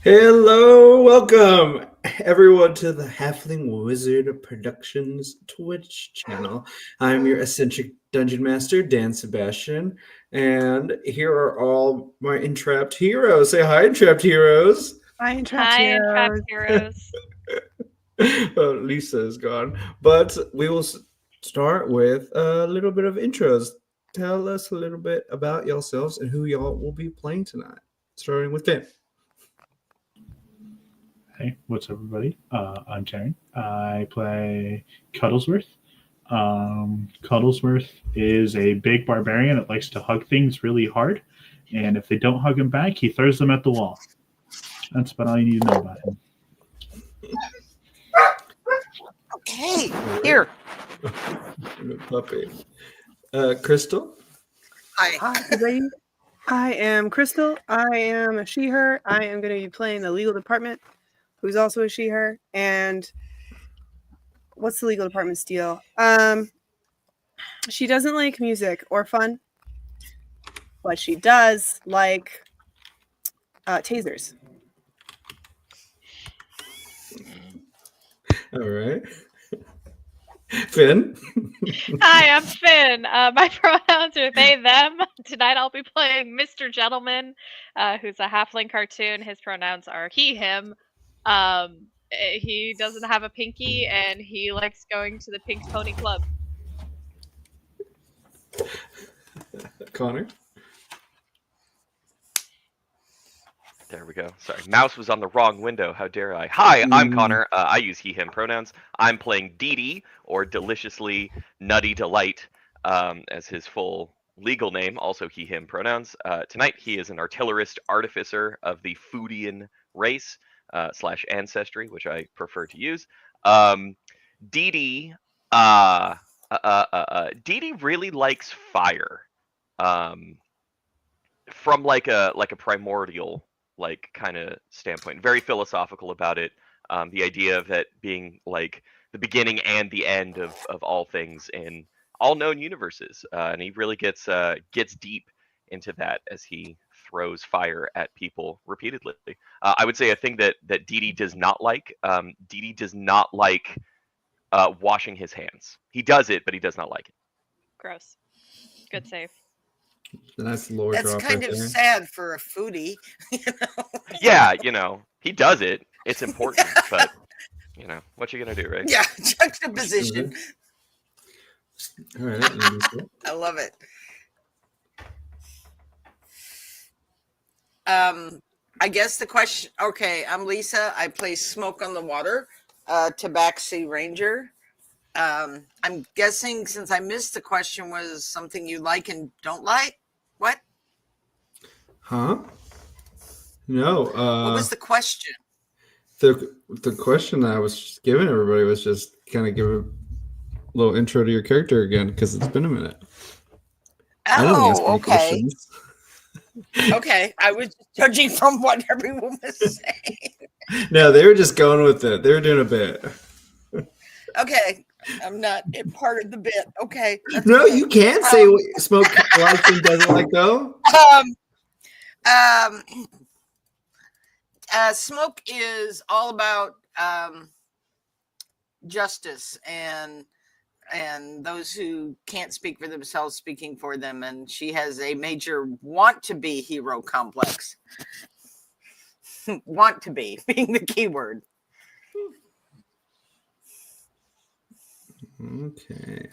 Hello, welcome everyone to the Halfling Wizard Productions Twitch channel. I'm your eccentric dungeon master, Dan Sebastian, and here are all my entrapped heroes. Say hi, entrapped heroes. Hi, Entrapped Hi, Entrapped Heroes. Heroes. Lisa is gone, but we will start with a little bit of intros. Tell us a little bit about yourselves and who y'all will be playing tonight. Starting with Finn. Hey, what's up, everybody? I'm Taryn. I play Cuddlesworth. Cuddlesworth is a big barbarian that likes to hug things really hard, and if they don't hug him back, he throws them at the wall. That's about all you need to know about him. Okay, here. Puppy. Crystal. Hi, everybody. I am Crystal. I am a she-her. I am going to be playing the legal department, who's also a she-her. And what's the legal department's deal? She doesn't like music or fun, but she does like tasers. All right. Finn. Hi, I'm Finn. My pronouns are they, them. Tonight I'll be playing Mr. Gentleman, who's a halfling cartoon. His pronouns are he, him. He doesn't have a pinky, and he likes going to the Pink Pony Club. Connor. There we go. Sorry, mouse was on the wrong window. How dare I? Hi, I'm Connor. I use he, him pronouns. I'm playing Dee, or Deliciously Nutty Delight, as his full legal name, also he, him pronouns. Tonight, he is an artillerist artificer of the Foodian race, / ancestry, which I prefer to use. Dee really likes fire. From like a primordial kind of standpoint, very philosophical about it. The idea of it being like the beginning and the end of all things in all known universes, and he really gets deep into that as he throws fire at people repeatedly. I would say a thing that Dee does not like. Dee does not like washing his hands. He does it, but he does not like it. Gross. Good save. That's lore That's drop kind right of there. sad for a foodie. Yeah, he does it. It's important, but what you gonna do, right? Yeah, juxtaposition. All right. Lisa. I love it. I guess the question. Okay, I'm Lisa. I play Smoke on the Water, Tabaxi Ranger. I'm guessing, since I missed the question, was something you like and don't like. What? Huh? No. What was the question? The question that I was giving everybody was just kind of give a little intro to your character again, because it's been a minute. I don't ask any Okay. questions. Okay, I was judging from what everyone was saying. No, they were just going with it. They were doing a bit. Okay, I'm not a part of the bit. Okay. No, you can't say what Smoke likes and doesn't like, though. Smoke is all about justice and those who can't speak for themselves speaking for them, and she has a major want to be hero complex. Want to be being the key word. Okay.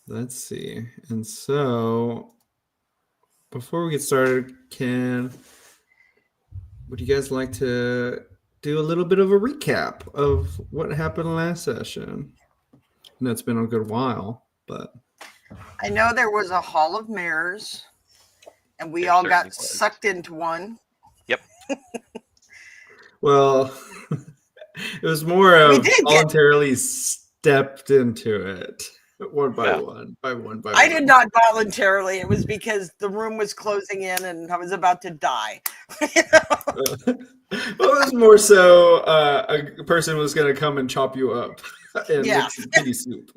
Let's see. And so, before we get started, would you guys like to do a little bit of a recap of what happened last session? I know it's been a good while, but I know there was a Hall of Mirrors, and we There all certainly got was. sucked into one. Yep. well, it was more We of did get- voluntarily stepped into it one by Yeah. one, by one. I did not voluntarily. It was because the room was closing in and I was about to die. Well, it was more so a person was going to come and chop you up and Yeah. make some kitty soup.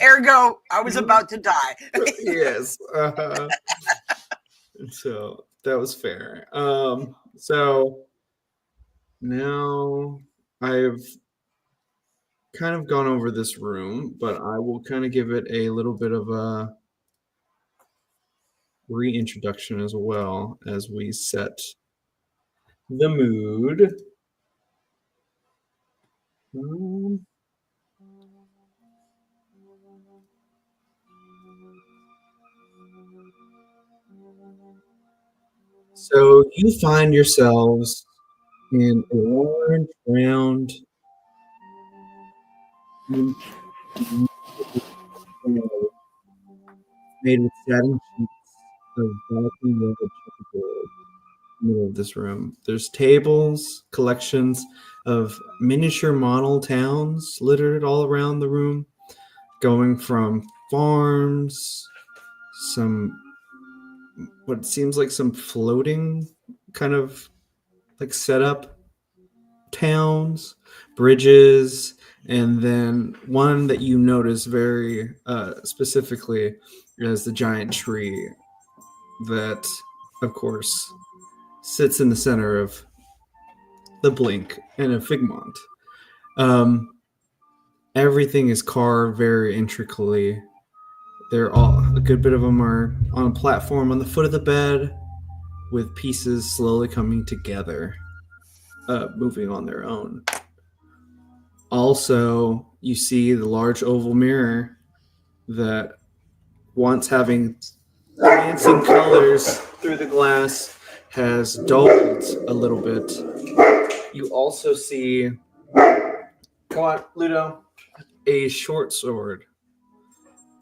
Ergo, I was about to die. Yes. So that was fair. So now I've kind of gone over this room, but I will kind of give it a little bit of a reintroduction as well as we set the mood. So you find yourselves in a large, round, made with satin sheets of black and red checkerboard in the middle of this room. There's tables, collections of miniature model towns littered all around the room, going from farms, some what seems like some floating kind of like setup towns, bridges, and then one that you notice very specifically is the giant tree that, of course, sits in the center of the Blink and a Figmont. Everything is carved very intricately. A good bit of them are on a platform on the foot of the bed with pieces slowly coming together, moving on their own. Also, you see the large oval mirror that, once having dancing colors through the glass, has dulled a little bit. You also see, come on, Ludo, a short sword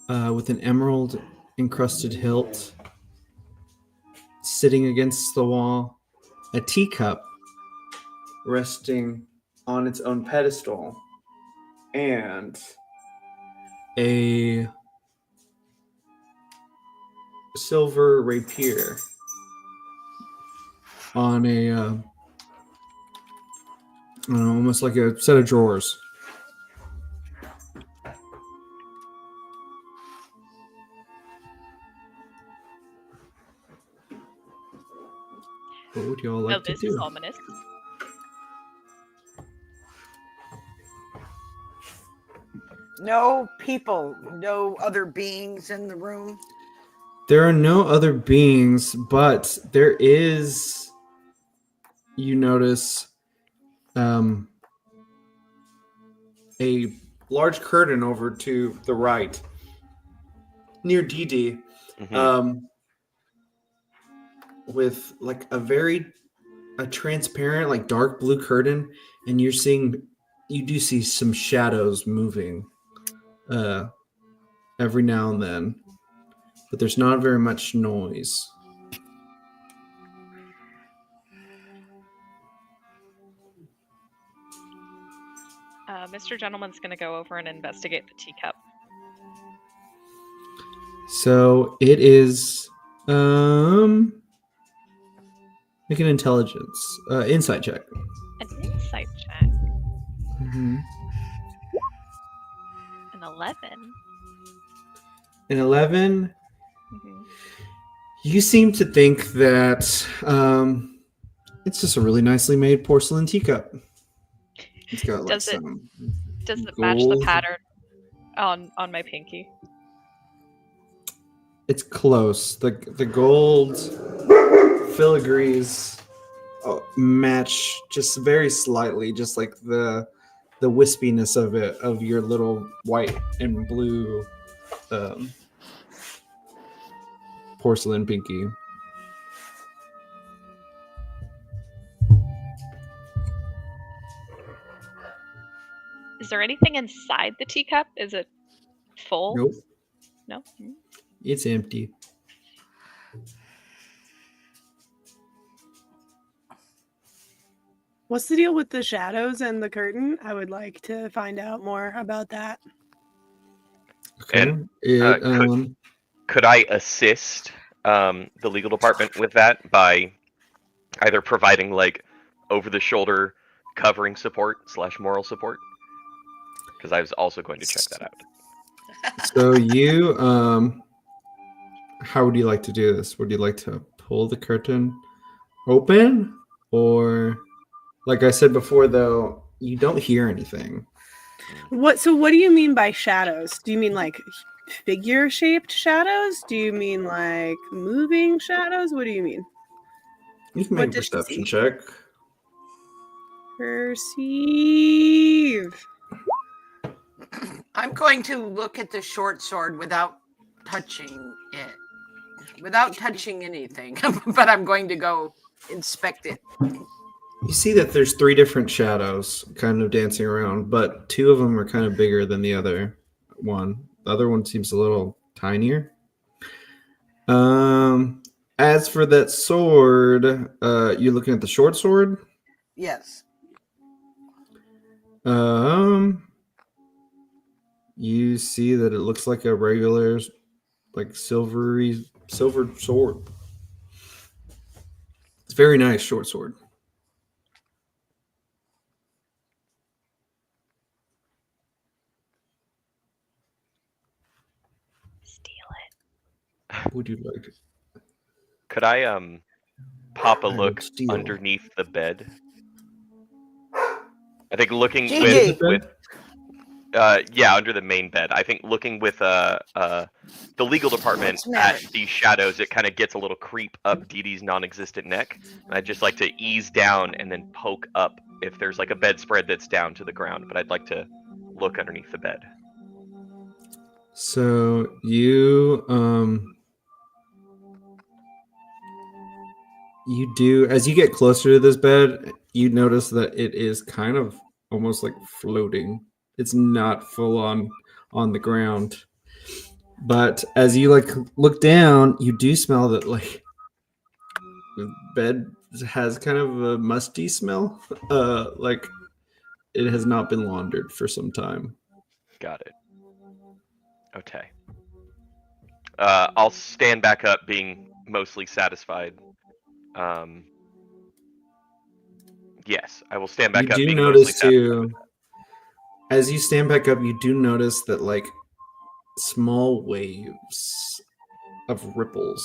with an emerald encrusted hilt sitting against the wall, a teacup resting on its own pedestal, and a silver rapier on a almost like a set of drawers. What would y'all like to this do? is ominous. No people, no other beings in the room. There are no other beings, but there is, you notice, a large curtain over to the right, near DD, with like a transparent, like dark blue curtain, and you do see some shadows moving every now and then, but there's not very much noise. Mr. Gentleman's going to go over and investigate the teacup. So it is make an intelligence insight check. An insight check. Mm-hmm. An 11. An 11. Mm-hmm. You seem to think that it's just a really nicely made porcelain teacup. It's got like Does it gold. match the pattern on my pinky? It's close. The gold filigrees match just very slightly, just like the wispiness of it, of your little white and blue porcelain pinky. Is there anything inside the teacup? Is it full? Nope. No? Mm. It's empty. What's the deal with the shadows and the curtain? I would like to find out more about that. Okay. And, could I assist the legal department with that by either providing like over-the-shoulder covering support / moral support? Because I was also going to check that out. So you, how would you like to do this? Would you like to pull the curtain open, or like I said before, though, you don't hear anything. So what do you mean by shadows? Do you mean like figure-shaped shadows? Do you mean like moving shadows? What do you mean? You can What make a does she perception see? check. Perceive. I'm going to look at the short sword without touching it, without touching anything, but I'm going to go inspect it. You see that there's 3 different shadows kind of dancing around, but 2 of them are kind of bigger than the other one. The other one seems a little tinier. As for that sword, you're looking at the short sword? Yes. You see that it looks like a regular, like silver sword. It's a very nice short sword. Steal Would you like it? Could I pop a I will look steal. underneath the bed? I think looking GG. with yeah, under the main bed. I think looking with the legal department What's the matter? at these shadows, it kind of gets a little creep up Dee Dee's non-existent neck. And I'd just like to ease down and then poke up if there's like a bedspread that's down to the ground. But I'd like to look underneath the bed. So you do, as you get closer to this bed, you notice that it is kind of almost like floating. It's not full on the ground. But as you like look down, you do smell that like the bed has kind of a musty smell. Like it has not been laundered for some time. Got it. Okay. I'll stand back up, being mostly satisfied. Yes, I will stand back You up, do being notice mostly satisfied. too, as you stand back up, you do notice that like small waves of ripples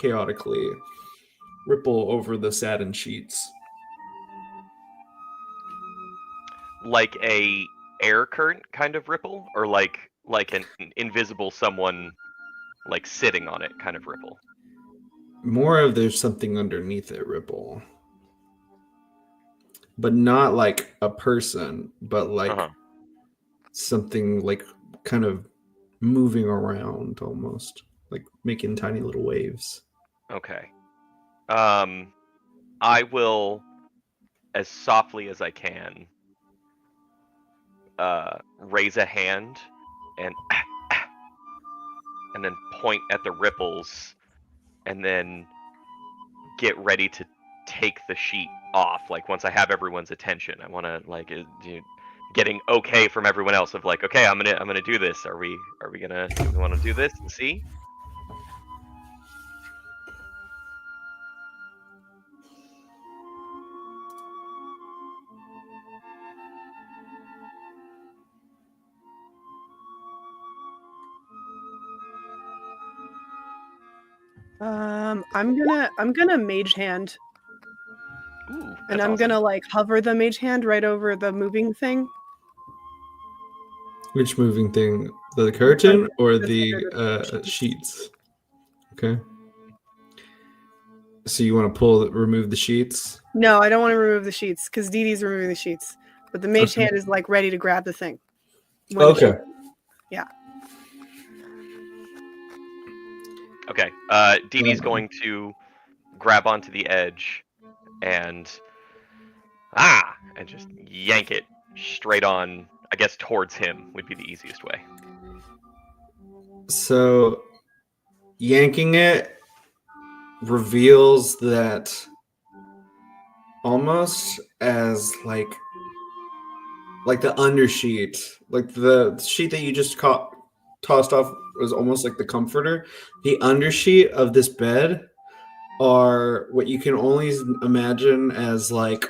chaotically ripple over the satin sheets. Like a air current kind of ripple, or like an invisible someone like sitting on it kind of ripple. More of there's something underneath it ripple. But not like a person, but like something like kind of moving around almost, like making tiny little waves. Okay. I will, as softly as I can, raise a hand and then point at the ripples, and then get ready to take the sheet off. Like once I have everyone's attention, I want to like getting okay from everyone else of like, okay, I'm gonna do this. Are we gonna do we want to do this and see? I'm gonna mage hand, Ooh, and that's I'm awesome. gonna like hover the mage hand right over the moving thing. Which moving thing? The curtain or the the sheets? Okay. So you want to remove the sheets? No, I don't want to remove the sheets because Dee Dee's removing the sheets. But the mage Okay. hand is like ready to grab the thing. Okay. Yeah. Okay. Dee Dee's going to grab onto the edge and just yank it straight on. I guess towards him would be the easiest way. So yanking it reveals that almost as like the undersheet, like the sheet that you just tossed off was almost like the comforter. The undersheet of this bed are what you can only imagine as like,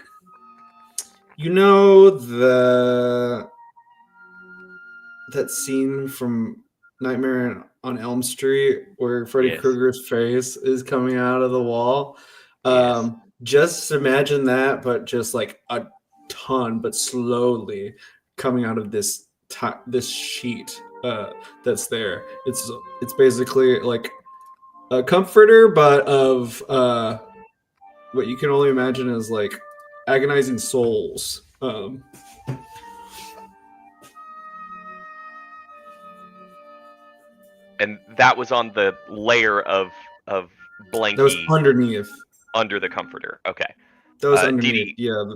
that scene from Nightmare on Elm Street where Freddy Yes. Krueger's face is coming out of the wall. Yes. just imagine that, but just like a ton, but slowly coming out of this this sheet that's there. It's basically like a comforter, but of what you can only imagine as like agonizing souls. And that was on the layer of blankie That was underneath. under the comforter. Okay. That was Dee underneath. Dee Yeah.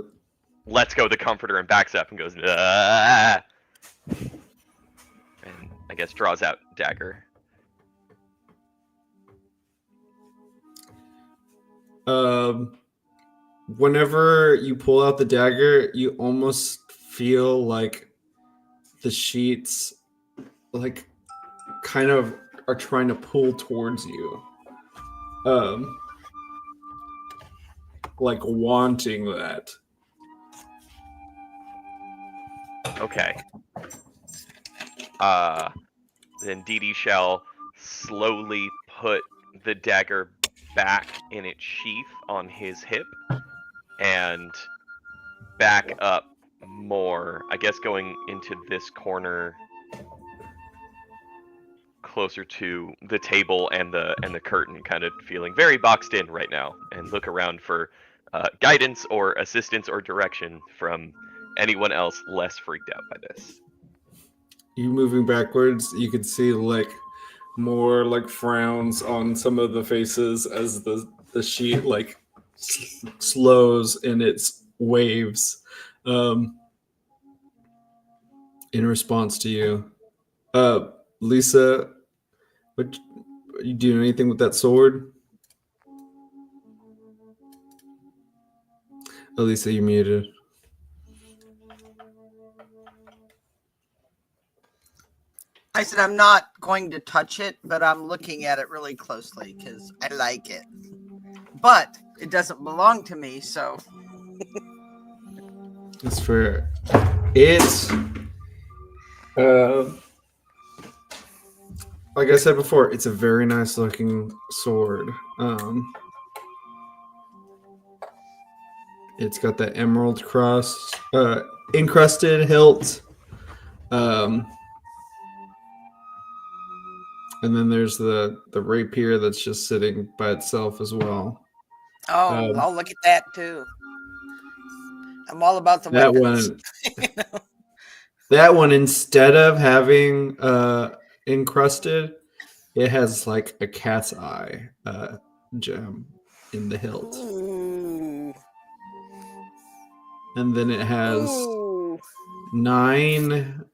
lets go of the comforter and backs up and goes, "Ah!" And I guess draws out dagger. Whenever you pull out the dagger, you almost feel like the sheets like kind of are trying to pull towards you. Like wanting that. Okay. Then Dee Dee shall slowly put the dagger back in its sheath on his hip and back up more. I guess going into this corner closer to the table and the curtain, kind of feeling very boxed in right now, and look around for guidance or assistance or direction from anyone else less freaked out by this. You moving backwards, you can see like more like frowns on some of the faces as the sheet like slows in its waves in response to you. Lisa, what are you doing anything with that sword? Oh, Lisa, you muted. I said I'm not going to touch it, but I'm looking at it really closely because I like it. But it doesn't belong to me, so. That's fair. It's like I said before, it's a very nice looking sword. It's got the emerald cross, encrusted hilt. And then there's the rapier that's just sitting by itself as well. Oh, I'll look at that too. I'm all about the That weapons. one, that one, instead of having encrusted, it has like a cat's eye gem in the hilt. Ooh. And then it has Ooh. 9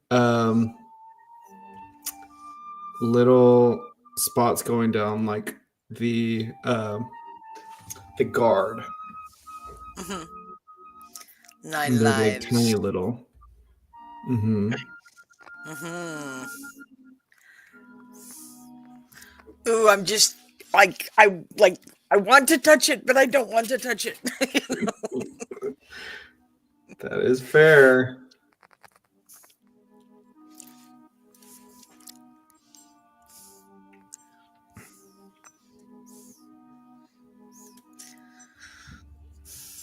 little spots going down like the guard. Mm-hmm. 9 And they're like lives. tiny little. Mm-hmm. Mm-hmm. Ooh, I'm just I want to touch it, but I don't want to touch it. That is fair.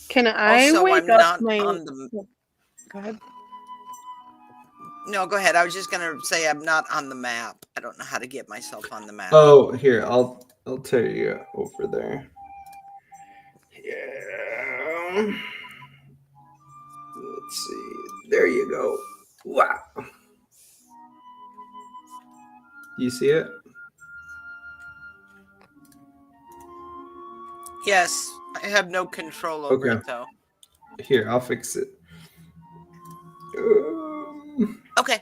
Can I Also, wake I'm up not my? on the. Go ahead. No, go ahead. I was just gonna say I'm not on the map. I don't know how to get myself on the map. Oh, here, I'll tell you over there. Yeah. Let's see. There you go. Wow. You see it? Yes, I have no control over Okay. it though. Here, I'll fix it. Okay.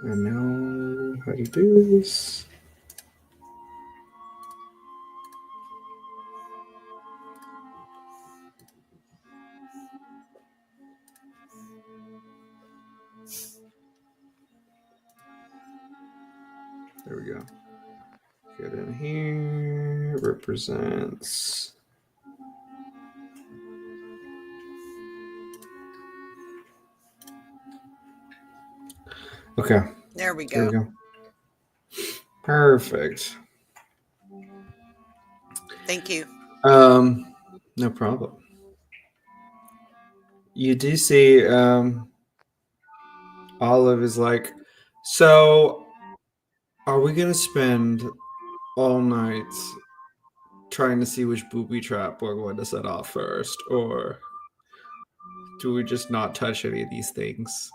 I know how to do this. There we go. Get in here. Represents. Okay. There we There go. we go. Perfect. Thank you. No problem. You do see Olive is like, so are we gonna spend all night trying to see which booby trap we're going to set off first, or do we just not touch any of these things?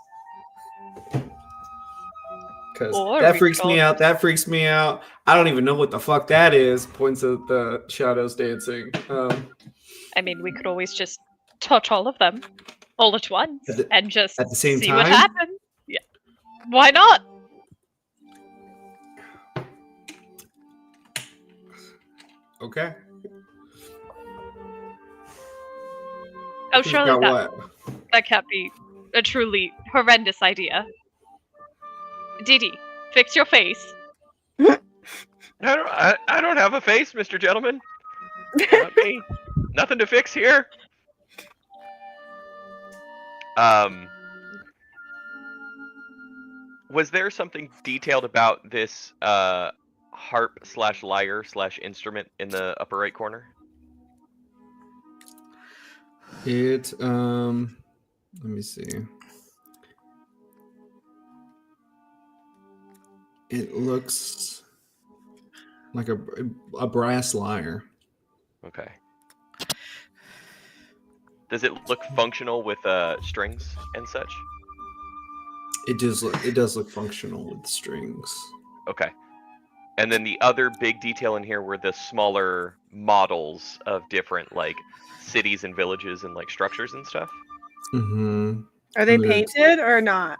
Because Or that we freaks could me all out. That freaks me out. I don't even know what the fuck that is. Points at the shadows dancing. I mean, we could always just touch all of them all at once At the- and just at the same see what time? happens. Yeah. Why not? Okay. Oh, Who's surely got what? that can't be a truly horrendous idea. Didi, fix your face. I don't have a face, Mr. Gentleman. Not me. Nothing to fix here. Was there something detailed about this harp / lyre / instrument in the upper right corner? It let me see. It looks like a brass lyre. Okay. Does it look functional with strings and such? It does look functional with strings. Okay. And then the other big detail in here were the smaller models of different like cities and villages and like structures and stuff. Mm-hmm. Are they Good. painted or not?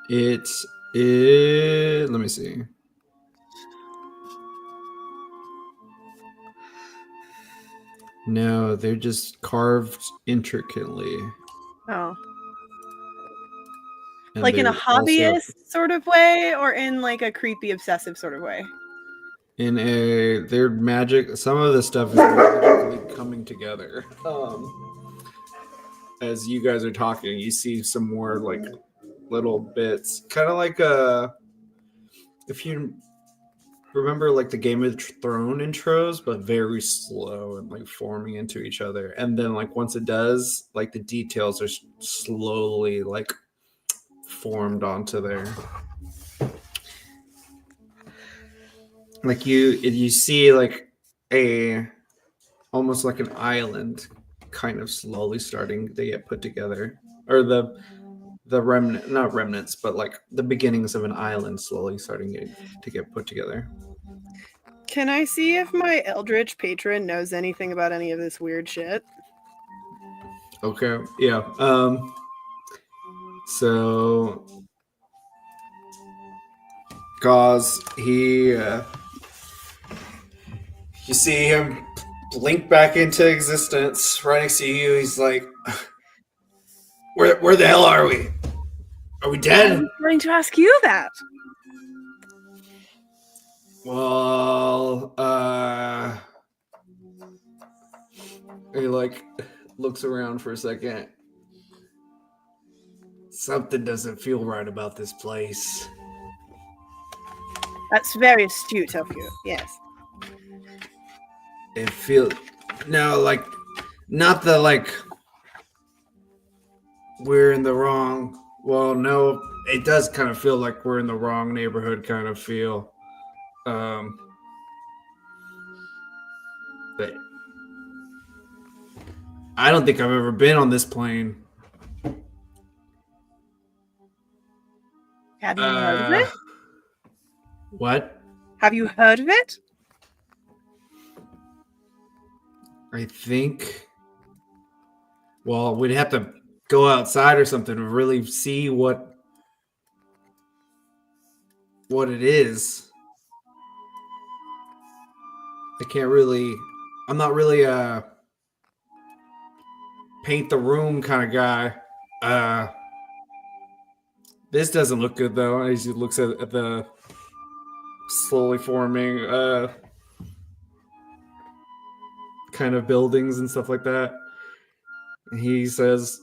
Let me see. No, they're just carved intricately. Oh. And Like in a they're also hobbyist sort of way or in like a creepy obsessive sort of way? they're magic. Some of the stuff is magically coming together. As you guys are talking, you see some more like little bits, kind of like if you remember like the Game of Thrones intros, but very slow and like forming into each other. And then like once it does, like the details are slowly like formed onto there. Like you see like almost like an island kind of slowly starting to get put together, or the not remnants, but like the beginnings of an island slowly starting to get put together. Can I see if my Eldritch patron knows anything about any of this weird shit? Okay, yeah. So Gauze, you see him blink back into existence right next to you. He's like, where the hell are we? Are we I dead? was going to ask you that. Well, he like looks around for a second. Something doesn't feel right about this place. That's very astute of you. Yes. It feels like not the like we're in the wrong. Well, no, it does kind of feel like we're in the wrong neighborhood kind of feel. But I don't think I've ever been on this plane. Have you heard of it? What? Have you heard of it? I think. Well, we'd have to go outside or something to really see what it is. I'm not really a paint the room kind of guy. This doesn't look good though. As he looks at the slowly forming kind of buildings and stuff like that. And he says,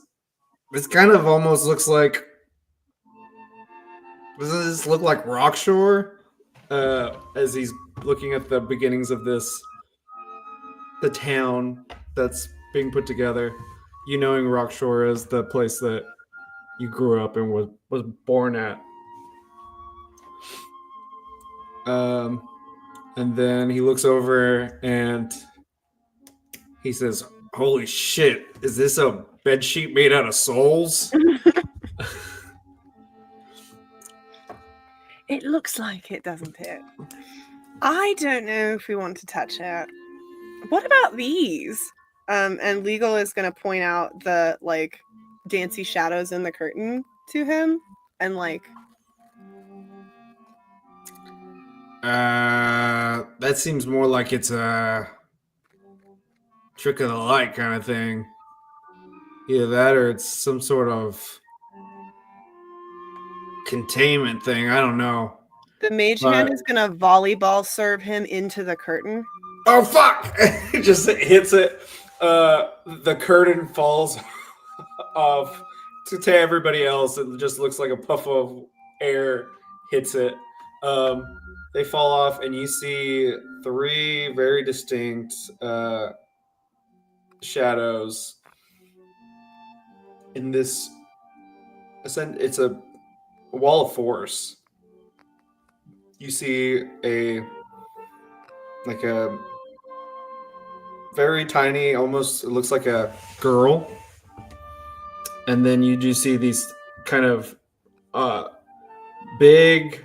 this kind of almost looks like, doesn't this look like Rockshore? as he's looking at the beginnings of the town that's being put together. You knowing Rockshore is the place that you grew up and was born at. And then he looks over and he says, "Holy shit, is this a bed sheet made out of souls?" It looks like it, doesn't it? I don't know if we want to touch it. What about these? And Legal is going to point out the like dancy shadows in the curtain to him, and like, that seems more like it's a trick of the light kind of thing. Either that or it's some sort of containment thing. I don't know. the mage hand is going to volleyball serve him into the curtain. Oh fuck! It just hits it. The curtain falls off to everybody else. It just looks like a puff of air hits it. They fall off, and you see 3 very distinct shadows in this. It's a wall of force. You see a very tiny, almost it looks like a girl, and then you do see these kind of big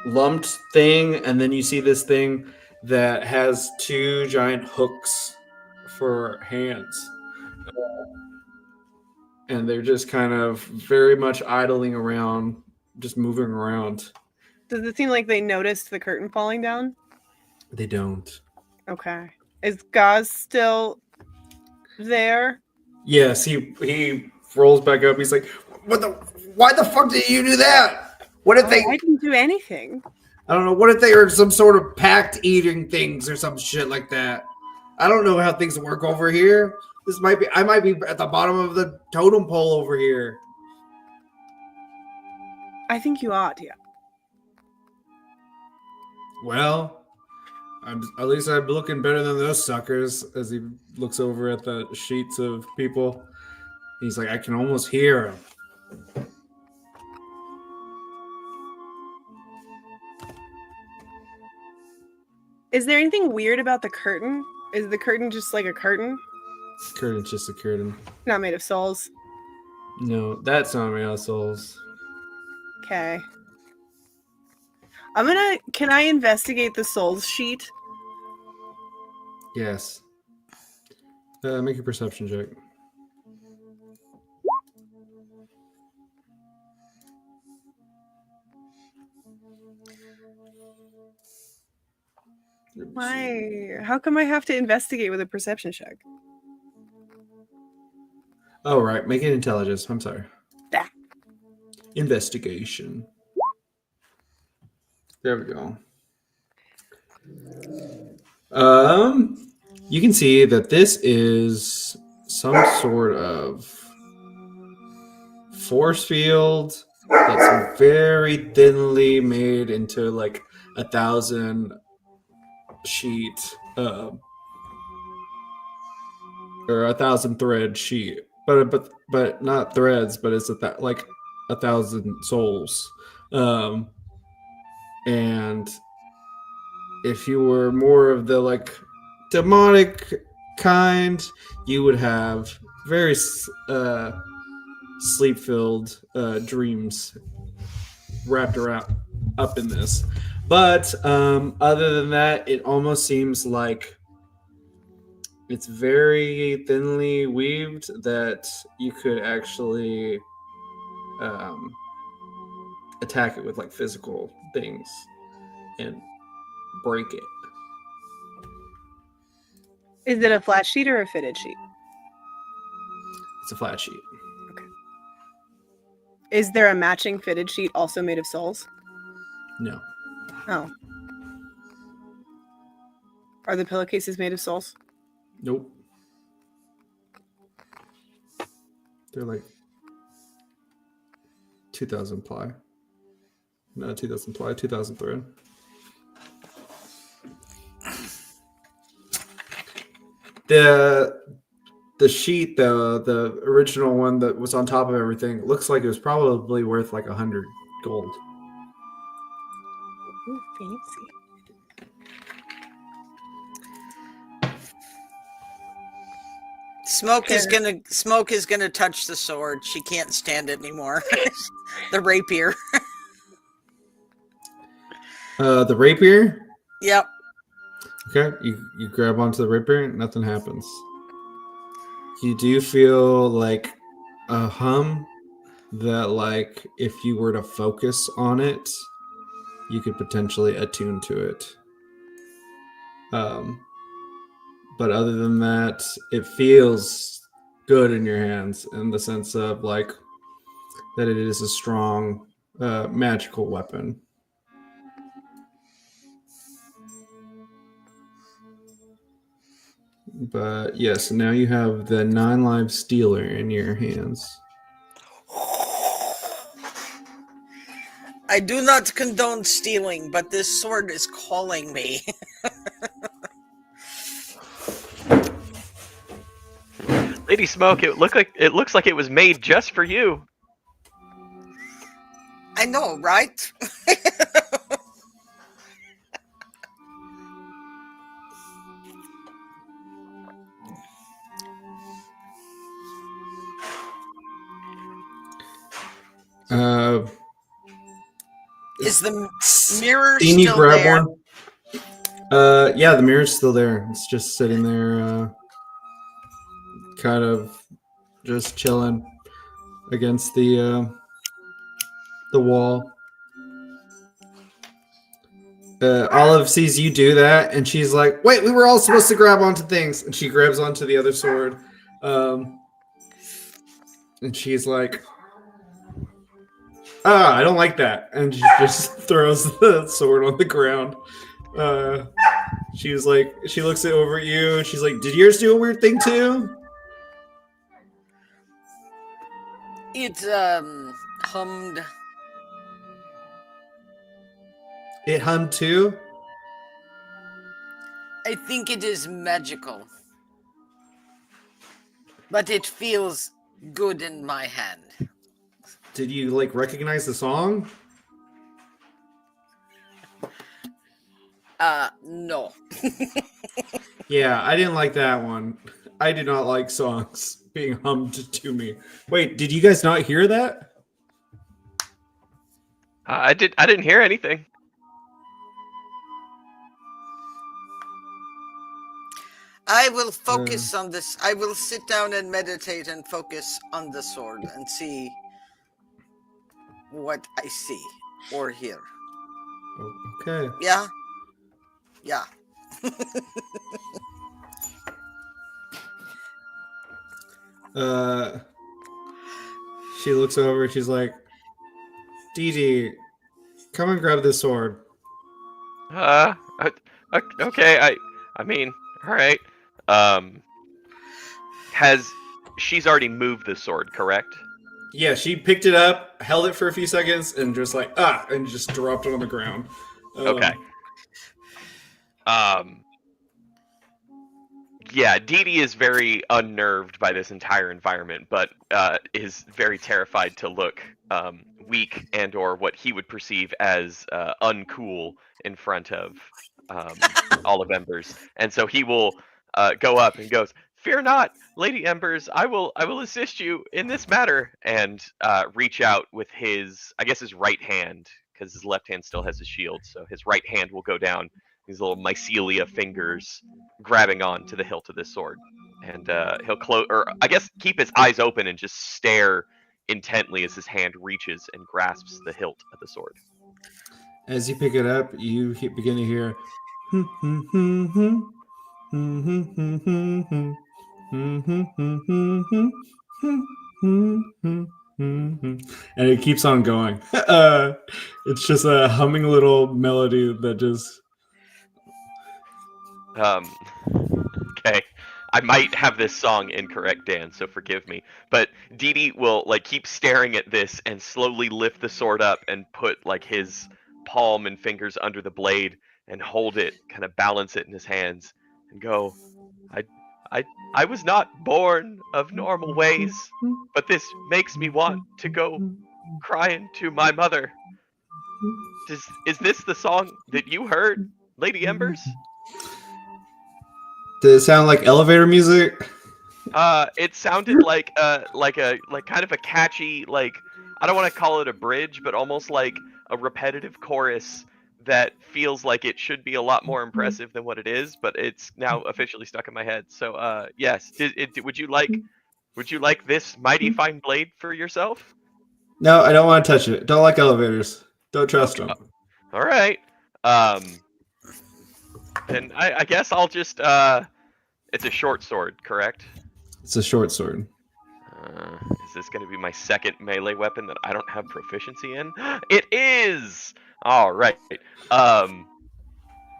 lumped thing, and then you see this thing that has 2 giant hooks for hands, and they're just kind of very much idling around, just moving around. Does it seem like they noticed the curtain falling down? They don't. Okay. Is Gaz still there? Yes, he rolls back up. He's like, why the fuck did you do that? What if I didn't do anything. I don't know, what if they are some sort of pact eating things or some shit like that? I don't know how things work over here. I might be at the bottom of the totem pole over here. I think you are, dear. Well, at least I'm looking better than those suckers. As he looks over at the sheets of people, he's like, I can almost hear them. Is there anything weird about the curtain? Is the curtain just like a curtain? Curtain's just a curtain. Not made of souls. No, that's not made out of souls. Okay. Can I investigate the souls sheet? Yes. Make a perception check. Why? How come I have to investigate with a perception check? Oh, right. Make an intelligence. I'm sorry. Ah. Investigation. There we go. You can see that this is some sort of force field that's very thinly made into like 1,000 sheet or 1,000 thread sheet, but not threads, but it's like 1,000 souls. And if you were more of the like demonic kind, you would have very sleep-filled dreams wrapped around up in this. But other than that, it almost seems like it's very thinly weaved that you could actually attack it with like physical things and break it. Is it a flat sheet or a fitted sheet? It's a flat sheet. Okay. Is there a matching fitted sheet also made of souls? No. Oh. Are the pillowcases made of souls? Nope. They're like 2,000 ply. No, 2,000 ply, 2,000 thread. The sheet, though, the original one that was on top of everything, looks like it was probably worth like 100 gold. Ooh, fancy. Smoke is gonna touch the sword. She can't stand it anymore. The rapier. The rapier? Yep. Okay, you grab onto the rapier, nothing happens. You do feel like a hum that, like, if you were to focus on it, you could potentially attune to it. But other than that, it feels good in your hands in the sense of, like, that it is a strong magical weapon. But yes, now you have the 9 live stealer in your hands. I do not condone stealing, but this sword is calling me. Lady Smoke, it looks like it was made just for you. I know, right? Is the mirror Can you still grab there? one? Yeah, the mirror's still there. It's just sitting there, kind of just chilling against the wall. Olive sees you do that, and she's like, "Wait, we were all supposed to grab onto things." And she grabs onto the other sword, and she's like, "Ah, I don't like that," and she just throws the sword on the ground. She was like, she looks over at you. She's like, "Did yours do a weird thing too?" It hummed. It hummed too. I think it is magical, but it feels good in my hand. Did you like recognize the song? No. Yeah, I didn't like that one. I do not like songs being hummed to me. Wait, did you guys not hear that? I didn't hear anything. I will focus on this. I will sit down and meditate and focus on the sword and see what I see or hear. Okay. Yeah? Yeah. She looks over. She's like, "Dee, come and grab this sword." Okay. I mean, all right. She's already moved the sword, correct? Yeah, she picked it up, held it for a few seconds, and just like and just dropped it on the ground. Okay. Yeah, Dee is very unnerved by this entire environment, but is very terrified to look weak and/or what he would perceive as uncool in front of all of Embers, and so he will go up and goes, "Fear not, Lady Embers. I will assist you in this matter," and reach out with his right hand, because his left hand still has his shield, so his right hand will go down. These little mycelia fingers grabbing on to the hilt of this sword, and he'll keep his eyes open and just stare intently as his hand reaches and grasps the hilt of the sword. As you pick it up, you begin to hear, and it keeps on going. It's just a humming little melody that just. Okay, I might have this song incorrect, Dan, so forgive me. But Dee Dee will like keep staring at this and slowly lift the sword up and put like his palm and fingers under the blade and hold it, kind of balance it in his hands, and go, I was not born of normal ways, but this makes me want to go crying to my mother. Is this the song that you heard, Lady Embers? Does it sound like elevator music? It sounded like kind of a catchy, like, I don't want to call it a bridge, but almost like a repetitive chorus that feels like it should be a lot more impressive than what it is, but it's now officially stuck in my head. So yes, would you like this mighty fine blade for yourself? No, I don't want to touch it. Don't like elevators. Don't trust them. All right. Then I guess I'll just it's a short sword, correct? It's a short sword. Is this going to be my second melee weapon that I don't have proficiency in? It is! All right.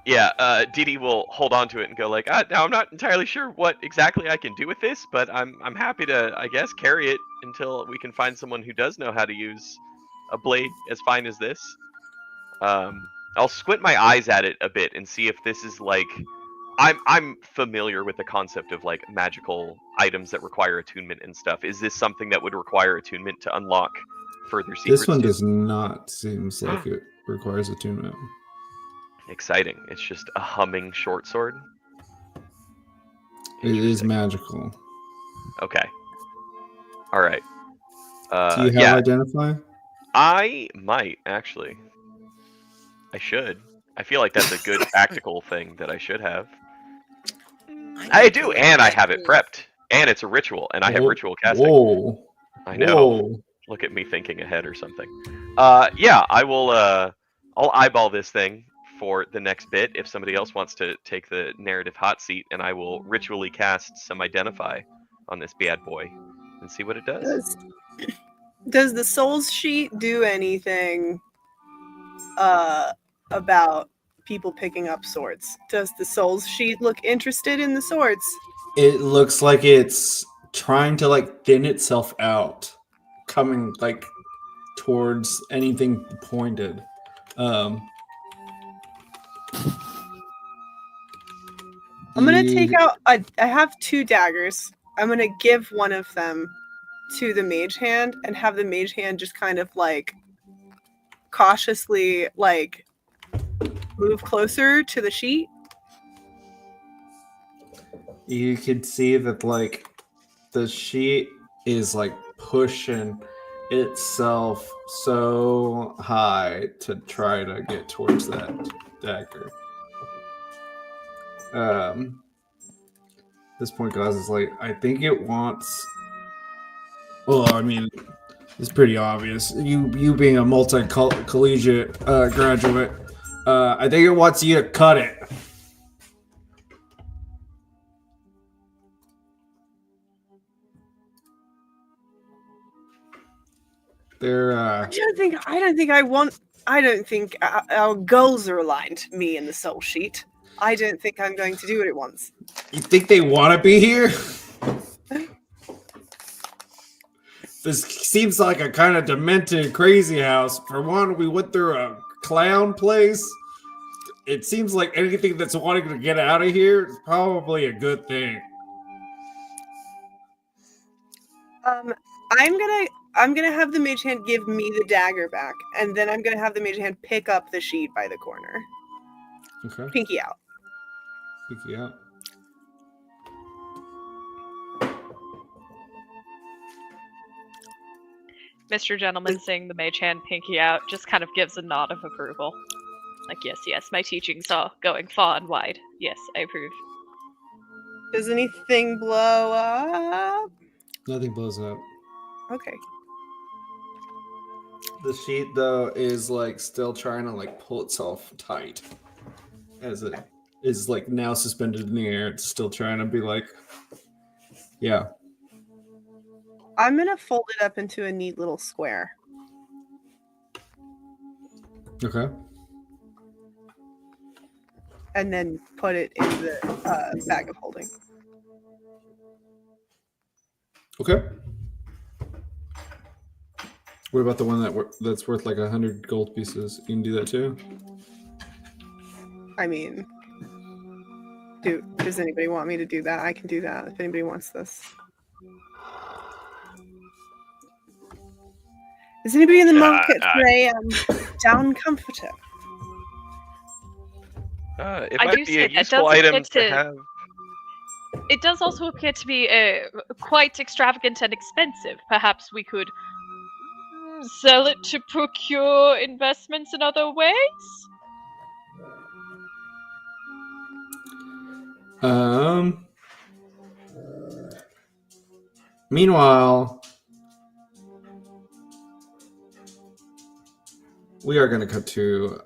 Yeah, Dee Dee will hold on to it and go like, now I'm not entirely sure what exactly I can do with this, but I'm happy to, I guess, carry it until we can find someone who does know how to use a blade as fine as this. I'll squint my eyes at it a bit and see if this is like, I'm familiar with the concept of like magical items that require attunement and stuff. Is this something that would require attunement to unlock further secrets? This one does not. Seems like it requires attunement. Exciting. It's just a humming short sword. It is magical. Okay. All right. Do you have identify? I might actually. I should. I feel like that's a good tactical thing that I should have. I do, and I have it prepped, and it's a ritual, and I have ritual casting. Whoa! I know. Whoa. Look at me thinking ahead or something. Yeah, I will. I'll eyeball this thing for the next bit if somebody else wants to take the narrative hot seat, and I will ritually cast some identify on this bad boy and see what it does. Does the Souls sheet do anything about people picking up swords? Does the Souls sheet look interested in the swords? It looks like it's trying to like thin itself out, coming like towards anything pointed. I'm gonna take out. I have 2 daggers. I'm gonna give one of them to the mage hand and have the mage hand just kind of like cautiously like move closer to the sheet. You could see that like the sheet is like pushing itself so high to try to get towards that dagger. This point, Gauze is like, I think it wants. Well, I mean, it's pretty obvious. You being a multi-collegiate graduate, I think it wants you to cut it. I don't think our goals are aligned, me and the Soul Sheet. I don't think I'm going to do what it wants. You think they want to be here? This seems like a kind of demented crazy house. For one, we went through a clown place. It seems like anything that's wanting to get out of here is probably a good thing. I'm gonna have the mage hand give me the dagger back, and then I'm gonna have the mage hand pick up the sheet by the corner. Okay. Pinky out. Pinky out. Mr. Gentleman seeing the mage hand pinky out just kind of gives a nod of approval. Like, yes, my teachings are going far and wide. Yes, I approve. Does anything blow up? Nothing blows up. Okay. The sheet, though, is like still trying to like pull itself tight. As it is like now suspended in the air. It's still trying to be like, yeah. I'm gonna fold it up into a neat little square. Okay. And then put it in the bag of holding. Okay. What about the one that's worth like 100 gold pieces? You can do that too. I mean, does anybody want me to do that? I can do that if anybody wants this. Is anybody in the market for a down comforter? It I might do be say a that useful does appear item to have. It does also appear to be quite extravagant and expensive. Perhaps we could sell it to procure investments in other ways? Meanwhile, we are going to cut to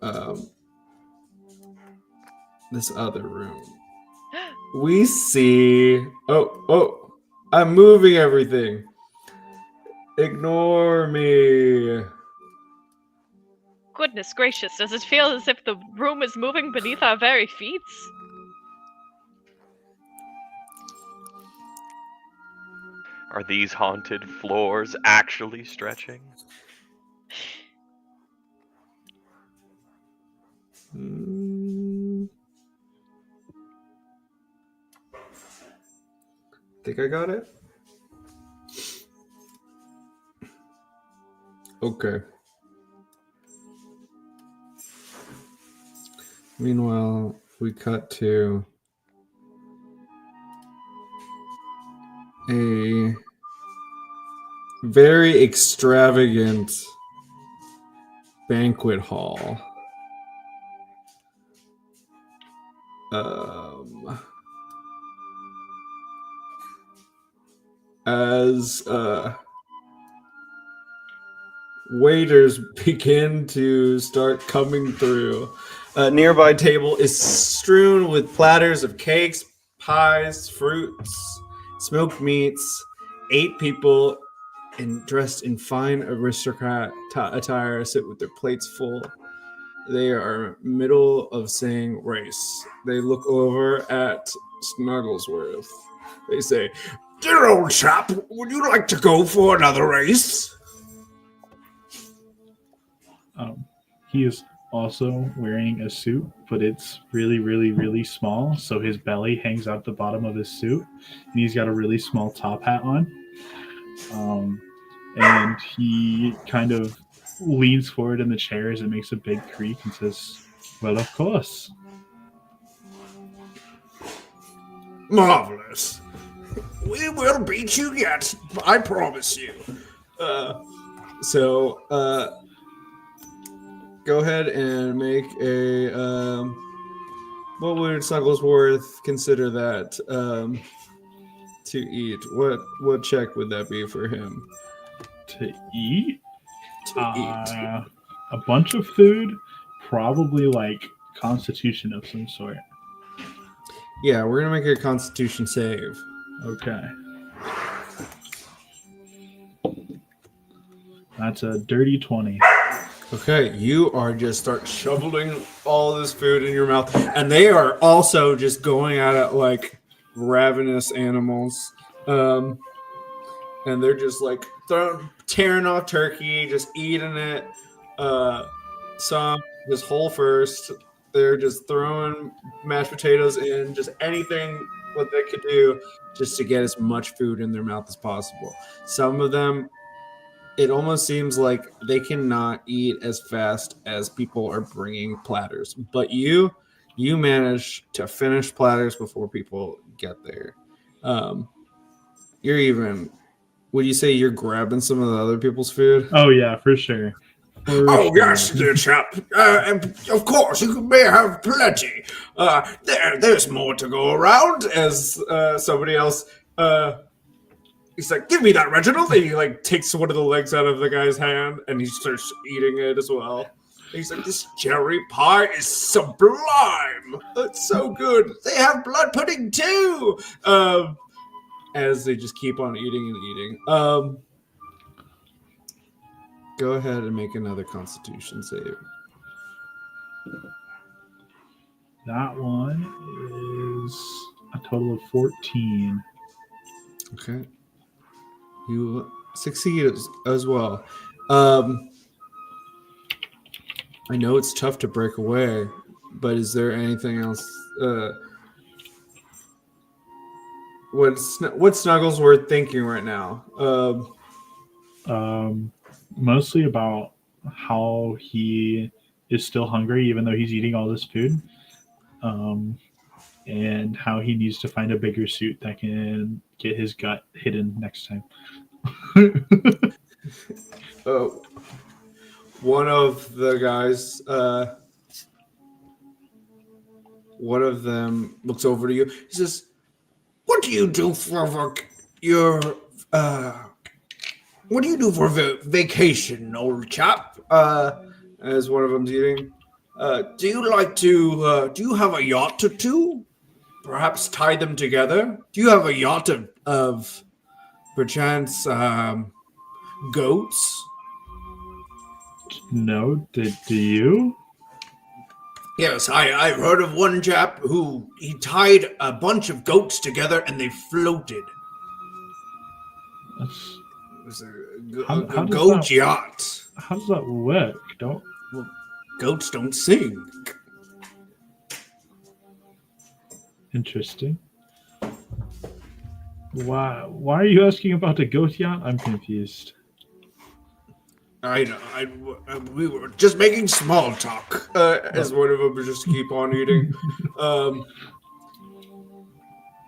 this other room. We see. Oh! I'm moving everything. Ignore me. Goodness gracious, does it feel as if the room is moving beneath our very feet? Are these haunted floors actually stretching? Think I got it? Okay. Meanwhile, we cut to a very extravagant banquet hall. As waiters begin to start coming through, a nearby table is strewn with platters of cakes, pies, fruits, smoked meats. 8 people dressed in fine aristocrat attire sit with their plates full. They are middle of saying race. They look over at Snugglesworth. They say, "Dear old chap, would you like to go for another race?" He is also wearing a suit, but it's really, really, really small. So his belly hangs out the bottom of his suit, and he's got a really small top hat on. And he kind of leans forward in the chair as it makes a big creak and says, "Well, of course." Marvelous. We will beat you yet, I promise you. Go ahead and make a. What would Snugglesworth consider that to eat? What check would that be for him? To eat? To eat. A bunch of food, probably like Constitution of some sort. Yeah, we're gonna make a Constitution save. Okay. That's a dirty 20. Okay, you are just start shoveling all this food in your mouth, and they are also just going at it like ravenous animals. And they're just like tearing off turkey, just eating it. Some just whole first. They're just throwing mashed potatoes in, just anything what they could do just to get as much food in their mouth as possible. Some of them, it almost seems like they cannot eat as fast as people are bringing platters. But you manage to finish platters before people get there. You're even. Would you say you're grabbing some of the other people's food? Oh, yeah, for sure. Yes, dear chap. And of course, you may have plenty. There's more to go around. As somebody else, he's like, "Give me that, Reginald." And he like takes one of the legs out of the guy's hand, and he starts eating it as well. And he's like, "This cherry pie is sublime. It's so good. They have blood pudding too." As they just keep on eating and eating. Go ahead and make another Constitution save. That one is a total of 14. Okay. You succeed as well. I know it's tough to break away, but is there anything else? What Snuggles worth thinking right now? Mostly about how he is still hungry even though he's eating all this food, and how he needs to find a bigger suit that can get his gut hidden next time. One of the guys, one of them looks over to you. He says, "What do you do for your what do you do for vacation, old chap?" As one of them's eating, do you like to? Do you have a yacht or two? Perhaps tie them together. Do you have a yacht of perchance goats? No, do you? Yes, I've heard of one chap who he tied a bunch of goats together and they floated. That's, It was How a does goat that- yacht. how does that work? Don't Well, goats don't sing. Interesting. Why are you asking about a goat yacht? I'm confused. I know. We were just making small talk. As one of them would just keep on eating.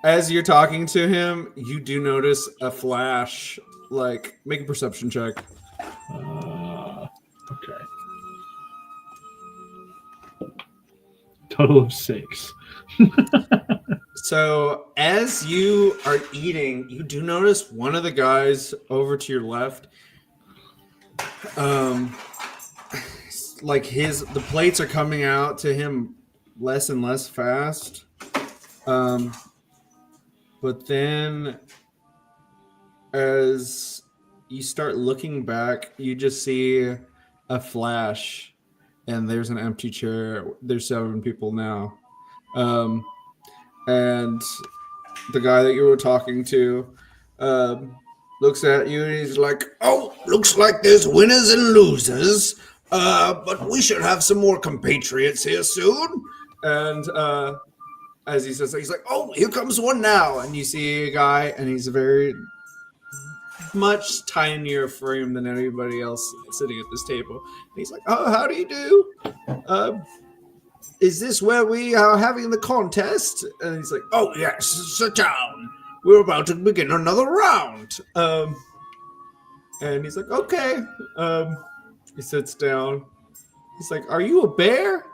As you're talking to him, you do notice a flash. Like, make a perception check. Okay. Total of 6. So, as you are eating, you do notice one of the guys over to your left. Like the plates are coming out to him less and less fast. But then, as you start looking back, you just see a flash, and there's an empty chair. There's 7 people now. And the guy that you were talking to looks at you and he's like, "Oh, looks like there's winners and losers, but we should have some more compatriots here soon." And as he says, he's like, "Oh, here comes one now." And you see a guy, and he's a very much tinier frame than anybody else sitting at this table. And he's like, "Oh, how do you do? Is this where we are having the contest?" And he's like, "Oh, yes, sit down. We're about to begin another round." And he's like, "Okay." He sits down. He's like, "Are you a bear?"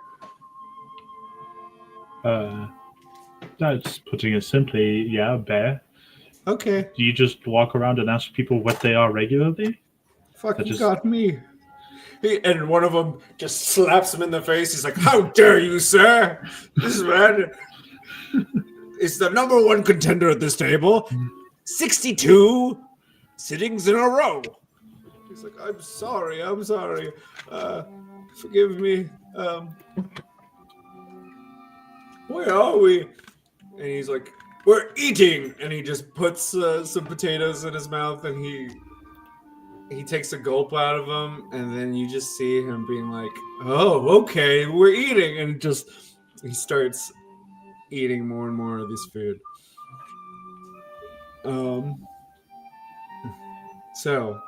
That's putting it simply, yeah, bear. Okay. Do you just walk around and ask people what they are regularly? Fuck, That you just- got me. And one of them just slaps him in the face. He's like, "How dare you, sir? This man is the number 1 contender at this table. 62 sittings in a row." He's like, I'm sorry. Forgive me. Where are we?" And he's like, "We're eating." And he just puts some potatoes in his mouth, and he takes a gulp out of them, and then you just see him being like, "Oh, okay, we're eating." And he starts eating more and more of this food. So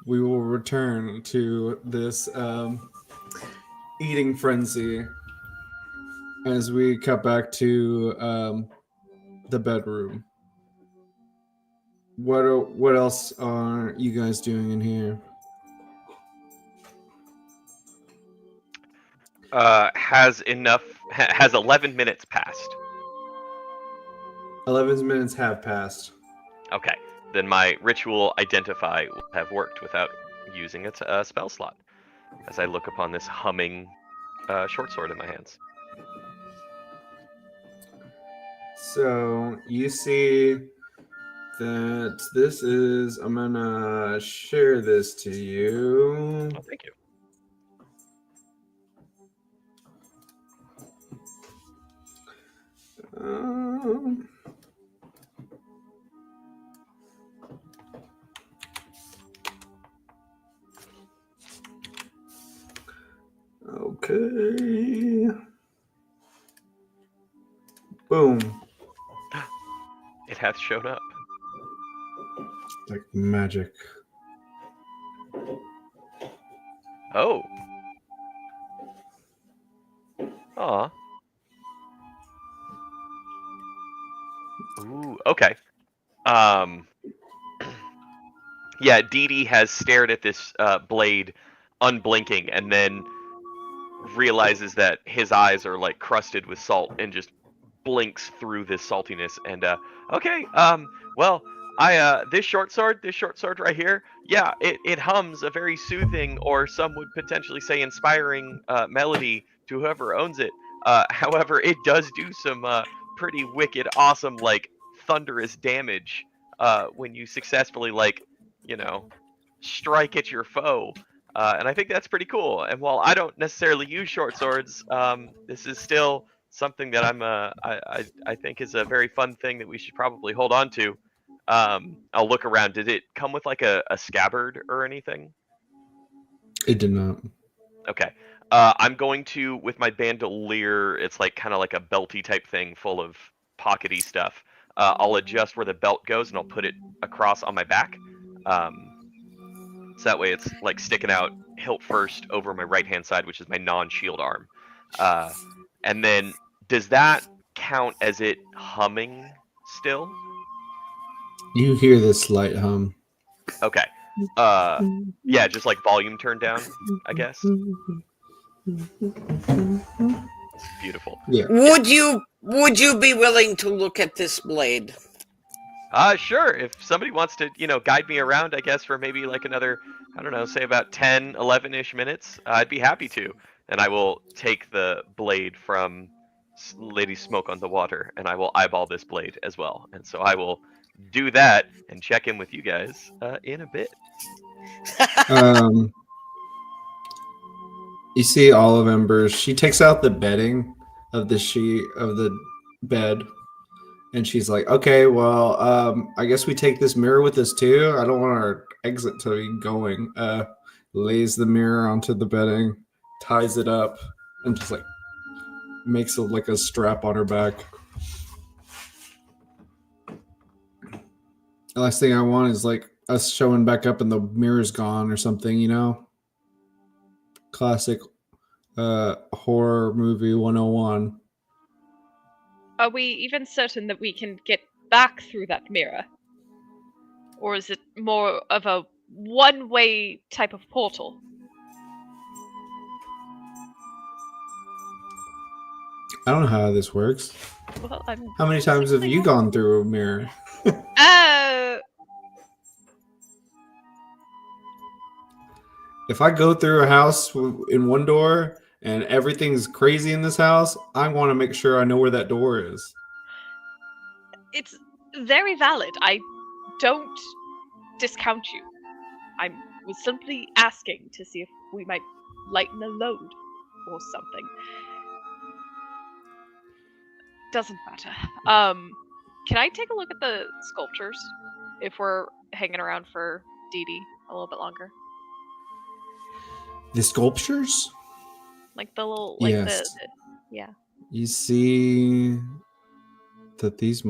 we will return to this eating frenzy as we cut back to the bedroom. What else are you guys doing in here? Has 11 minutes passed? 11 minutes have passed. Okay, then my ritual identify will have worked without using a spell slot, as I look upon this humming short sword in my hands. So you see that this is. I'm gonna share this to you. Oh, thank you. Okay. Boom. It hath shown up. Like magic. Oh. Aw. Ooh, okay. Yeah, Dee Dee has stared at this blade unblinking and then realizes that his eyes are like crusted with salt and just blinks through this saltiness and okay, well, I this short sword right here, yeah, it hums a very soothing, or some would potentially say inspiring melody to whoever owns it. However, it does do some pretty wicked awesome like thunderous damage when you successfully like, you know, strike at your foe. And I think that's pretty cool. And while I don't necessarily use short swords, this is still something that I think is a very fun thing that we should probably hold on to. I'll look around. Did it come with like a scabbard or anything? It did not. Okay. I'm going to, with my bandolier, it's like kind of like a belty type thing full of pockety stuff. I'll adjust where the belt goes and I'll put it across on my back. So that way it's like sticking out hilt first over my right hand side, which is my non-shield arm. And then does that count as it humming still? You hear this light hum. Okay. Yeah, just like volume turned down, I guess. Beautiful. Yeah. Would you be willing to look at this blade? Sure. If somebody wants to, guide me around, I guess, for maybe like another, I don't know, say about 10, 11-ish minutes, I'd be happy to. And I will take the blade from Lady Smoke on the Water, and I will eyeball this blade as well. And so I will do that and check in with you guys in a bit. You see Olive Embers. She takes out the bedding of the bed. And she's like, okay, well, I guess we take this mirror with us too. I don't want our exit to be going. Lays the mirror onto the bedding, ties it up, and just like makes it like a strap on her back. The last thing I want is like us showing back up and the mirror's gone or something, Classic horror movie 101. Are we even certain that we can get back through that mirror? Or is it more of a one-way type of portal? I don't know how this works. Well, How many times have you gone through a mirror? If I go through a house in one door and everything's crazy in this house, I want to make sure I know where that door is. It's very valid. I don't discount you. I was simply asking to see if we might lighten a load or something. Doesn't matter. Can I take a look at the sculptures if we're hanging around for Dee Dee a little bit longer? The sculptures? Like the little, yes. Yeah. You see that these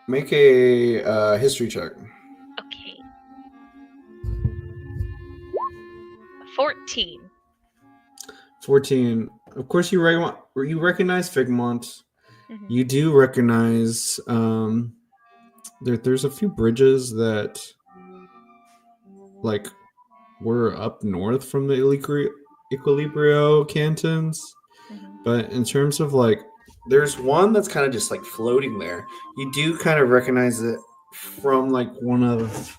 make a history check. Okay. 14. 14. Of course, you recognize Figmont. Mm-hmm. You do recognize there's a few bridges that like were up north from the Equilibrio cantons. Mm-hmm. But in terms of like, there's one that's kind of just like floating there. You do kind of recognize it from like one of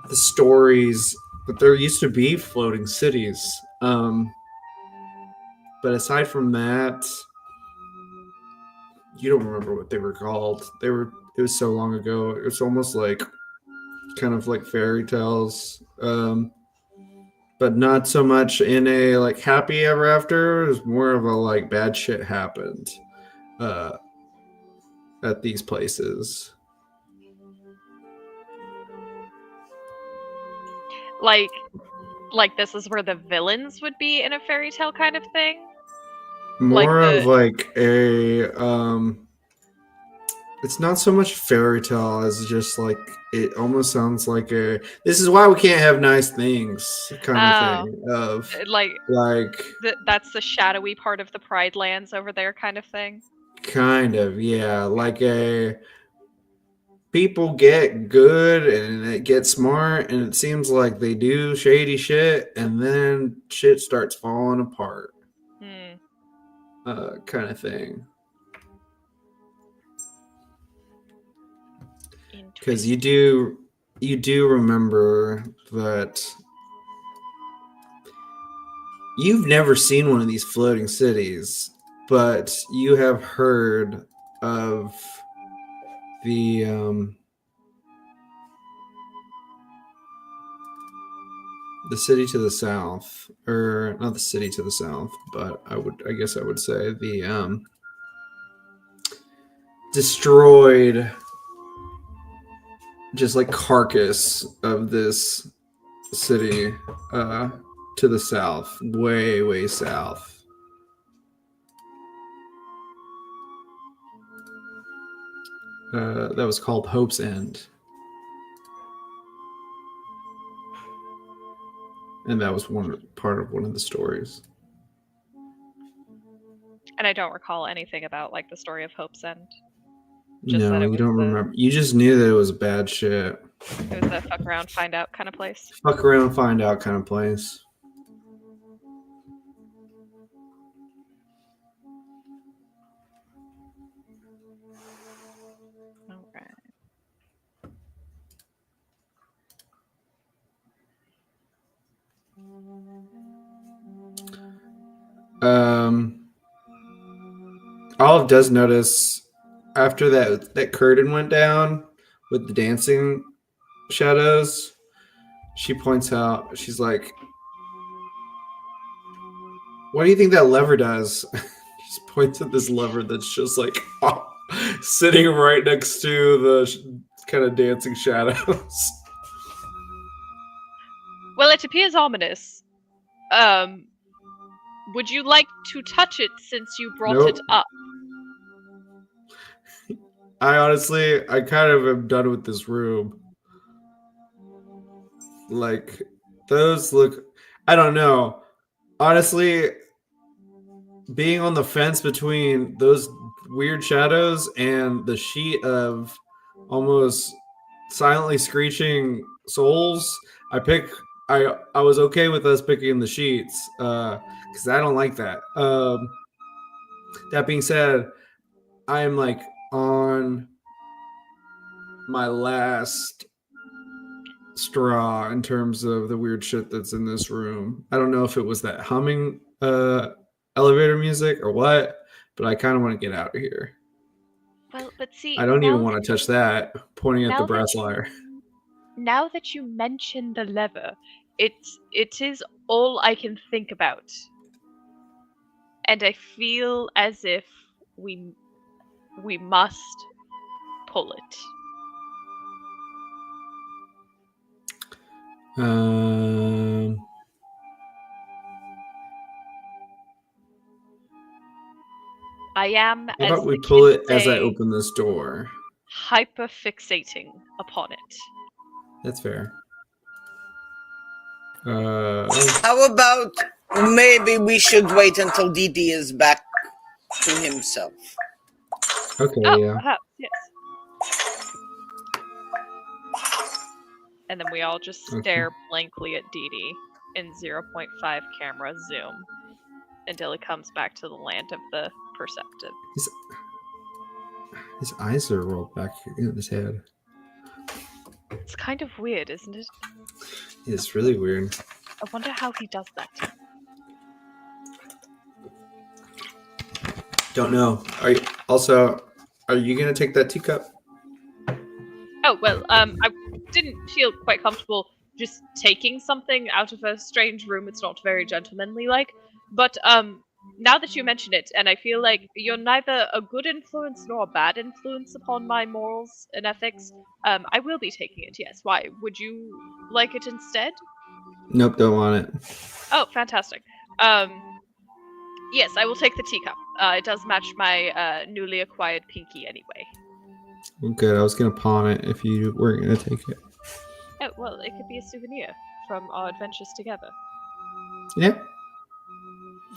the stories that there used to be floating cities. But aside from that, you don't remember what they were called. It was so long ago. It was almost like kind of like fairy tales. But not so much in a like happy ever after. It was more of a like bad shit happened at these places. like this is where the villains would be in a fairy tale kind of thing? More Like of like a it's not so much fairy tale as just like it almost sounds like a this is why we can't have nice things kind of thing of like like that's the shadowy part of the Pride Lands over there kind of thing. kind of yeah like a people get good and it gets smart and it seems like they do shady shit and then shit starts falling apart kind of thing. Because you do remember that you've never seen one of these floating cities, but you have heard of the city to the south, or not the city to the south, but I guess I would say the destroyed just like carcass of this city to the south, way south. That was called Hope's End. And that was part of one of the stories. And I don't recall anything about like the story of Hope's End. No, you don't remember. You just knew that it was bad shit. It was a fuck around, find out kind of place. Fuck around, find out kind of place. Olive does notice after that curtain went down with the dancing shadows, she points out, she's like, what do you think that lever does? She points at this lever that's just like sitting right next to the kind of dancing shadows. Well, it appears ominous. Would you like to touch it since you brought it up? I kind of am done with this room. Like, those look, I don't know. Honestly, being on the fence between those weird shadows and the sheet of almost silently screeching souls, I was okay with us picking the sheets because I don't like that. That being said, I am like on my last straw in terms of the weird shit that's in this room. I don't know if it was that humming elevator music or what, but I kind of want to get out of here. Well, but see, I don't even want to touch that. Pointing at the brass lyre. Now that you mention the lever, it is all I can think about, and I feel as if we must pull it. I am. How about we pull it as I open this door? Hyper-fixating upon it. That's fair. How about maybe we should wait until DD is back to himself? Okay, yeah. Perhaps, yes. And then we all just stare blankly at DD in 0.5 camera zoom until he comes back to the land of the perceptive. His eyes are rolled back in his head. It's kind of weird, isn't it? It's really weird. I wonder how he does that. Don't know. Are you gonna take that teacup? Oh well, I didn't feel quite comfortable just taking something out of a strange room. It's not very gentlemanly like. But now that you mention it, and I feel like you're neither a good influence nor a bad influence upon my morals and ethics, I will be taking it, yes. Why? Would you like it instead? Nope, don't want it. Oh, fantastic. Yes, I will take the teacup. It does match my newly acquired pinky anyway. Good. I was gonna pawn it if you weren't gonna take it. Oh, well, it could be a souvenir from our adventures together. Yeah.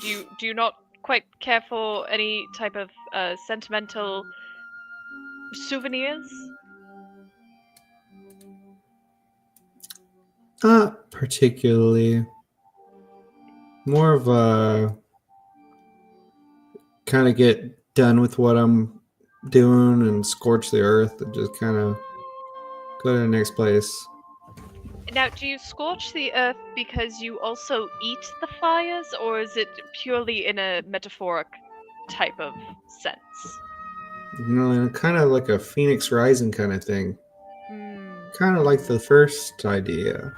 Do you not quite care for any type of sentimental souvenirs? Not particularly. More of a kind of get done with what I'm doing and scorch the earth and just kind of go to the next place. Now, do you scorch the earth because you also eat the fires, or is it purely in a metaphoric type of sense? You know, kind of like a Phoenix Rising kind of thing. Hmm. Kind of like the first idea.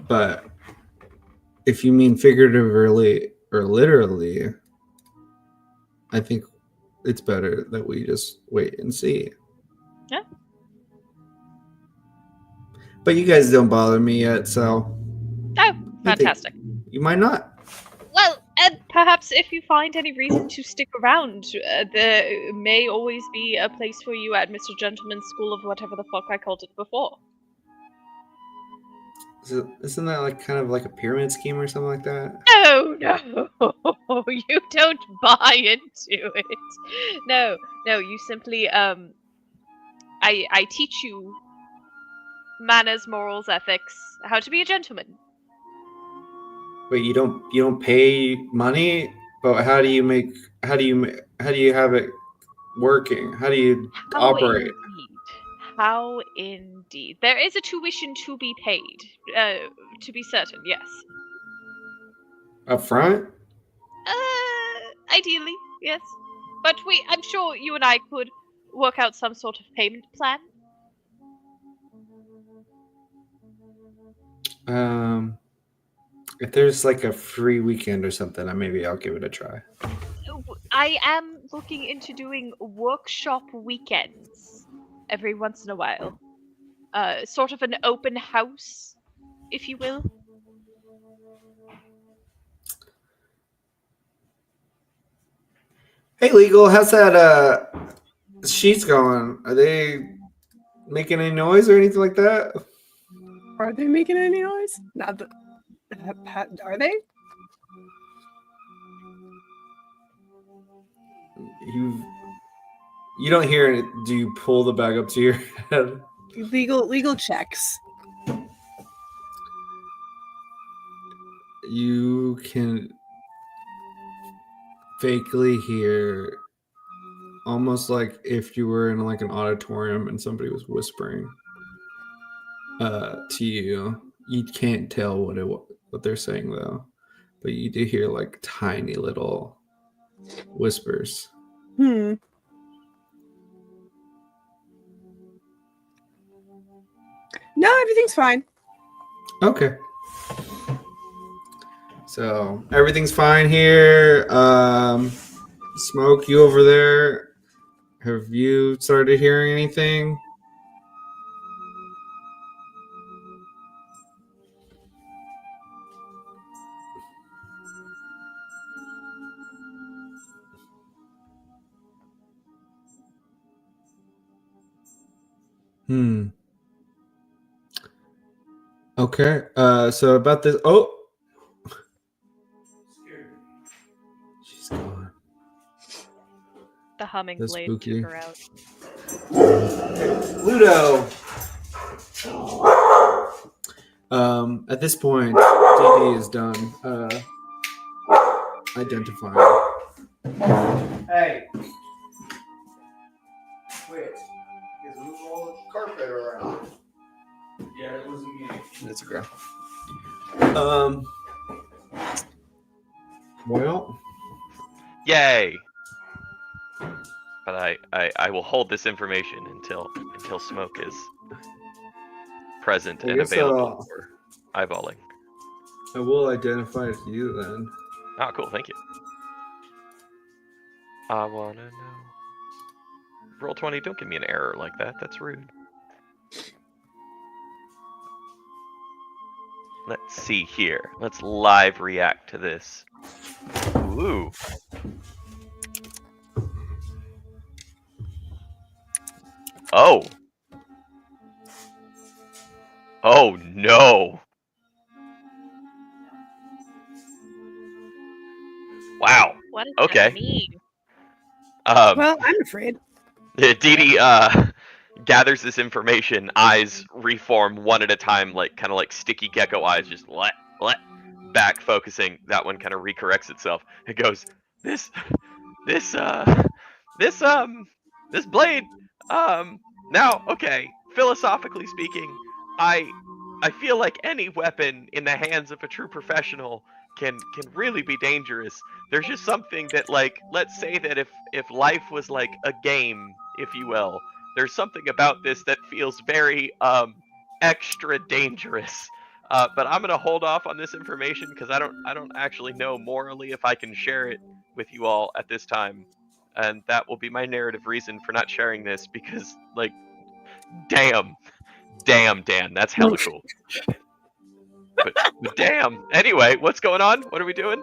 But if you mean figuratively or literally, I think it's better that we just wait and see. Yeah. But you guys don't bother me yet, so Oh, fantastic. you might not. Well, and perhaps if you find any reason to stick around, there may always be a place for you at Mr. Gentleman's School of whatever the fuck I called it before. Isn't that like kind of like a pyramid scheme or something like that? No, you don't buy into it. No, you simply, I teach you manners, morals, ethics, how to be a gentleman. Wait, you don't pay money, but how do you have it working? How do you operate? How indeed. There is a tuition to be paid, to be certain, yes. Up front? Ideally, yes. But I'm sure you and I could work out some sort of payment plan. If there's like a free weekend or something, maybe I'll give it a try. I am looking into doing workshop weekends every once in a while. Sort of an open house, if you will. Hey, Legal, how's that sheets going? Are they making any noise or anything like that? Are they making any noise? Not the. Are they? You don't hear it. Do you pull the bag up to your head? Legal checks. You can vaguely hear, almost like if you were in like an auditorium and somebody was whispering to you. You can't tell what they're saying though, but you do hear like tiny little whispers. No, everything's fine. Okay. So everything's fine here. Smoke, you over there? Have you started hearing anything? Okay. So about this. Oh, she's gone. The humming That's blade spooky. took her out. Ludo. At this point, DD is done identifying. Hey. Quit. Because move all the carpet around. Yeah, it wasn't me. It's a girl. Well. Yay! But I will hold this information until Smoke is present and available for eyeballing. I will identify it to you then. Ah, cool. Thank you. I wanna know. Roll 20. Don't give me an error like that. That's rude. Let's see here. Let's live react to this. Ooh. Oh. Oh no. Wow. What does Okay. that mean? Well, I'm afraid. Dee Dee gathers this information, eyes reform one at a time, like kind of like sticky gecko eyes, just let back focusing. That one kind of recorrects itself. It goes, this blade. Now, okay, philosophically speaking, I feel like any weapon in the hands of a true professional can really be dangerous. There's just something that, like, let's say that if life was like a game, if you will, there's something about this that feels very extra dangerous. But I'm gonna hold off on this information because I don't actually know morally if I can share it with you all at this time, and that will be my narrative reason for not sharing this because, like, damn, Dan, that's hella cool. But damn. Anyway, what's going on? What are we doing?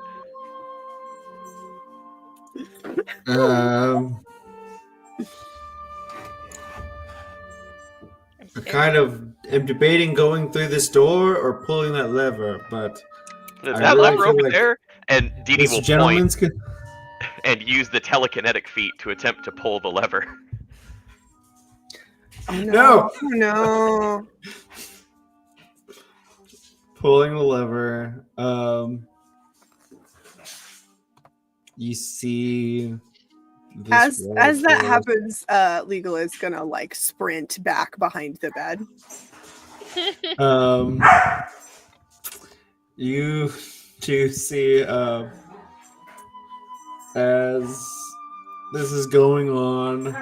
I kind of am debating going through this door or pulling that lever, but I That really lever feel over like there, and Dee Dee this will gentleman's point and use the telekinetic feat to attempt to pull the lever. Oh, No! Oh, no. Pulling the lever. You see this As that waterfall. happens, Legal is gonna like sprint back behind the bed. You do see as this is going on,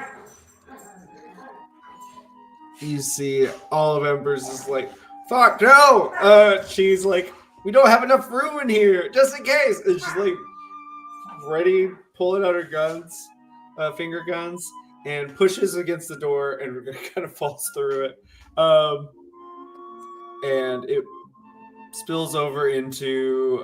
you see all of Embers is like, fuck no! She's like, we don't have enough room in here, just in case. And she's like ready, pulling out her guns, finger guns, and pushes against the door and kind of falls through it. And it spills over into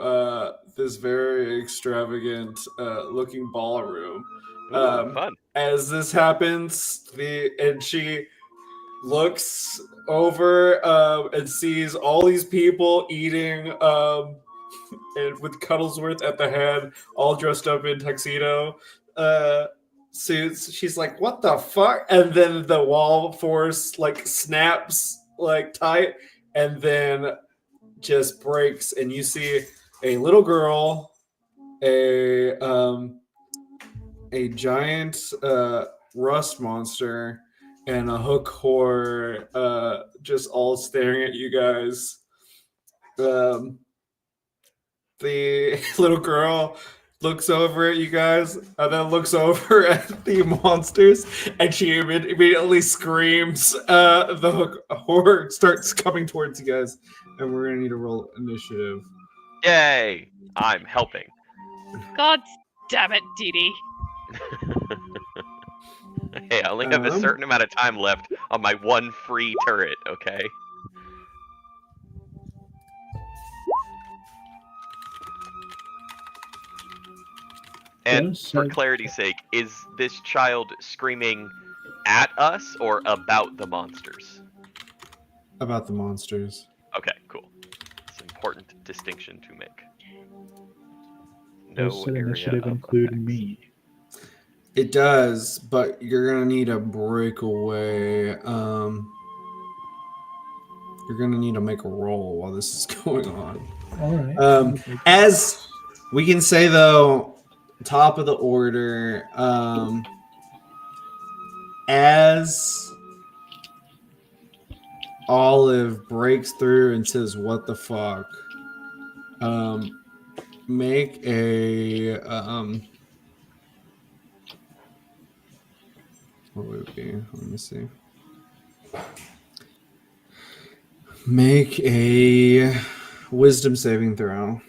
this very extravagant looking ballroom. Ooh, fun. As this happens, she looks over and sees all these people eating and with Cuddlesworth at the head, all dressed up in tuxedo suits. She's like, what the fuck? And then the wall force like snaps like tight and then just breaks, and you see a little girl, a giant rust monster, and a hook whore just all staring at you guys. The little girl looks over at you guys and then looks over at the monsters, and she immediately screams. The hook whore starts coming towards you guys, and we're gonna need to roll initiative. Yay! I'm helping. God damn it, Dee Dee. Hey, I only have a certain amount of time left on my one free turret, okay? And for clarity's sake, is this child screaming at us or about the monsters? About the monsters. Okay, cool. It's an important distinction to make. Does No the area initiative of include effects. me? It does, but you're gonna need a breakaway. You're gonna need to make a roll while this is going on. All right. As we can say though, top of the order, as Olive breaks through and says, "What the fuck?" Make a what would it be? Let me see. Make a wisdom saving throw.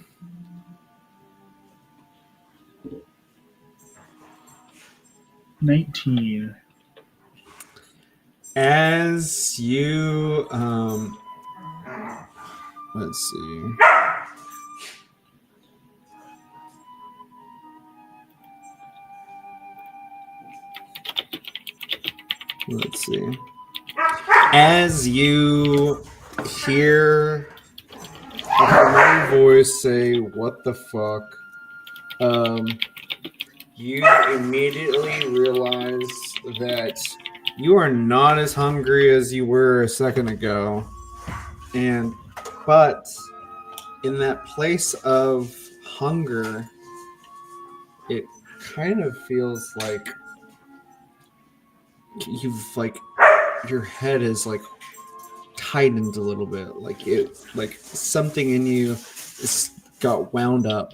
$19. As you Let's see. Let's see. As you hear a familiar voice say, "What the fuck?" You immediately realize that you are not as hungry as you were a second ago. But in that place of hunger, it kind of feels like your head is like tightened a little bit, like something in you is got wound up,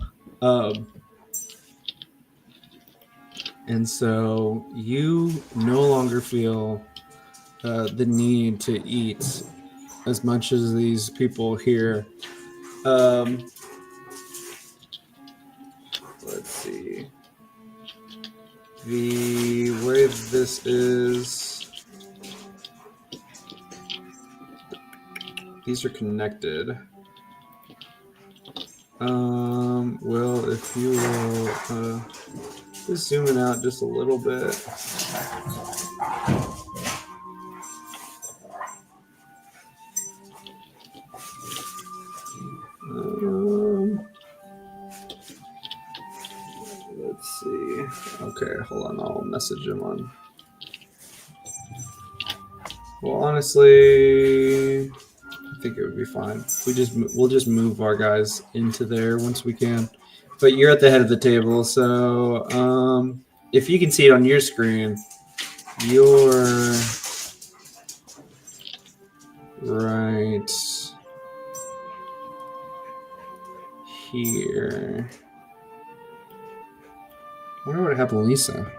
and so you no longer feel the need to eat as much as these people here. Let's see. The way this is, these are connected. Well, if you will just zoom it out just a little bit. Let's see. Okay, hold on. I'll message him on. Well, honestly, I think it would be fine. We'll just move our guys into there once we can. But you're at the head of the table, so if you can see it on your screen, you're right here. I wonder what happened to Lisa.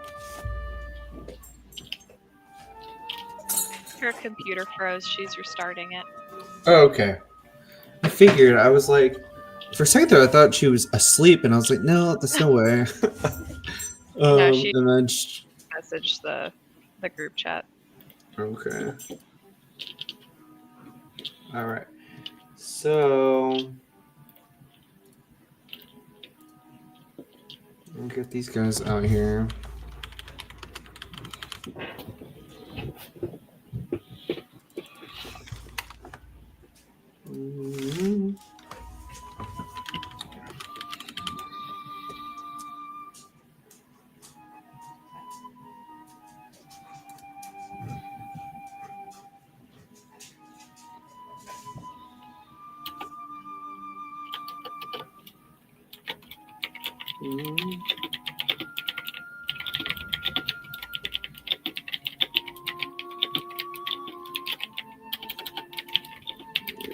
Her computer froze. She's restarting it. Oh, okay. I figured. I was like, for a second there, I thought she was asleep, and I was like, no, there's no way. No, she and then messaged the group chat. Okay. All right. So we'll get these guys out here. Mm-hmm.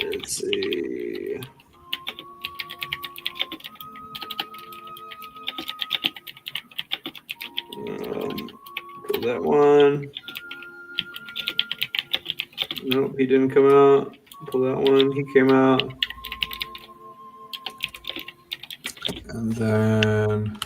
Let's see. Pull that one. Nope, he didn't come out. Pull that one. He came out. And then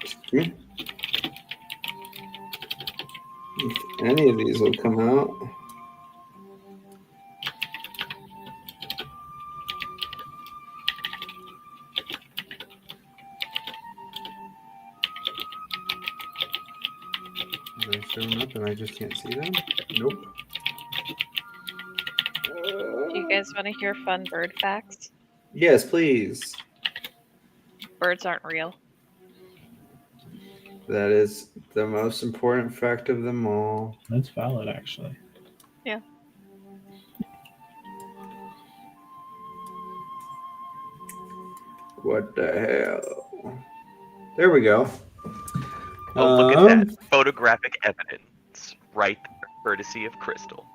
excuse me. If any of these will come out. Are they showing up and I just can't see them? Nope. Do you guys want to hear fun bird facts? Yes, please. Birds aren't real. That is the most important fact of them all. That's valid, actually. Yeah. What the hell? There we go. Oh, look at that. Photographic evidence. Right there, courtesy of Crystal.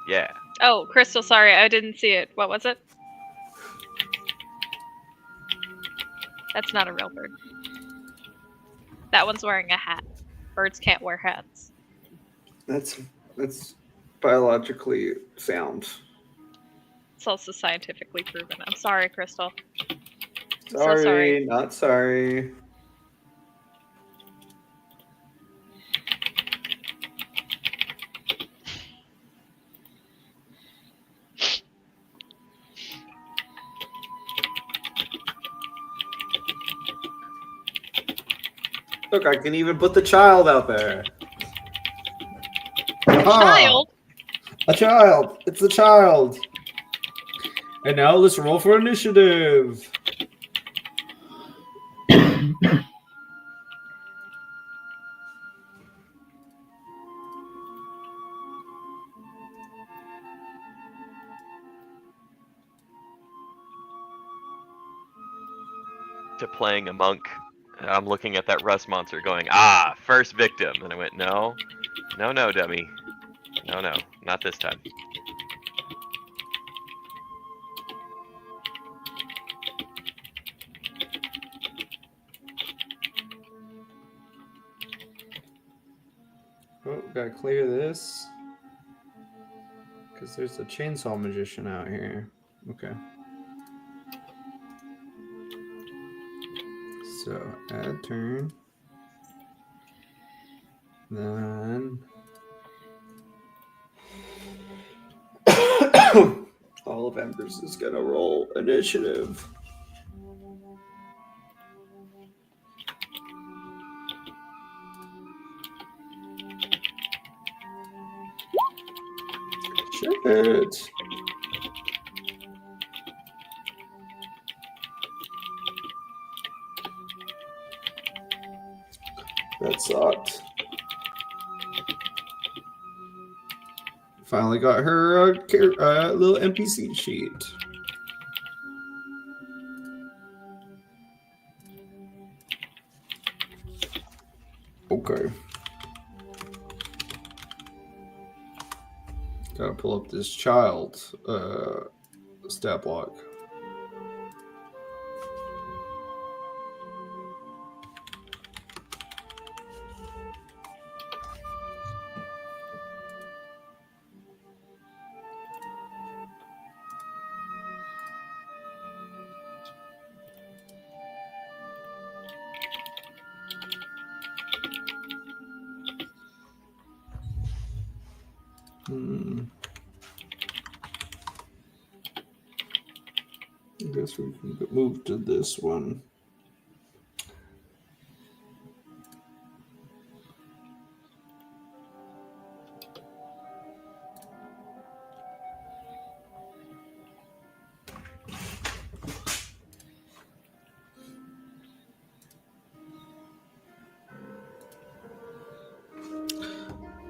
Yeah. Oh, Crystal, sorry, I didn't see it. What was it? That's not a real bird. That one's wearing a hat. Birds can't wear hats. That's biologically sound. It's also scientifically proven. I'm sorry, Crystal. Sorry, so sorry. not sorry. Look, I can even put the child out there. Child? A child. It's a child. And now let's roll for initiative. To playing a monk. I'm looking at that rust monster going, first victim. And I went, no, dummy. No, not this time. Oh, gotta clear this. Because there's a chainsaw magician out here. Okay. So, add turn. Then... all of Embers is gonna roll initiative. Shit. That sucked. Finally got her little NPC sheet. Okay. Gotta pull up this child stat block. I guess we can move to this one.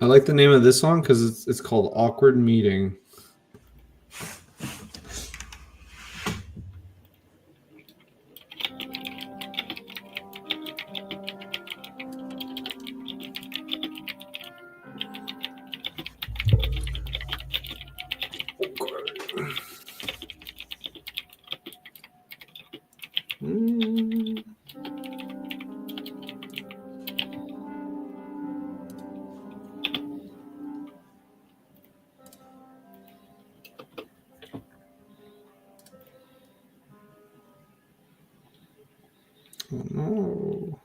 I like the name of this song because it's called Awkward Meeting. Oh, no.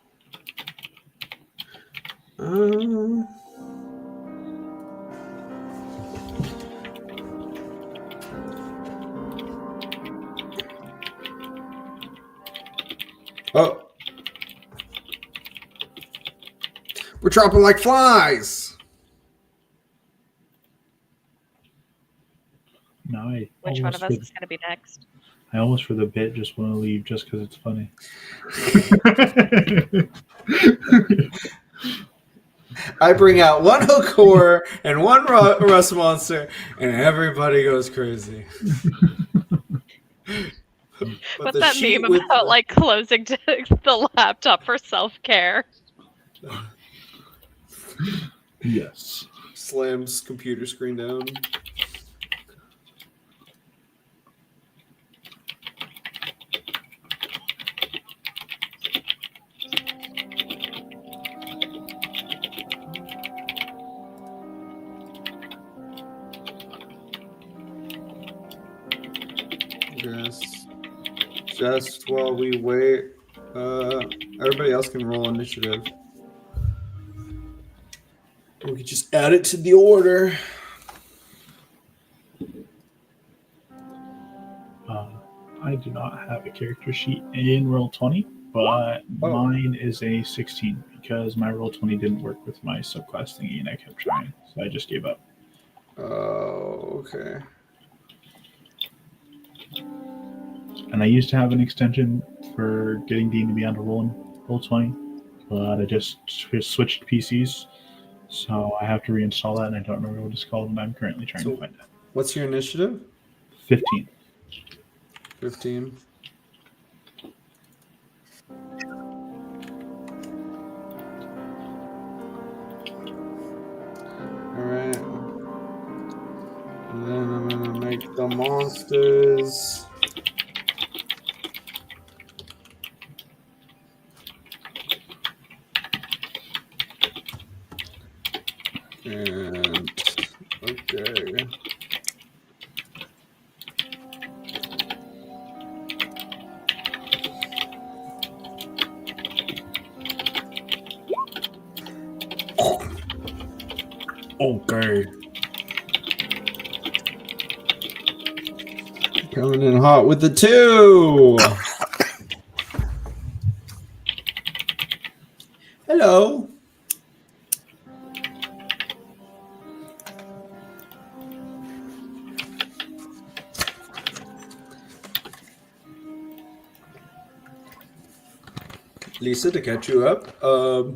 Oh. We're dropping like flies. No, Which one of us is going to be next? I almost for the bit just want to leave just because it's funny. I bring out one hook horror and one rust monster, and everybody goes crazy. What's that meme about, like, closing the laptop for self-care? Yes. Slams computer screen down. Just while we wait, everybody else can roll initiative. We could just add it to the order. I do not have a character sheet in Roll20, but mine is a 16 because my Roll20 didn't work with my subclass thingy, and I kept trying, so I just gave up. Oh, okay. And I used to have an extension for getting Dean to be on to Roll20, but I just switched PCs, so I have to reinstall that, and I don't remember what it's called, and I'm currently trying to find it. What's your initiative? 15. 15. Alright. And then I'm gonna make the monsters. And okay. Okay. Coming in hot with the 2. Hello. Lisa, to catch you up, the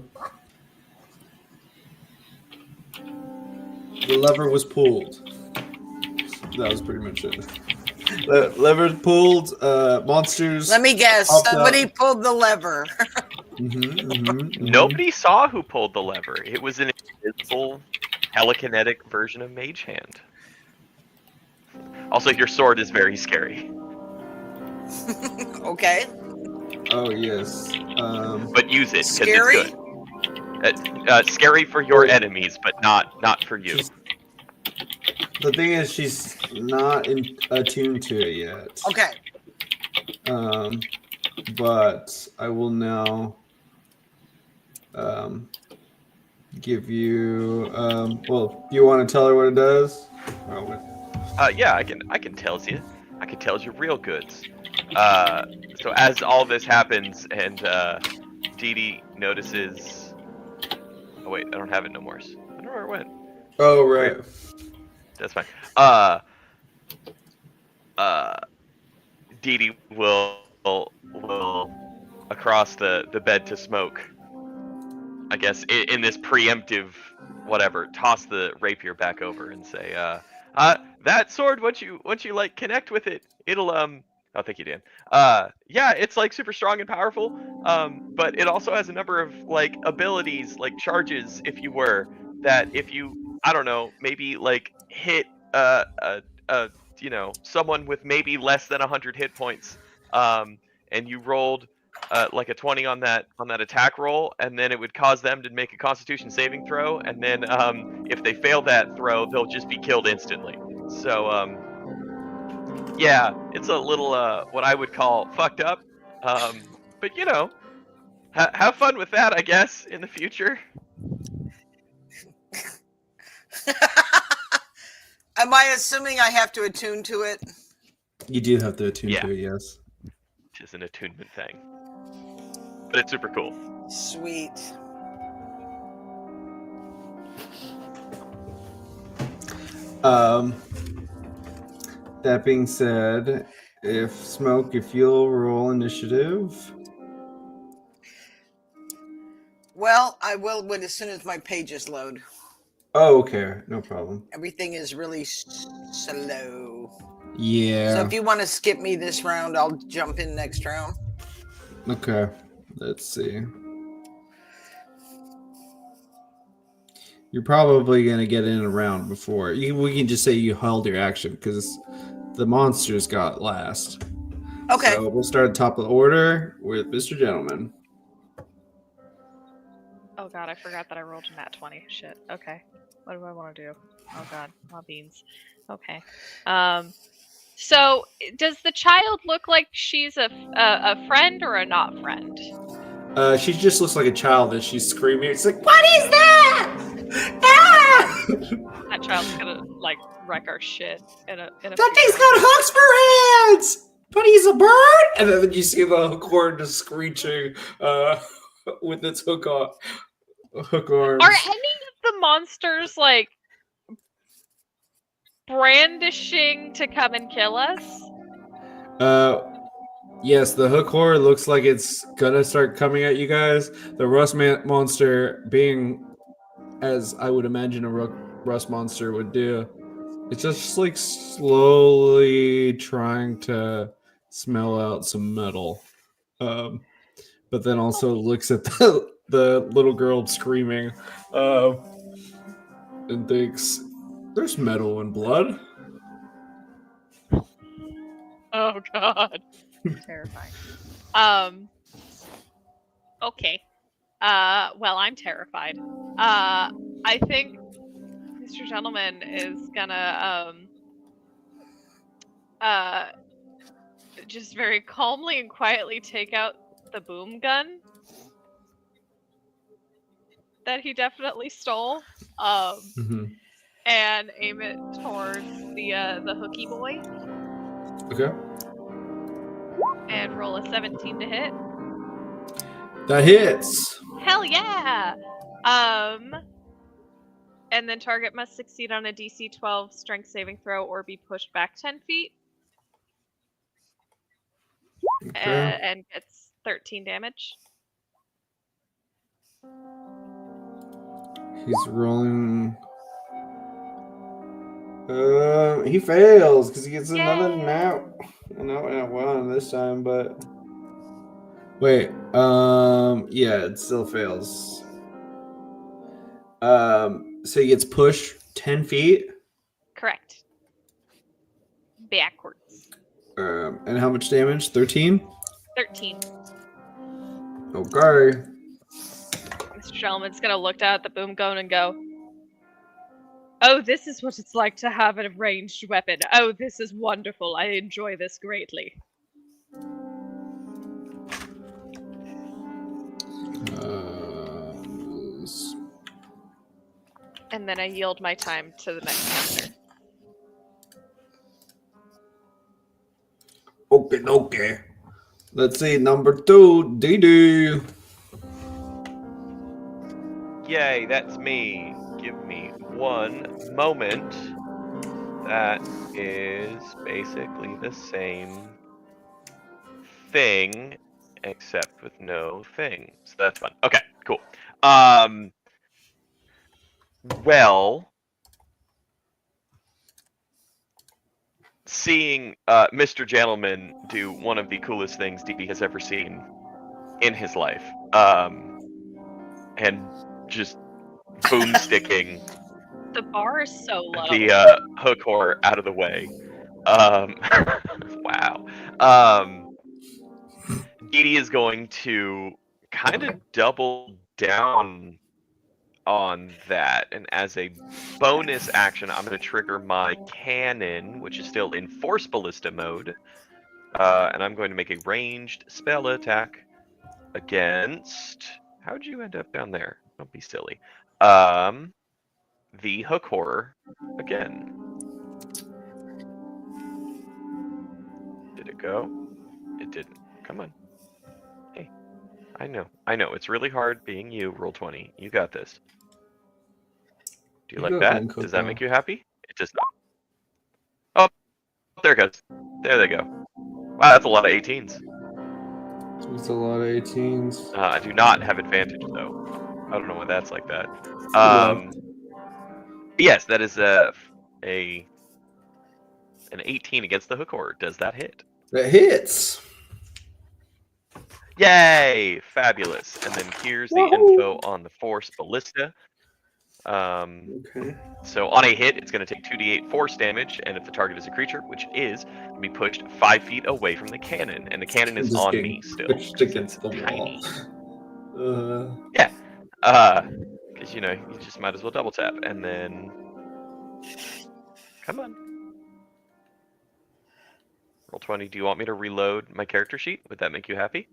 lever was pulled. That was pretty much it. The lever pulled, monsters. Let me guess. Somebody pulled the lever. Nobody saw who pulled the lever. It was an invisible telekinetic version of Mage Hand. Also, your sword is very scary. Okay. Oh, yes. But use it, because Scary? it's good. Scary for your enemies, but not for you. The thing is, she's not attuned to it yet. Okay. But I will now give you. Well, do you want to tell her what it does? Yeah, I can tells you. I can tells you real goods. So as all this happens, and Dee Dee notices. Oh wait, I don't have it no more. I don't know where it went. Oh right. That's fine. Dee Dee will across the bed to Smoke. I guess in this preemptive whatever, toss the rapier back over and say, that sword, once you like connect with it, it'll oh, thank you, Dan. Yeah, it's like super strong and powerful. But it also has a number of like abilities, like charges, if you were, that if you, I don't know, maybe like hit you know, someone with maybe less than 100 hit points, and you rolled like a 20 on that attack roll, and then it would cause them to make a Constitution saving throw, and then if they fail that throw, they'll just be killed instantly. So yeah, it's a little what I would call fucked up, but you know, have fun with that, I guess, in the future. Am I assuming I have to attune to it? You do have to attune to it, yes. Which is an attunement thing, but it's super cool. Sweet. That being said, if you'll roll initiative. Well, I will when as soon as my pages load. Oh, okay, no problem. Everything is really slow. Yeah. So if you want to skip me this round, I'll jump in next round. Okay. Let's see. You're probably gonna get in a round before. We can just say you held your action because the monsters got last. Okay. So we'll start at the top of the order with Mr. Gentleman. Oh god, I forgot that I rolled a nat 20. Shit. Okay. What do I want to do? Oh god, my beans. Okay. So does the child look like she's a friend or a not friend? She just looks like a child as she's screaming. It's like, what is that? Ah! That child's gonna like wreck our shit in a. That thing's got hooks for hands, but he's a bird. And then you see the horn just screeching with its hook arms. Are any of the monsters like brandishing to come and kill us? Yes, the hook horror looks like it's gonna start coming at you guys. The rust monster, being as I would imagine a rust monster would do, it's just like slowly trying to smell out some metal, but then also looks at the little girl screaming, and thinks, "There's metal and blood." Oh god. Terrifying. Okay. Well, I'm terrified. I think Mr. Gentleman is gonna just very calmly and quietly take out the boom gun that he definitely stole, and aim it towards the hooky boy. Okay. And roll a 17 to hit. That hits. Hell yeah! And then target must succeed on a DC 12 strength saving throw or be pushed back 10 feet. Okay. And gets 13 damage. He's rolling. He fails because he gets another nat. Not one this time, but wait. Yeah, it still fails. So he gets pushed 10 feet. Correct. Backwards. And how much damage? 13. 13. Okay. Mr. Gentleman's gonna look down at the boom gun and go, "Oh, this is what it's like to have a ranged weapon. Oh, this is wonderful. I enjoy this greatly." And then I yield my time to the next caster. Okay. Let's see, number 2, Dee. Yay, that's me. Give me one moment. That is basically the same thing, except with no thing. So that's fun. Okay, cool. Well, seeing Mr. Gentleman do one of the coolest things DB has ever seen in his life, and just boomsticking The bar is so low. the hook horror out of the way. Wow. Dee is going to kind of double down on that, and as a bonus action, I'm going to trigger my cannon, which is still in force ballista mode, and I'm going to make a ranged spell attack against. How'd you end up down there? Don't be silly. The hook horror again. Did it go? It didn't. Come on. Hey, I know. It's really hard being you. Roll 20. You got this. Do you like that? Does that make you happy? It does not. Oh, there it goes. There they go. Wow, that's a lot of 18s. It's a lot of 18s. I do not have advantage though. I don't know why that's like that. Yes, that is an 18 against the hook horror. Does that hit? That hits. Yay! Fabulous. And then here's the info on the force ballista. Okay. So on a hit, it's going to take 2d8 force damage, and if the target is a creature, which it is, it'll be pushed 5 feet away from the cannon, and the cannon is Just on getting me still. pushed 'Cause against it's the wall. tiny. Uh, Because you just might as well double tap, and then come on. Roll 20. Do you want me to reload my character sheet? Would that make you happy?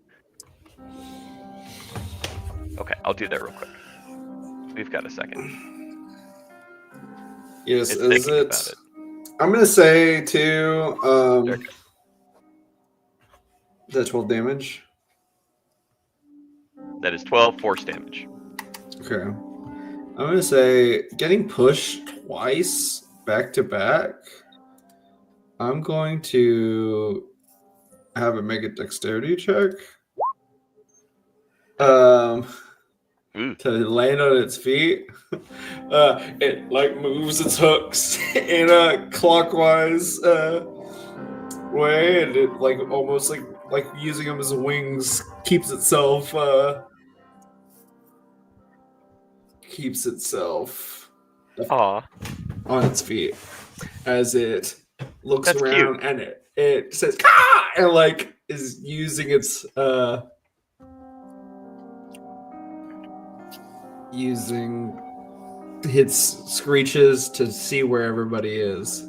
Okay, I'll do that real quick. We've got a second. yes, It's is thinking it? about it. I'm gonna say too. Okay. That 12 damage. That is 12 force damage. Okay. I'm gonna say getting pushed twice back to back. I'm going to have it make a dexterity check. Ooh. To land on its feet. It like moves its hooks in a clockwise way, and it like almost like using them as wings keeps itself Aw. on its feet as it looks That's around, and it says "Ka!" and like is using its using its screeches to see where everybody is.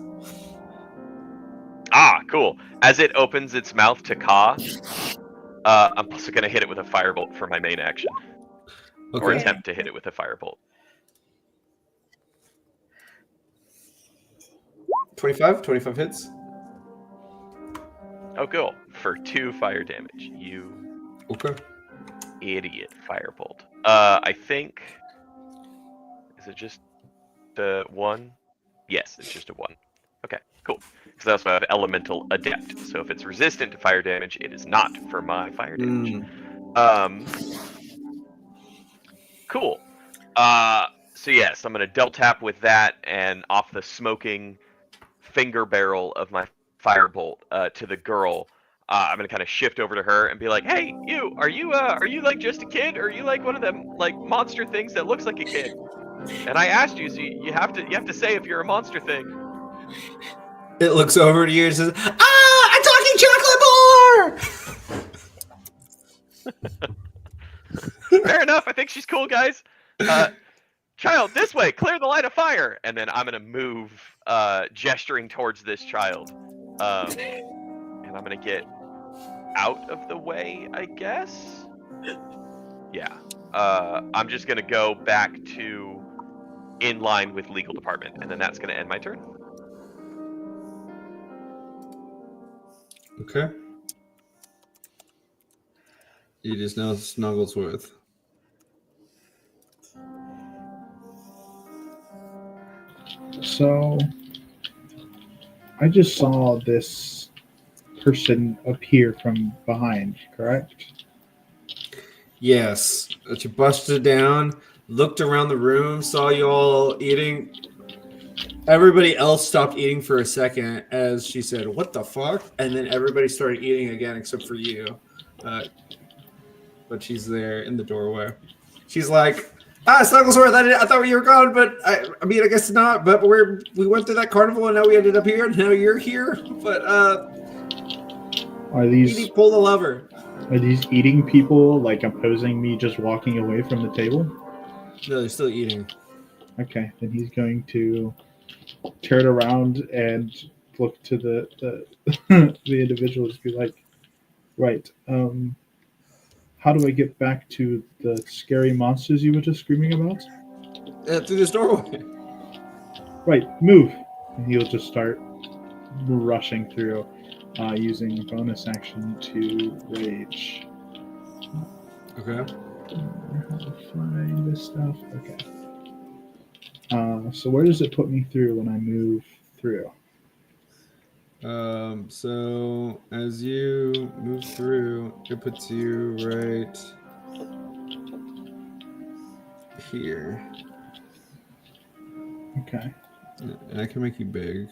Ah, cool. As it opens its mouth to caw, I'm also going to hit it with a firebolt for my main action. Or Okay. attempt to hit it with a firebolt. 25 hits. Oh, cool. For 2 fire damage. You Okay. idiot firebolt. I think... Is it just the 1? Yes, it's just a 1. Okay, cool. Because I also have Elemental Adept. So if it's resistant to fire damage, it is not for my fire damage. Cool. So yes, I'm going to double tap with that, and off the smoking finger barrel of my firebolt to the girl, I'm going to kind of shift over to her and be like, "Hey, you! Are you like just a kid, or are you like one of them like monster things that looks like a kid?" And I asked you, so you have to say if you're a monster thing. It looks over to you and says, "Ah, a talking chocolate bar!" Fair enough. I think she's cool, guys. Child, this way. Clear the line of fire. And then I'm gonna move, gesturing towards this child, and I'm gonna get out of the way, I guess. Yeah. I'm just gonna go back to in line with legal department, and then that's gonna end my turn. Okay. You just know Snugglesworth. So, I just saw this person appear from behind, correct? Yes. But you busted down, looked around the room, saw you all eating. Everybody else stopped eating for a second as she said, "What the fuck?" And then everybody started eating again except for you. But she's there in the doorway. She's like, Snugglesworth, I thought you were gone, but I mean, I guess not. But we went through that carnival, and now we ended up here, and now you're here. But Are these pull the lever. Are these eating people like opposing me just walking away from the table? No, they're still eating. Okay, then he's going to turn around and look to the the individuals, be like, right, how do I get back to the scary monsters you were just screaming about? Through this doorway. Right, move. And he'll just start rushing through, using bonus action to rage. Okay. How to find this stuff? Okay. So where does it put me through when I move through? So as you move through, it puts you right here. Okay. And I can make you big.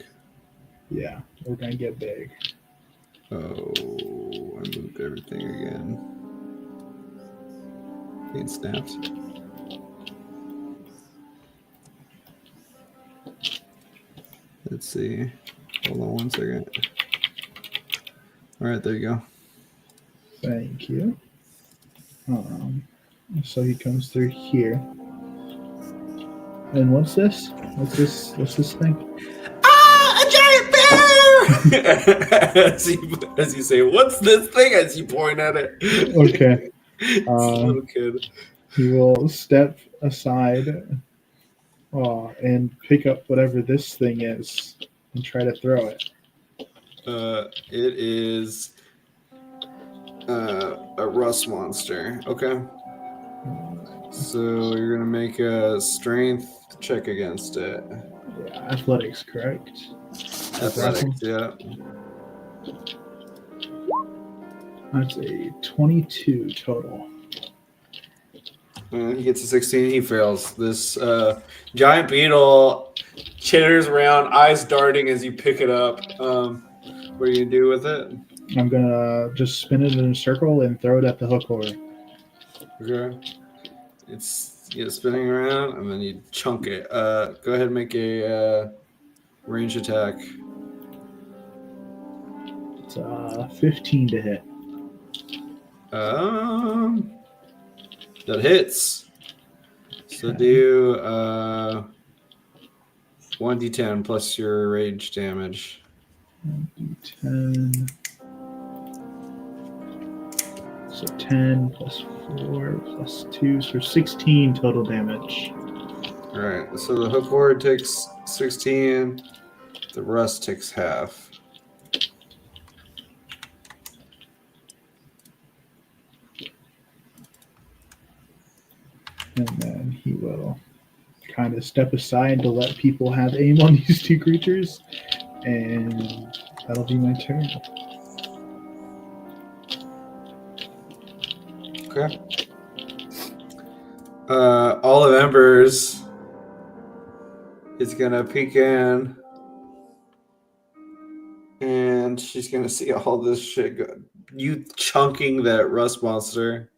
Yeah, we're gonna get big. Oh, I moved everything again. It snapped. Let's see. Hold on 1 second. All right, there you go. Thank you. So he comes through here. And what's this? What's this thing? Ah, a giant bear! as you say, what's this thing? As you point at it. Okay. It's a little kid. He will step aside and pick up whatever this thing is and try to throw it. It is a rust monster. Okay. So you're gonna make a strength check against it. Yeah, athletics, correct? Athletics, yeah. That's a 22 total. He gets a 16. He fails. This giant beetle chitters around, eyes darting as you pick it up. What are you gonna do with it? I'm gonna just spin it in a circle and throw it at the hook horror. Okay. It's spinning around, and then you chunk it. Go ahead and make a range attack. It's 15 to hit. That hits. So do 1d10 plus your rage damage. 1d10. So 10 plus 4 plus 2, so 16 total damage. All right. So the hook ward takes 16. The rust takes half. And then he will kind of step aside to let people have aim on these two creatures. And that'll be my turn. Okay. All of Embers is gonna peek in, and she's gonna see all this shit go. You chunking that rust monster.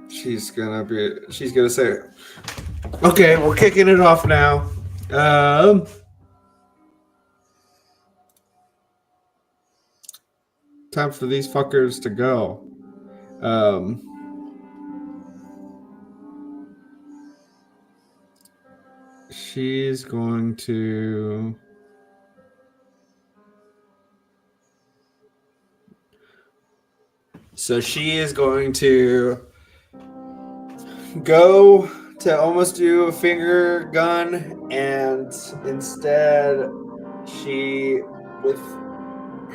She's gonna say, "Okay, we're kicking it off now." Time for these fuckers to go. She's going to she is going to go to almost do a finger gun, and instead she, with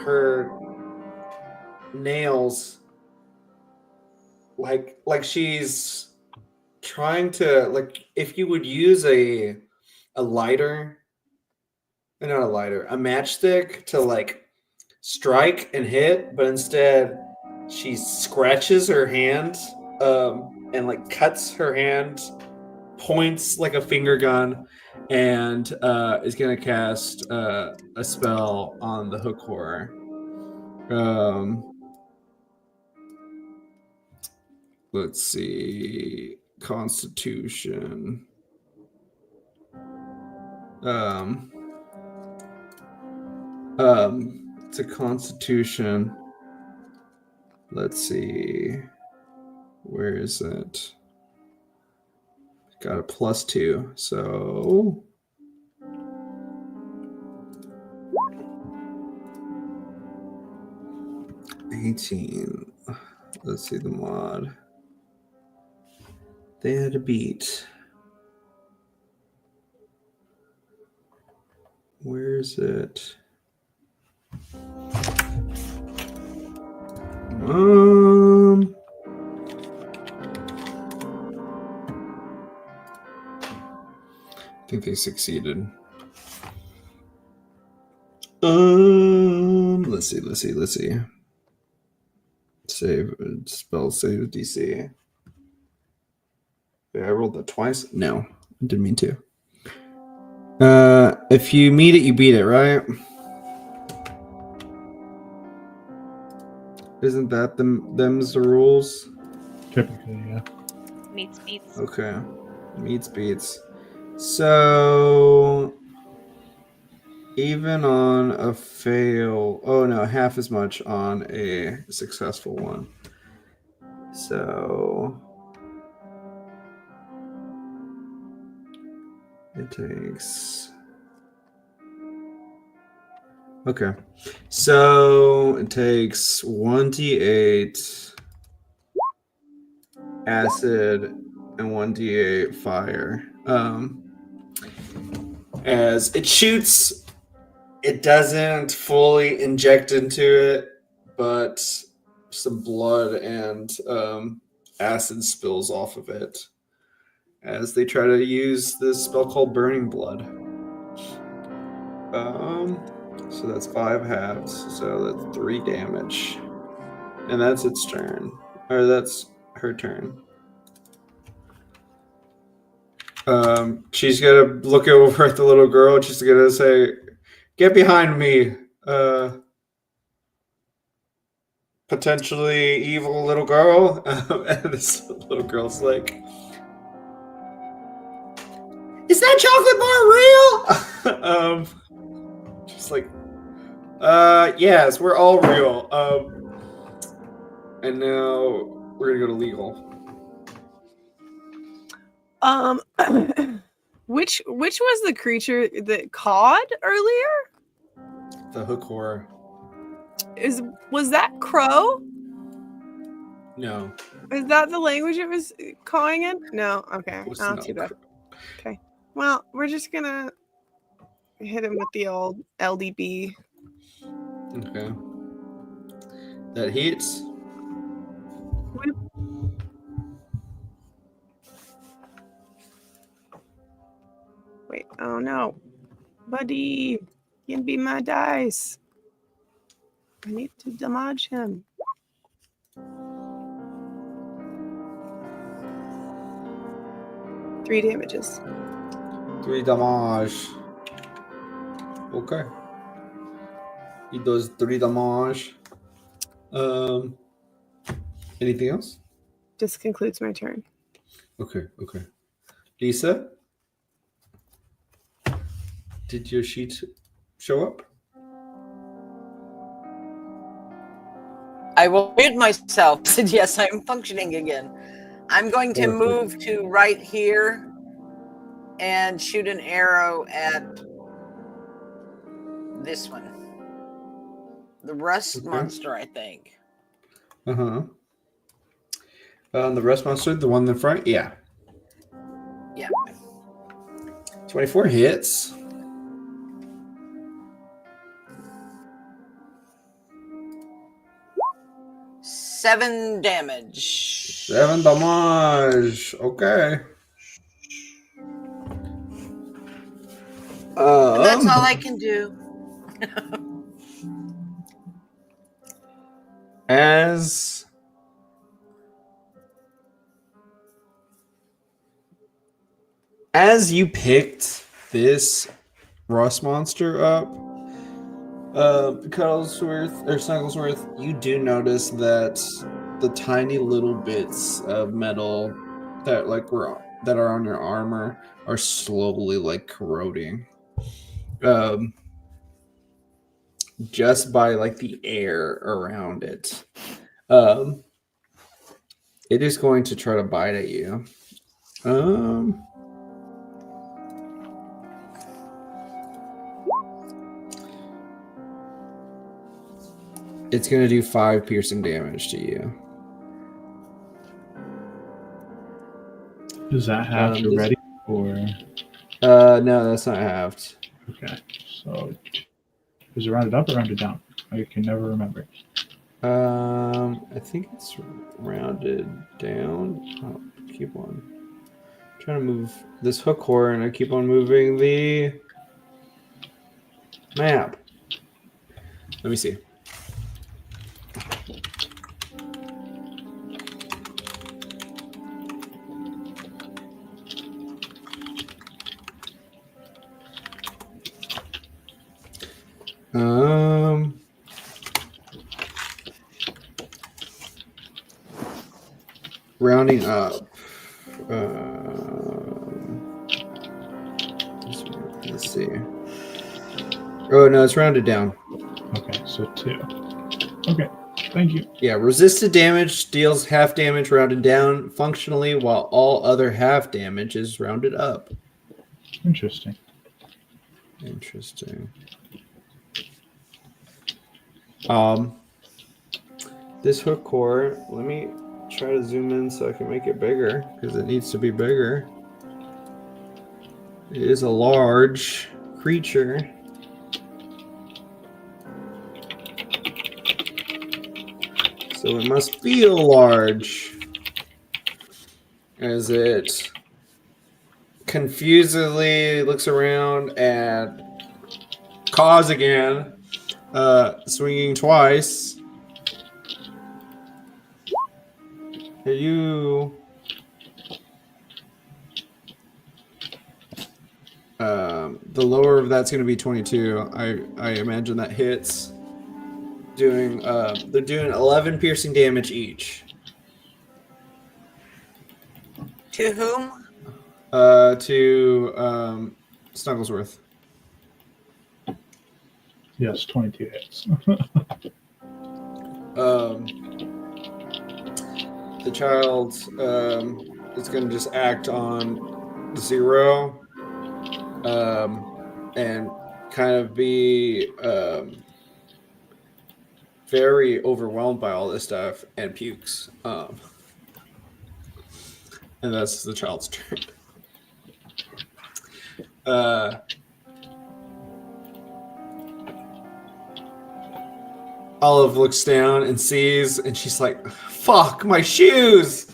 her nails, like she's trying to, like, if you would use a lighter, not a lighter, a matchstick to like strike and hit, but instead she scratches her hand and like cuts her hand, points like a finger gun, and is gonna cast a spell on the hook horror. Let's see, Constitution. It's a Constitution. Let's see, where is it? Got a +2, so 18. Let's see the mod. They had a beat. Where is it? I think they succeeded. Let's see. Save spell save DC. Wait, I rolled that twice? No, I didn't mean to. If you meet it, you beat it, right? Isn't that them's the rules? Typically, yeah. Meets beats. Okay. Meets beats. So even on a fail, oh no, half as much on a successful one. So it takes. Okay. So it takes 1d8 acid and 1d8 fire. As it shoots, it doesn't fully inject into it, but some blood and acid spills off of it as they try to use this spell called Burning Blood. So that's 5 halves, so that's 3 damage. And that's its turn. Or that's her turn. She's gonna look over at the little girl and she's gonna say, "Get behind me, potentially evil little girl." And this little girl's like, "Is that chocolate bar real?" She's like, yes, we're all real. And now we're gonna go to legal. Which was the creature that cawed earlier? The hook horror. Was that crow? No. Is that the language it was cawing in? No. Okay. It's Oh, not too bad. Okay. Well, we're just gonna hit him with the old LDB. Okay. That hits. Wait. Oh no, buddy, give me my dice. I need to damage him. Three damages. 3 damage. Okay. He does 3 damage. Anything else? This concludes my turn. Okay. Lisa? Did your sheet show up? I will mute myself. Said yes, I am functioning again. I'm going to move to right here and shoot an arrow at this one. The rust monster, I think. Uh-huh. The rust monster, the one in the front? Yeah. Yeah. 24 hits. Seven damage. 7 damage. Okay. And that's all I can do. As you picked this rust monster up, Snugglesworth, you do notice that the tiny little bits of metal that are on your armor are slowly corroding. Just by the air around it. It is going to try to bite at you. It's going to do 5 piercing damage to you. Does that have ready or? No, that's not halved. Okay, so is it rounded up or rounded down? I can never remember. I think it's rounded down. Oh, keep on trying to move this hook horror, and I keep on moving the map. Let me see. Rounding up. Let's see. Oh no, it's rounded down. Okay, so 2. Okay, thank you. Yeah, resisted damage deals half damage rounded down functionally, while all other half damage is rounded up. Interesting. Interesting. This hook core, let me try to zoom in so I can make it bigger, because it needs to be bigger. It is a large creature. So it must feel large as it confusedly looks around and caws again, swinging twice. Are you... the lower of that's going to be 22. I imagine that hits. They're doing 11 piercing damage each. To whom? To Snugglesworth. Yes, 22 hits. The child is going to just act on 0 and kind of be very overwhelmed by all this stuff and pukes. And that's the child's turn. Olive looks down and sees, and she's like, "Fuck, my shoes!"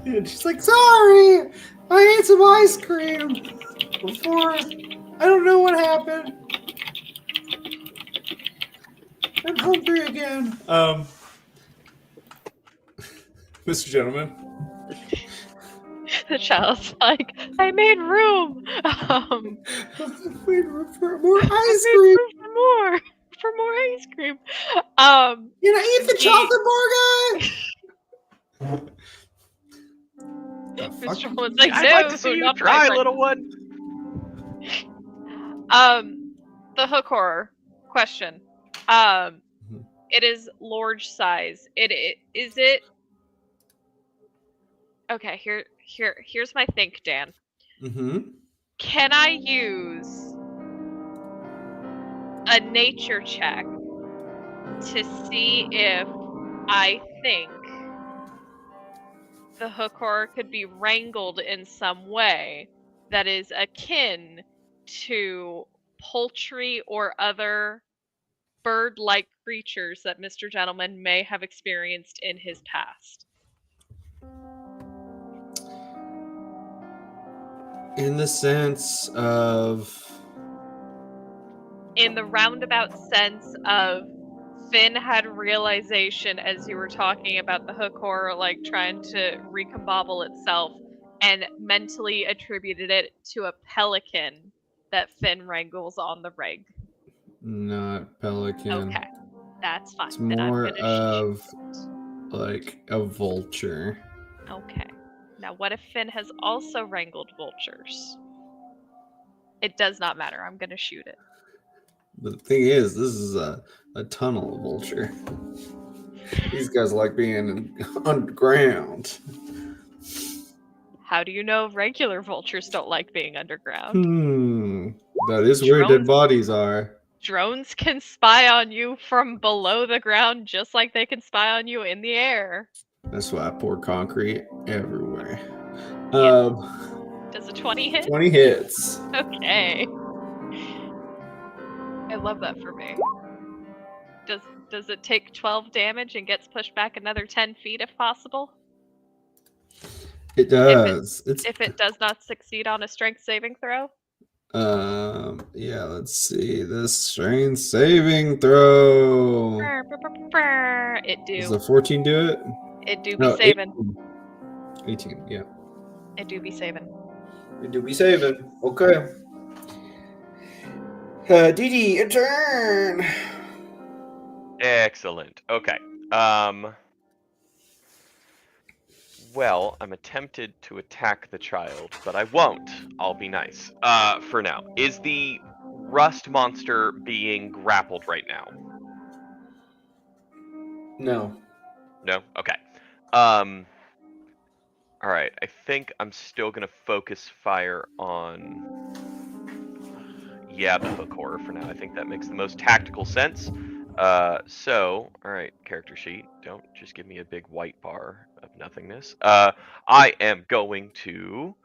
And she's like, "Sorry, I ate some ice cream before. I don't know what happened. I'm hungry again." Mr. Gentleman. The child's like, I made room. Wait for more ice I cream. made room for more ice cream. Can I eat the chocolate bar, guy? Mr. Wood's like, I'd no, like to see you not my try, friend." little one. The hook horror question. It is large size. Is it okay? Here's my think, Dan. Mm-hmm. Can I use a nature check to see if I think the hook horror could be wrangled in some way that is akin to poultry or other bird-like creatures that Mr. Gentleman may have experienced in his past? In the sense of... In the roundabout sense of Finn had realization as you were talking about the hook horror, like trying to recombobble itself, and mentally attributed it to a pelican that Finn wrangles on the rig. Not pelican. Okay, that's fine. It's Then I'm more gonna of like a vulture. Okay. Now, what if Finn has also wrangled vultures? It does not matter. I'm gonna shoot it. The thing is, this is a tunnel vulture. These guys like being underground. How do you know regular vultures don't like being underground? That is where dead bodies are. Drones can spy on you from below the ground just like they can spy on you in the air. That's why I pour concrete everywhere. Does a 20 hit? 20 hits. Okay. I love that for me. Does it take 12 damage and gets pushed back another 10 feet if possible? It does. If it does not succeed on a strength saving throw? Yeah, let's see. This strength saving throw. It do. Does a 14 do it? It do be saving. 18, yeah. It do be saving. It do be saving. Okay. Dee, your turn. Excellent. Okay. Well, I'm tempted to attack the child, but I won't. I'll be nice. For now. Is the rust monster being grappled right now? No. No? Okay. Alright, I think I'm still gonna focus fire on the hook horror for now. I think that makes the most tactical sense. Alright, character sheet. Don't just give me a big white bar of nothingness. I am going to,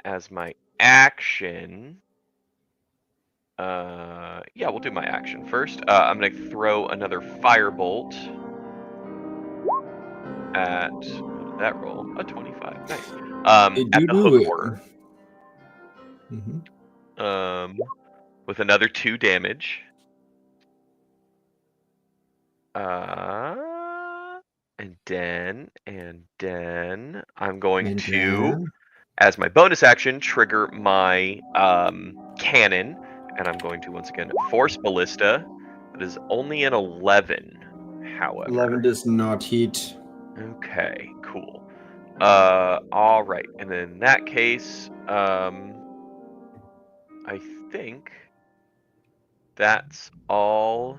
as my action, we'll do my action first. I'm gonna throw another firebolt at, what did that roll? A 25. Nice. At the hook horror. Mm-hmm. With another 2 damage. And then I'm going to, as my bonus action, trigger my cannon, and I'm going to once again force ballista. That is only an 11, however. 11 does not hit. Okay, cool. All right, and then in that case, I think that's all.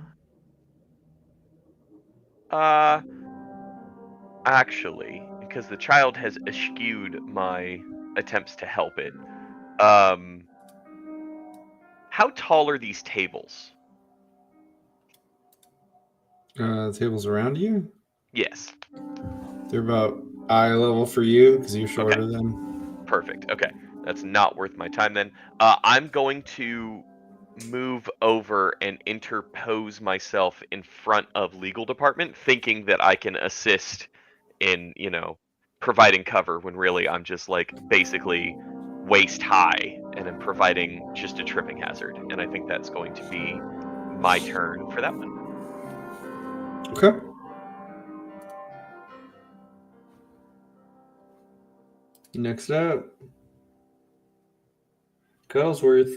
Actually, because the child has eschewed my attempts to help it. How tall are these tables? Tables around you? Yes. They're about eye level for you because you're shorter than. Perfect. Okay. That's not worth my time then. I'm going to move over and interpose myself in front of legal department, thinking that I can assist in, providing cover when really I'm just like basically waist high and I'm providing just a tripping hazard. And I think that's going to be my turn for that one. Okay. Next up, Cuddlesworth.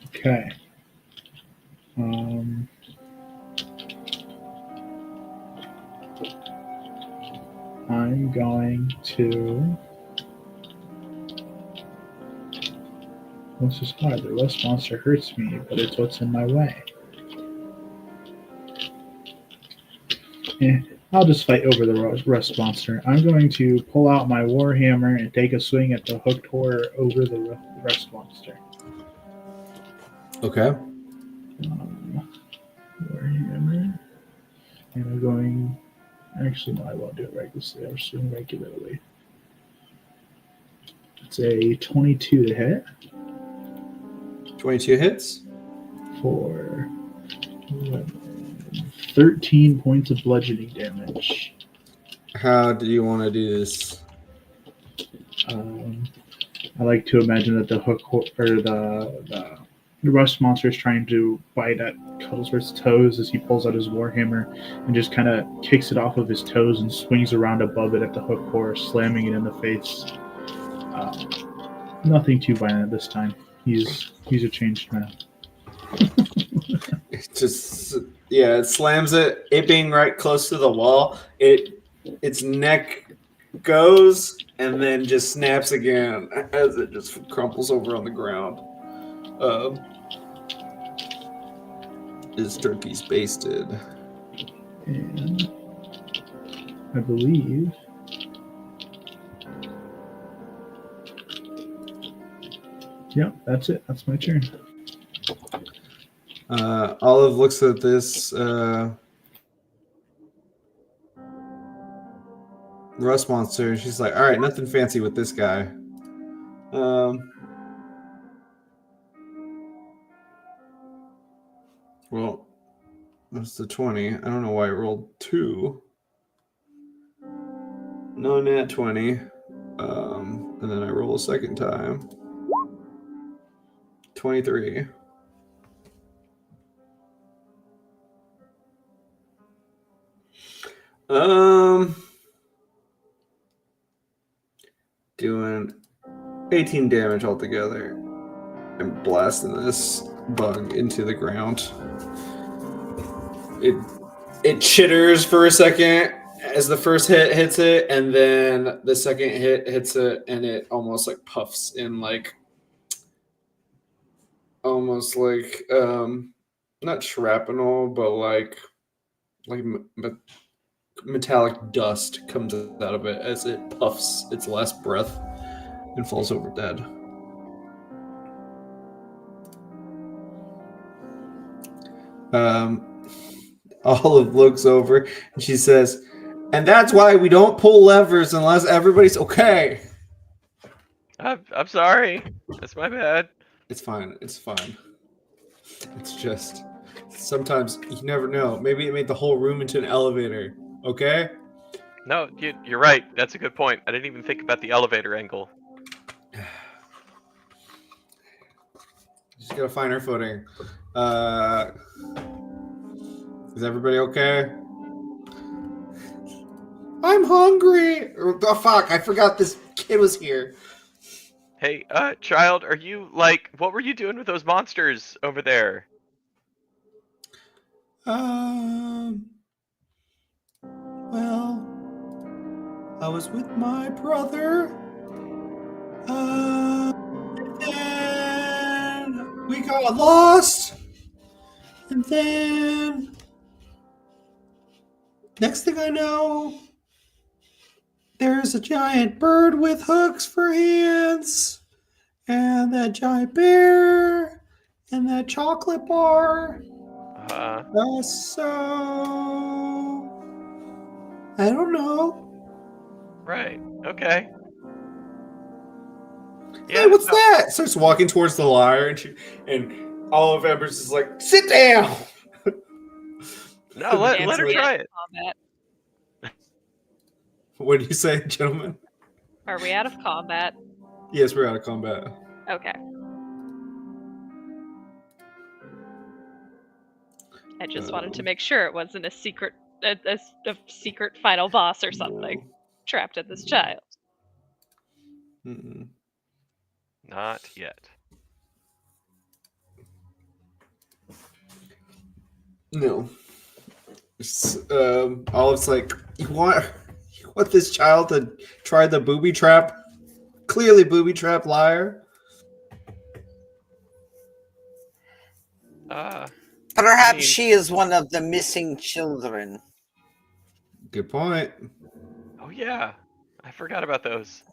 Okay. I'm going to. This is hard. The rust monster hurts me, but it's what's in my way. I'll just fight over the rust monster. I'm going to pull out my warhammer and take a swing at the hooked horror over the rust monster. Okay. Warhammer. And I'm going. Actually, no, I won't do it regularly. I'll swing regularly. It's a 22 to hit. 22 hits. For 13 points of bludgeoning damage. How do you want to do this? I like to imagine that the hook or the rust monster is trying to bite at Cuddlesworth's toes as he pulls out his warhammer and just kind of kicks it off of his toes and swings around above it at the hook horror, slamming it in the face. Nothing too violent this time. He's a changed man. It slams it. It being right close to the wall, its neck goes and then just snaps again as it just crumples over on the ground. His turkey's basted. And I believe that's it. That's my turn. Olive looks at this rust monster and she's like, all right, nothing fancy with this guy. Well, that's the 20. I don't know why I rolled 2. No nat 20. And then I roll a second time. 23. Doing 18 damage altogether. I'm blasting this bug into the ground. It it chitters for a second as the first hit hits it, and then the second hit hits it, and it almost like puffs in like almost like not shrapnel, but like metallic dust comes out of it as it puffs its last breath and falls over dead. Olive looks over and she says, "And that's why we don't pull levers unless everybody's okay." I'm sorry. That's my bad. It's fine. It's fine. It's just sometimes you never know. Maybe it made the whole room into an elevator. Okay? No, you're right. That's a good point. I didn't even think about the elevator angle. Just gotta find our footing. Is everybody okay? I'm hungry. Oh fuck! I forgot this kid was here. Hey, child, are you like? What were you doing with those monsters over there? Well, I was with my brother. And we got lost. And then, next thing I know, there's a giant bird with hooks for hands. And that giant bear. And that chocolate bar. So I don't know. Right. Okay. Hey, what's that? Starts walking towards the lyre, and Olive Embers is like, "Sit down." No, let her we try out of it. combat? What do you say, gentlemen? Are we out of combat? Yes, we're out of combat. Okay. I just wanted to make sure it wasn't a secret, a secret final boss or something trapped in this child. Mm-mm. Not yet. No. Olive's like, you want this child to try the booby trap? Clearly booby trap liar. Perhaps she is one of the missing children. Good point. Oh yeah, I forgot about those.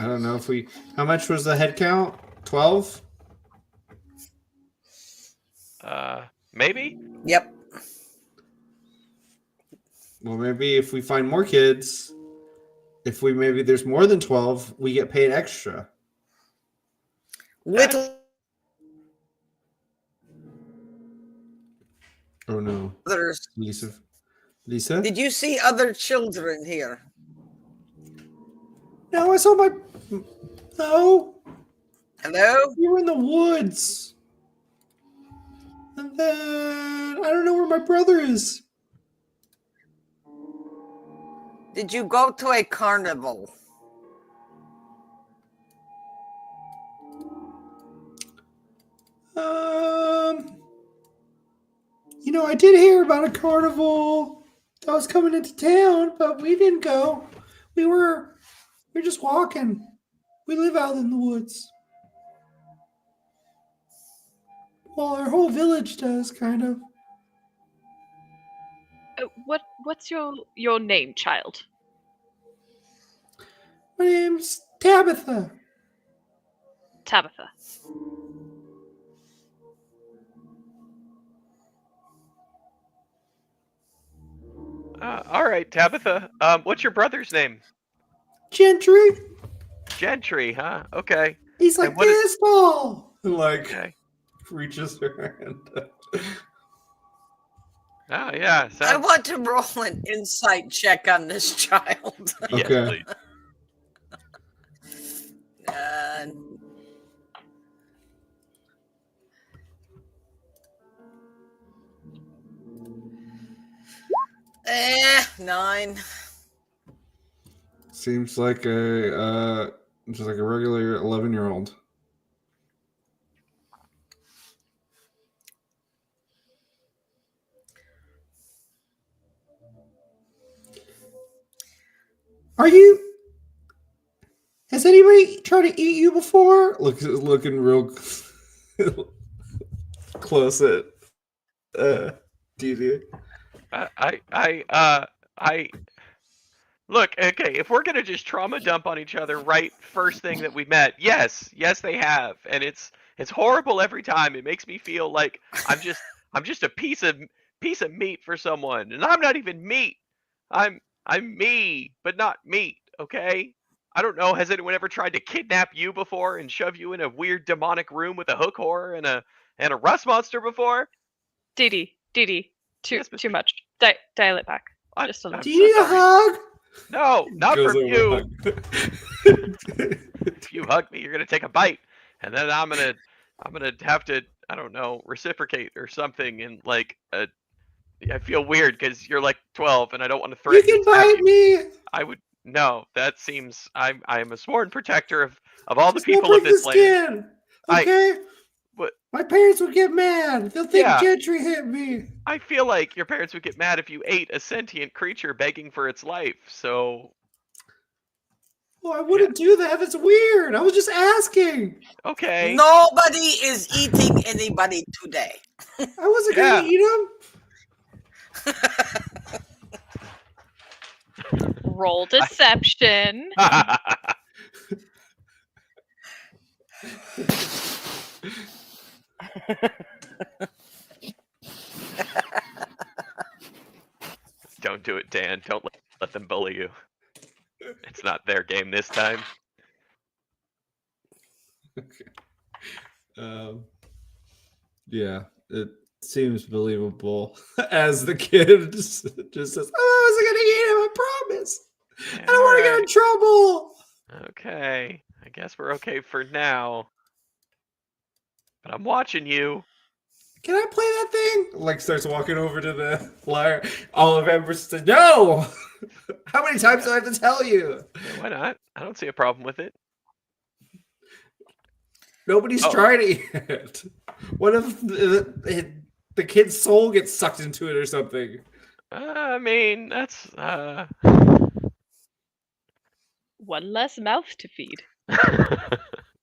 I don't know if we... How much was the head count? 12? Maybe? Yep. Well, maybe if we find more kids, if we maybe there's more than 12, we get paid extra. Little Oh no. others. Lisa? Did you see other children here? No, I saw my... No. Hello? You were in the woods. And then... I don't know where my brother is. Did you go to a carnival? You know, I did hear about a carnival that was coming into town, but we didn't go. We were just walking. We live out in the woods. Well, our whole village does, kind of. What's your name, child? My name's Tabitha. Tabitha. All right, Tabitha. What's your brother's name? Gentry. Gentry, huh? Okay. He's like this tall. And like reaches her hand. Oh yeah. I want to roll an insight check on this child. Okay. Yes, 9. Seems like a just like a regular 11-year-old. Are you? Has anybody tried to eat you before? Looking real close at Didi. I look, okay, if we're gonna just trauma dump on each other right first thing that we met, yes, they have, and it's horrible every time. It makes me feel like I'm just a piece of meat for someone, and I'm not even meat. I'm me, but not meat. Okay. I don't know. Has anyone ever tried to kidnap you before and shove you in a weird demonic room with a hook horror and a rust monster before? Didi, too Yes, too much. Dial it back. Just a little. Do you need a hug? No, not Goes from over you. hug. If you hug me, you're gonna take a bite, and then I'm gonna have to, I don't know, reciprocate or something. And like, I feel weird because you're like 12, and I don't want to You threaten. can bite me. I would no. That seems I am a sworn protector of all the Just don't people of break this the land. skin. Okay. What? My parents would get mad. They'll think Yeah. Gentry hit me. I feel like your parents would get mad if you ate a sentient creature begging for its life. So Well, I wouldn't do that. That's weird. I was just asking. okay. Nobody is eating anybody today. I wasn't gonna eat him. Roll deception. Don't do it, Dan. Don't let them bully you. It's not their game this time. Okay. Yeah, it seems believable. As the kid just says, "Oh, I wasn't gonna eat him. I promise. I don't want to get in trouble." Okay. I guess we're okay for now. But I'm watching you. Can I play that thing? Like starts walking over to the flyer. All of Ember says, "No." How many times do I have to tell you? Yeah, why not? I don't see a problem with it. Nobody's tried it yet. What if the kid's soul gets sucked into it or something? I mean, that's One less mouth to feed.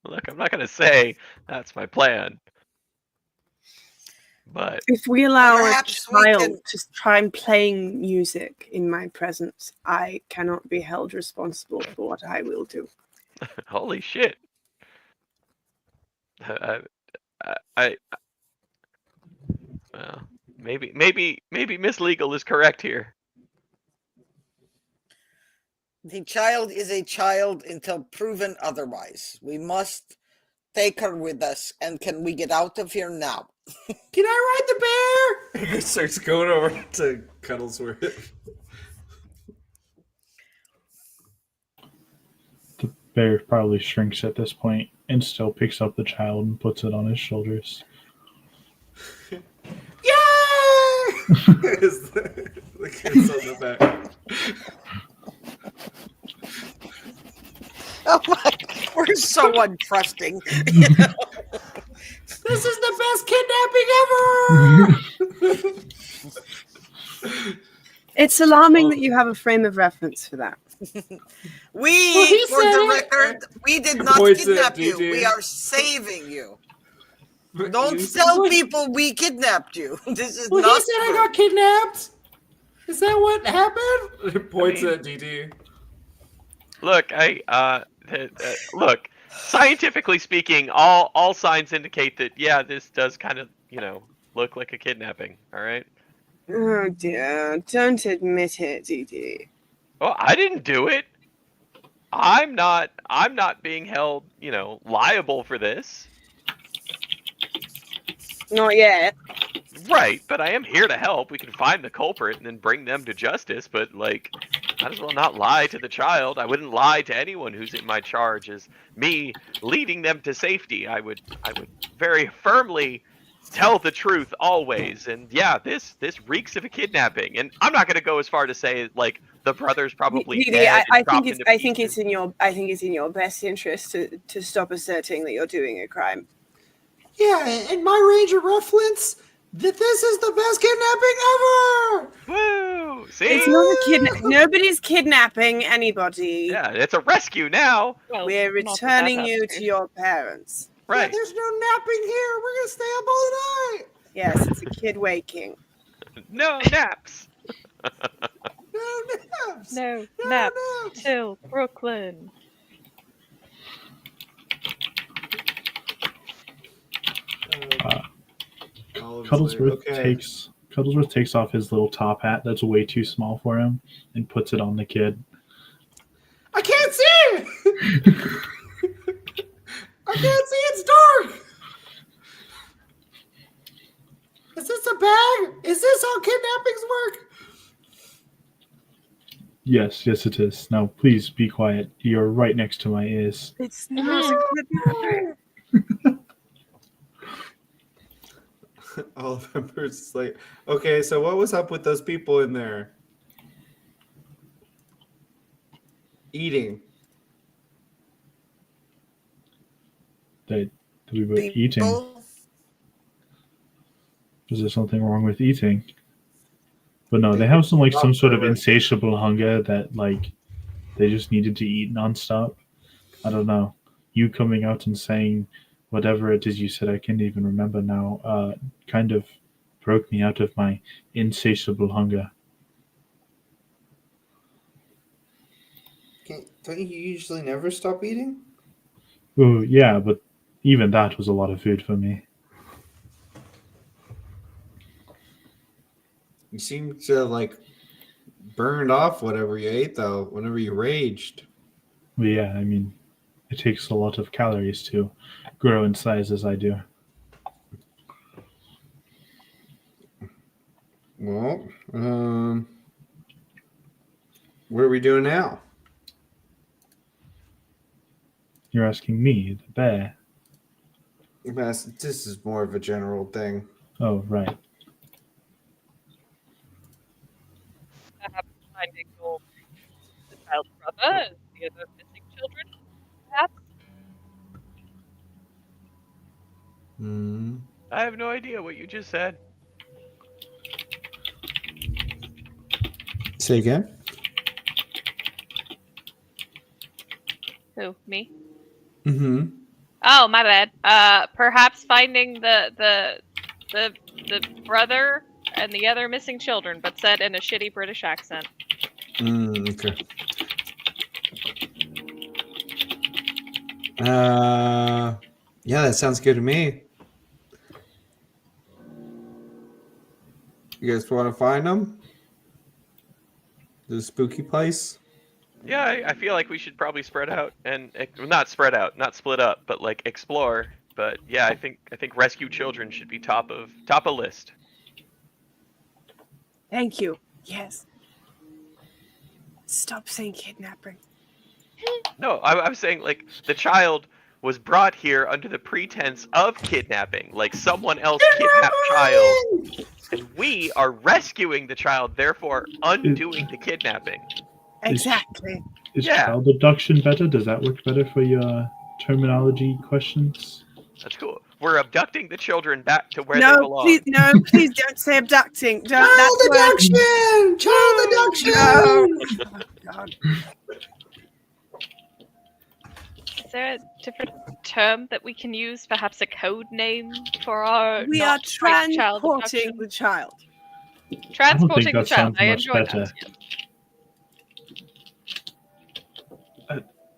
Look, I'm not gonna say that's my plan. But If we allow a Perhaps we child can- to try and playing music in my presence, I cannot be held responsible for what I will do. holy shit. Well, maybe Miss Legal is correct here. The child is a child until proven otherwise. We must take her with us. And can we get out of here now? Can I ride the bear? He starts going over to Cuddlesworth. The bear probably shrinks at this point and still picks up the child and puts it on his shoulders. Yay! the kid's on the back. Oh my, we're so untrusting. You know? This is the best kidnapping ever! It's alarming that you have a frame of reference for that. We, for the record, we did not kidnap you. DD. We are saving you. But Don't you tell said- people we kidnapped you. This is Well, not he said I true. got kidnapped. Is that what happened? It points at DD. Look, look. Scientifically speaking, all signs indicate that this does kind of look like a kidnapping. All right. Oh dear, don't admit it, Dee. Well, I didn't do it. I'm not being held liable for this. Not yet. Right, but I am here to help. We can find the culprit and then bring them to justice, but might as well not lie to the child. I wouldn't lie to anyone who's in my charge as me leading them to safety. I would very firmly tell the truth always. And this reeks of a kidnapping. And I'm not going to go as far to say like the brother's probably Dee, dead I and chopped think into it's pieces. in your best interest to stop asserting that you're doing a crime. Yeah, in my range of reference, that this is the best kidnapping ever! Woo! See? It's not a kidnap. Nobody's kidnapping anybody. Yeah, it's a rescue now. Well, We're not that returning you that's to true. your parents. Yeah, Right. there's no napping here. We're gonna stay up all night. Yes, it's a kid waking. No naps. No naps. No, No naps naps. till Brooklyn. Olive's Cuddlesworth like, takes off his little top hat that's way too small for him and puts it on the kid. I can't see. I can't see. It's dark. Is this a bag? Is this how kidnappings work? Yes, it is. Now, please be quiet. You're right next to my ears. It's not a kidnapping. Oliver's like, okay, so what was up with those people in there? Eating. That we were eating. People- Is there something wrong with eating? But no, they have some sort of insatiable hunger that like they just needed to eat nonstop. I don't know. You coming out and saying whatever it is you said, I can't even remember now, kind of broke me out of my insatiable hunger. Don't you usually never stop eating? Oh, yeah, but even that was a lot of food for me. You seem to have, like, burned off whatever you ate, though, whenever you raged. But yeah, I mean, it takes a lot of calories to grow in size as I do. Well, what are we doing now? You're asking me, the bear. This is more of a general thing. Oh, right. Perhaps finding your the child's brother, the other missing children, perhaps. Hmm. I have no idea what you just said. Say again? Who? Me? Mm-hmm. Oh, my bad. Perhaps finding the brother and the other missing children, but said in a shitty British accent. Okay. Yeah, that sounds good to me. You guys want to find them? The spooky place? Yeah, I feel like we should probably spread out and not spread out, not split up, but like explore. But yeah, I think rescue children should be top of list. Thank you. Yes. Stop saying kidnapping. No, I'm saying like the child was brought here under the pretense of kidnapping, like someone else kidnapped child, and we are rescuing the child, therefore undoing the kidnapping. Exactly. Is Yeah. child abduction better? Does that work better for your terminology questions? That's cool. We're abducting the children back to where they No, belong. please don't say abducting. Don't. Child That's abduction! Child abduction! No. Oh, God. Is there a different term that we can use? Perhaps a code name for our We are not quite child transporting abduction? the child. Transporting the that child. sounds I much enjoy better. that. Yes.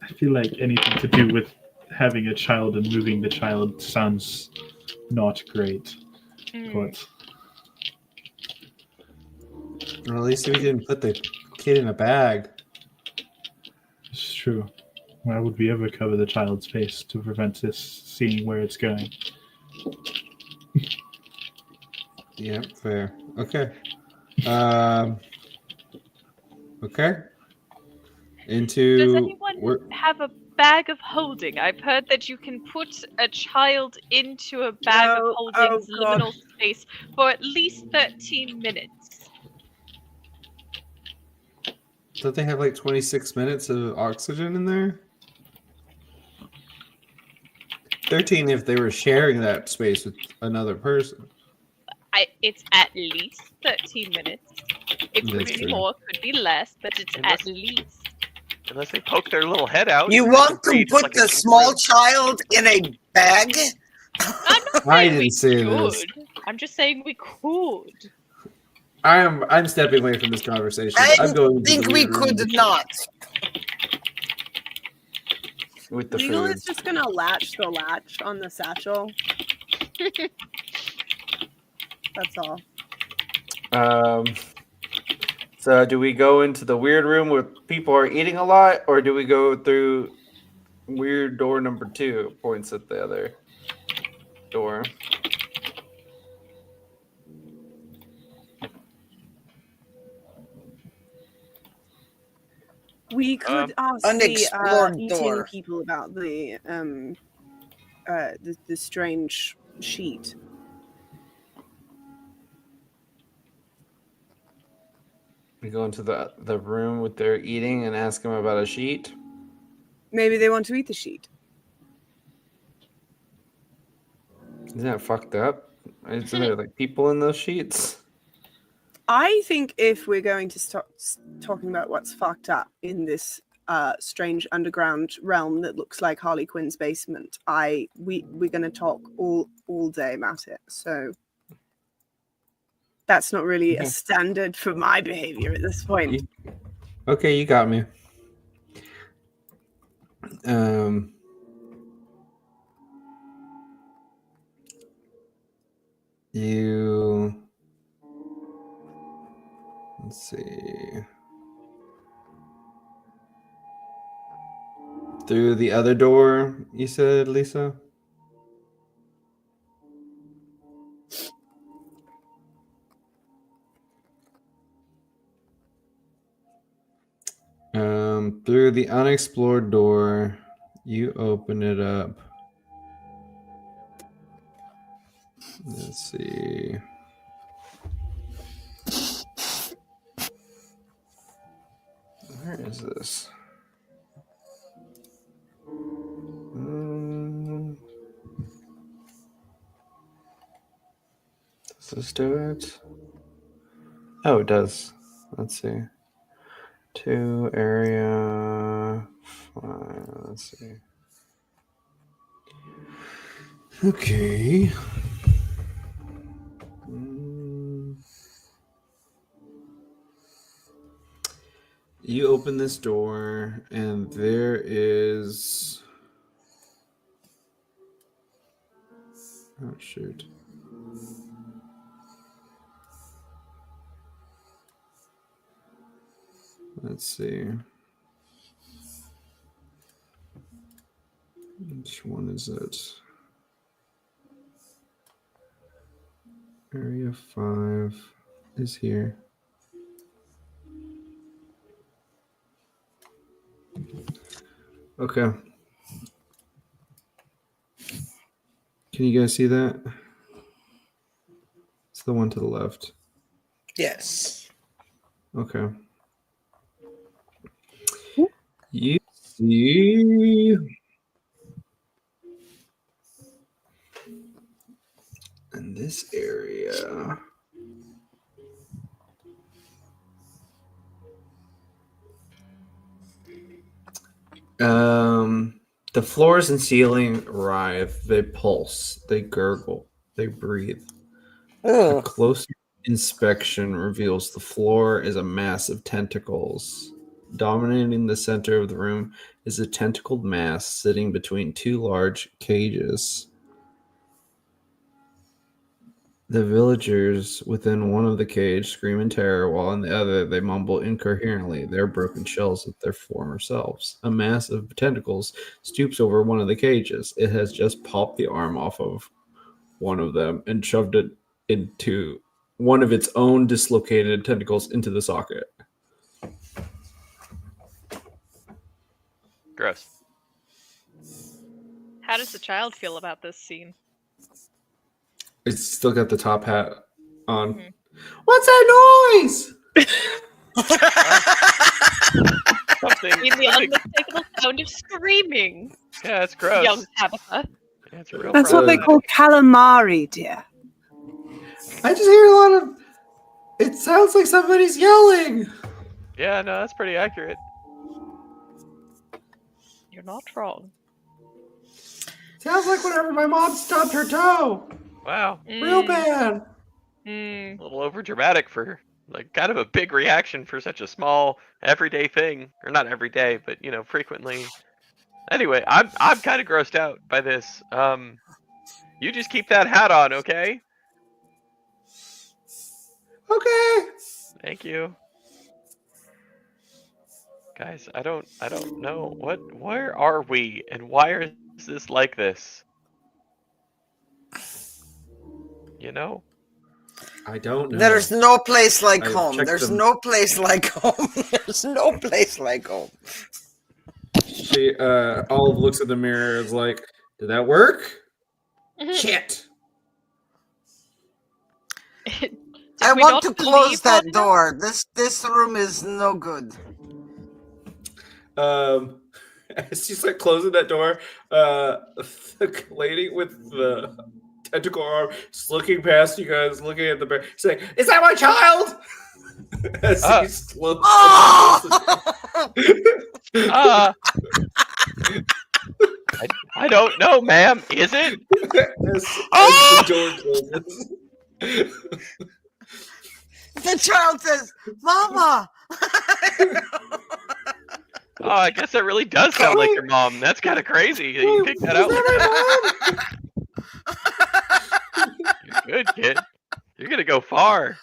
I feel like anything to do with having a child and moving the child sounds not great. But Well, at least we didn't put the kid in a bag. it's true. Why would we ever cover the child's face to prevent this seeing where it's going? Yeah, fair. Okay. Okay. Does anyone have a bag of holding? I've heard that you can put a child into a bag No. of holding's Oh, God. liminal space for at least 13 minutes. Don't they have like 26 minutes of oxygen in there? 13 if they were sharing that space with another person. It's at least 13 minutes. It could That's be true. more, could be less, but it's Unless- at least. Unless they poke their little head out. You and want to read put like a the small kangaroo. child in a bag? I'm not I saying didn't we say should. this. I'm just saying we could. I'm stepping away from this conversation. I I'm going to think the we weird room could not. with the Legal food. is just gonna latch the latch on the satchel. That's all. So do we go into the weird room where people are eating a lot, or do we go through weird door number 2? Points at the other door. We could ask the unexplored eating door. people about the strange sheet. We go into the room with their eating and ask them about a sheet. Maybe they want to eat the sheet. Isn't that fucked up? Isn't there like people in those sheets? I think if we're going to start talking about what's fucked up in this strange underground realm that looks like Harley Quinn's basement, we're going to talk all day about it. So that's not really a standard for my behavior at this point. Okay, you got me. Let's see. Through the other door, you said, Lisa? Through the unexplored door, you open it up. Let's see. Where is this? Does this do it? Oh, it does. Let's see. 2 area 5. Let's see. Okay. You open this door, and there is. Oh, shoot. Let's see. Which one is it? Area 5 is here. Okay. Can you guys see that? It's the one to the left. Yes. Okay. You see in this area. The floors and ceiling writhe, they pulse, they gurgle, they breathe. A closer inspection reveals the floor is a mass of tentacles. Dominating the center of the room is a tentacled mass sitting between 2 large cages. The villagers within one of the cage scream in terror, while in the other they mumble incoherently their broken shells of their former selves. A mass of tentacles stoops over one of the cages. It has just popped the arm off of one of them and shoved it into one of its own dislocated tentacles into the socket. Gross. How does the child feel about this scene? It's still got the top hat on. Mhm. What's that noise? Something. In the unmistakable sound of screaming, Yeah, it's gross. young Tabitha. Yeah, it's a real That's what they problem. call calamari, dear. I just hear a lot of It sounds like somebody's yelling. Yeah, no, that's pretty accurate. You're not wrong. Sounds like whenever my mom stubbed her toe. Wow, Real bad. Mm. a little over dramatic for like kind of a big reaction for such a small everyday thing, or not every day, but you know, frequently. Anyway, I'm kind of grossed out by this. You just keep that hat on, okay? Okay. Thank you. Guys, I don't know where are we and why is this like this? You know? I don't know. There's no place like I've home. checked There's them. no place like home. There's no place like home. She Olive looks at the mirror and is like, did that work? Shit. I we want not to believe close that on him? door. This room is no good. As she's like closing that door, the lady with the tentacle arm is looking past you guys, looking at the bear, saying, "Is that my child?" As he slowly. I don't know, ma'am. Is it? as the door closes. The child says, "Mama." Oh, I guess that really does sound like your mom. That's kind of crazy. that You picked that out. Like that. You're good, kid. You're gonna go far,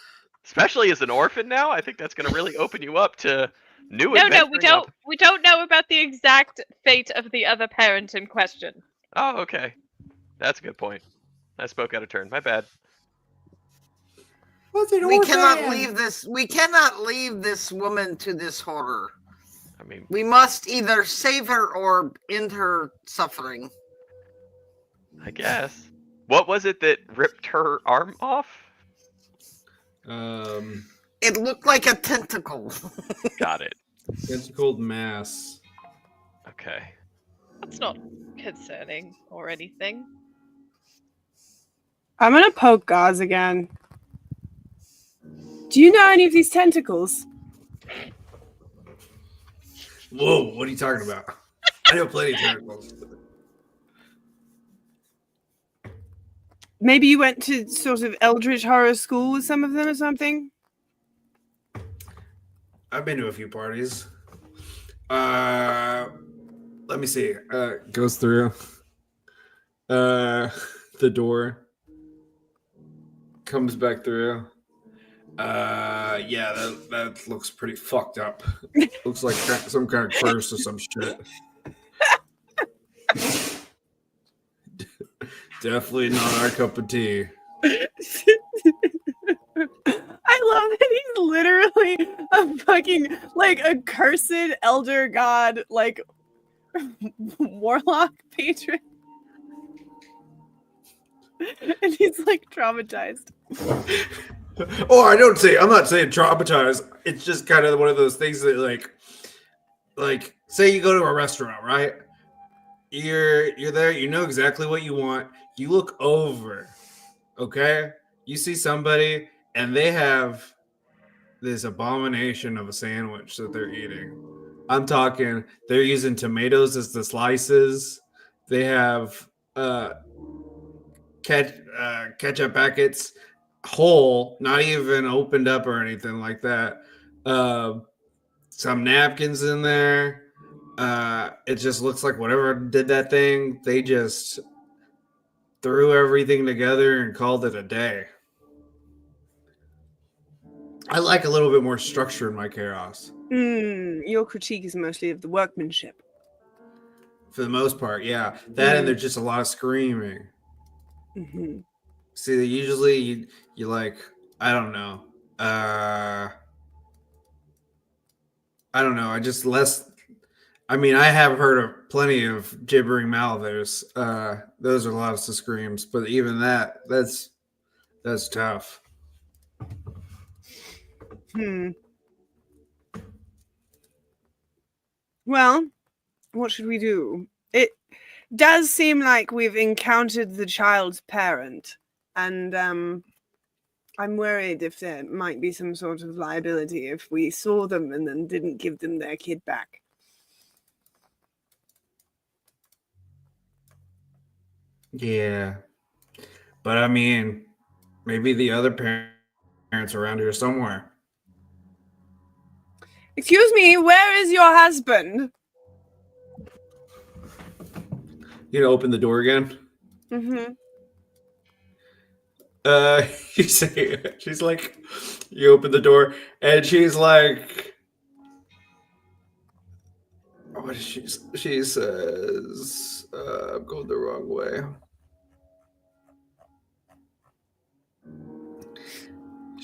especially as an orphan now. I think that's gonna really open you up to new. No, we adventuring don't. We don't know about the exact fate of the other parent in question. Oh, okay. That's a good point. I spoke out of turn. My bad. We cannot leave this. We cannot leave this woman to this horror. I mean, We must either save her or end her suffering. I guess. What was it that ripped her arm off? It looked like a tentacle. Got it. Tentacled mass. Okay. That's not concerning or anything. I'm gonna poke Gauze again. Do you know any of these tentacles? Whoa, what are you talking about? I know plenty of tentacles. Maybe you went to sort of Eldritch horror school with some of them or something? I've been to a few parties. Let me see. Goes through the door. Comes back through. Yeah, that looks pretty fucked up. Looks like some kind of curse or some shit. Definitely not our cup of tea. I love that he's literally a fucking, like, a cursed elder god, like, warlock patron. And he's, like, traumatized. Oh, I'm not saying traumatized. It's just kind of one of those things that like say you go to a restaurant, right? You're there, you know exactly what you want. You look over, okay? You see somebody and they have this abomination of a sandwich that they're eating. I'm talking, they're using tomatoes as the slices. They have ketchup packets whole, not even opened up or anything like that. Some napkins in there. It just looks like whatever did that thing, they just threw everything together and called it a day. I like a little bit more structure in my chaos. Your critique is mostly of the workmanship. For the most part, yeah. That and there's just a lot of screaming. Mm-hmm. See, usually you like, I don't know. I don't know. I just less. I mean, I have heard of plenty of gibbering mouthers. Those are lots of screams, but even that's tough. Well, what should we do? It does seem like we've encountered the child's parent, and I'm worried if there might be some sort of liability if we saw them and then didn't give them their kid back. Yeah. But I mean, maybe the other parents around here somewhere. Excuse me, where is your husband? You know, open the door again. Mm-hmm. You say, she's like, you open the door, and she's like, what is she says, I'm going the wrong way.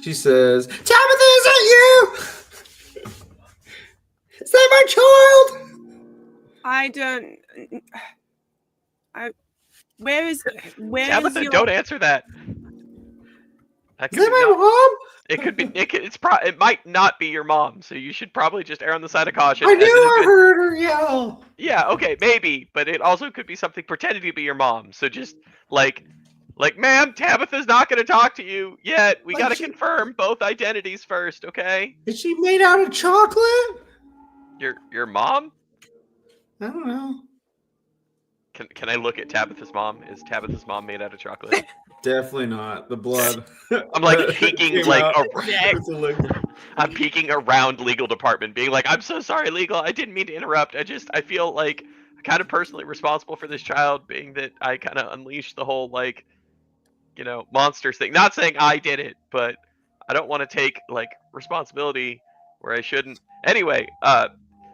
She says, Tabitha, is that you? Is that my child? Where Tabitha, is your... don't answer that. That Is could that be my not- mom? It could be. It might not be your mom, so you should probably just err on the side of caution. I as it knew has I been- heard her yell. Yeah, okay, maybe, but it also could be something pretending to be your mom. So just like, ma'am, Tabitha's not going to talk to you yet. We Like got to she- confirm both identities first, okay? Is she made out of chocolate? Your mom? I don't know. Can I look at Tabitha's mom? Is Tabitha's mom made out of chocolate? Definitely not. The blood. I'm like peeking Came like out. around. I'm peeking around legal department, being like, I'm so sorry, legal. I didn't mean to interrupt. I feel like kind of personally responsible for this child, being that I kind of unleashed the whole like, monsters thing. Not saying I did it, but I don't want to take like responsibility where I shouldn't. Anyway,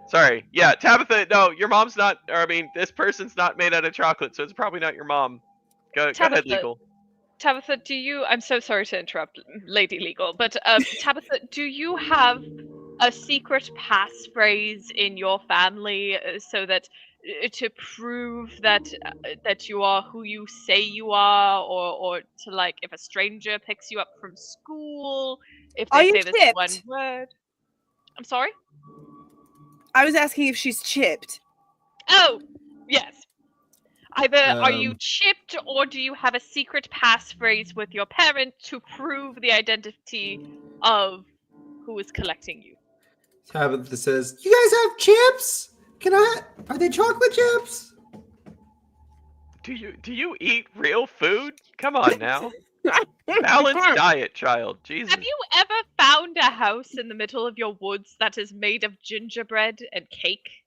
sorry. Yeah, Tabitha, no, your mom's not, or I mean, this person's not made out of chocolate, so it's probably not your mom. Go ahead, Tabitha. legal. Tabitha, I'm so sorry to interrupt, Lady Legal, but Tabitha, do you have a secret passphrase in your family so that to prove that you are who you say you are, or to like if a stranger picks you up from school, if Are they you say this chipped? one word? I'm sorry? I was asking if she's chipped. Oh, yes. Either are you Um, chipped or do you have a secret passphrase with your parent to prove the identity of who is collecting you? Tabitha says, "You guys have chips? Are they chocolate chips?" Do you eat real food? Come on now. Balanced diet, child. Jesus. Have you ever found a house in the middle of your woods that is made of gingerbread and cake?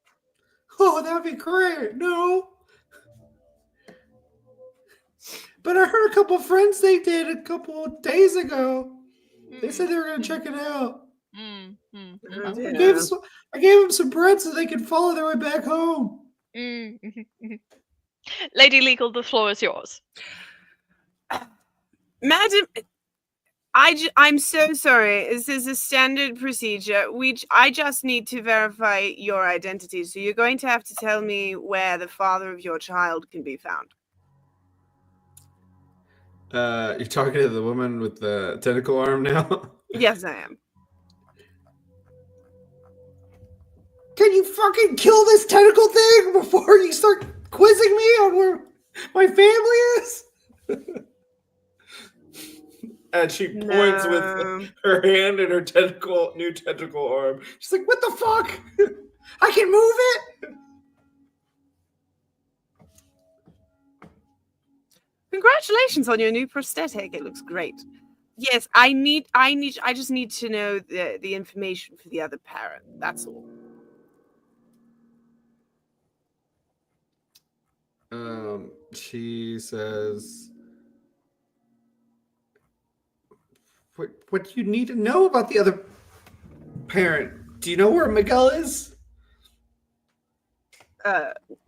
Oh, that'd be great. No. But I heard a couple friends they did a couple of days ago. They said they were going to check it out. I gave them some bread so they could follow their way back home. Lady Legal, the floor is yours. Madam, I'm so sorry. This is a standard procedure. I just need to verify your identity. So you're going to have to tell me where the father of your child can be found. You're talking to the woman with the tentacle arm now? Yes, I am. Can you fucking kill this tentacle thing before you start quizzing me on where my family is? And she points with her hand and her new tentacle arm. She's like, what the fuck? I can move it? Congratulations on your new prosthetic. It looks great. Yes, I just need to know the information for the other parent. That's all. She says, what do you need to know about the other parent? Do you know where Miguel is?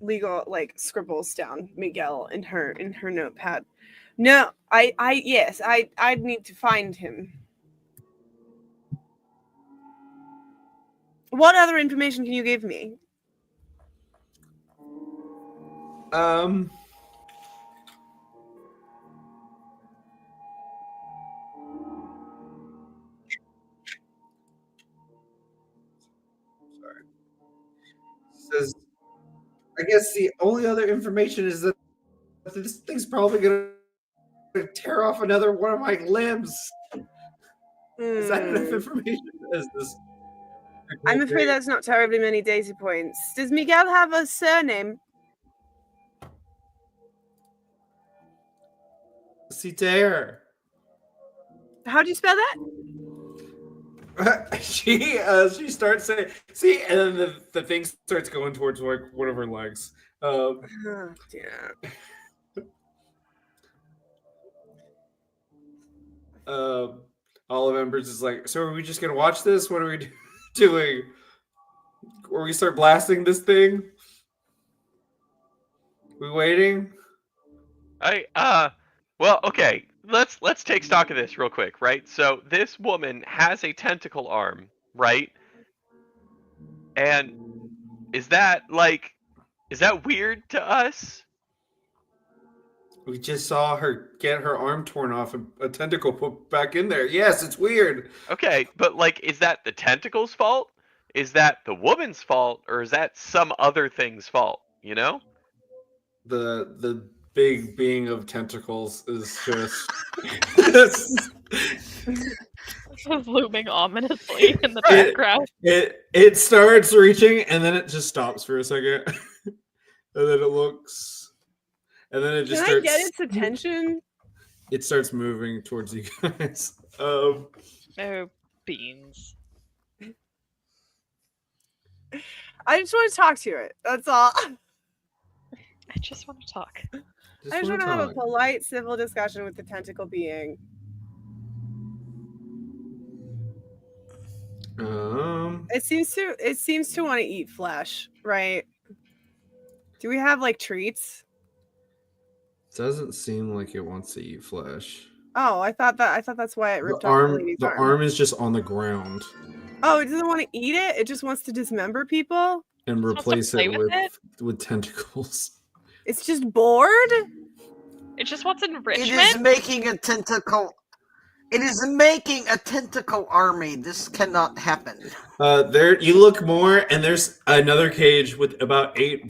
Legal scribbles down Miguel in her notepad. No, I'd need to find him. What other information can you give me? Sorry. Says, I guess the only other information is that this thing's probably gonna tear off another one of my limbs. Is that enough Hmm. information? Is this? I'm afraid that's not terribly many data points. Does Miguel have a surname? Citer. How do you spell that? She starts saying, see, and then the thing starts going towards like one of her legs. Oh, dear. Olive Embers is like, so are we just gonna watch this? What are we doing? Or we start blasting this thing? We waiting? Well, okay. Let's take stock of this real quick, right? So this woman has a tentacle arm, right? And is that weird to us? We just saw her get her arm torn off and a tentacle put back in there. Yes, it's weird. Okay, but like, is that the tentacle's fault? Is that the woman's fault, or is that some other thing's fault? You know? The big being of tentacles is just This is looming ominously in the background. it starts reaching and then it just stops for a second. And then it looks and then it just Can I starts get its attention? it starts moving towards you guys. Oh, beans. I just want to talk to it. That's all. I just want to talk. I just want to have a polite, civil discussion with the tentacle being. It seems to want to eat flesh, right? Do we have like treats? Doesn't seem like it wants to eat flesh. Oh, I thought that's why it ripped The off the arm lady's the arm is just on the ground Oh, it doesn't want to eat it? It just wants to dismember people? and Supposed to replace play it with with tentacles. It's just bored? It just wants enrichment. It is making a tentacle. It is making a tentacle army. This cannot happen. There you look more, and there's another cage with about eight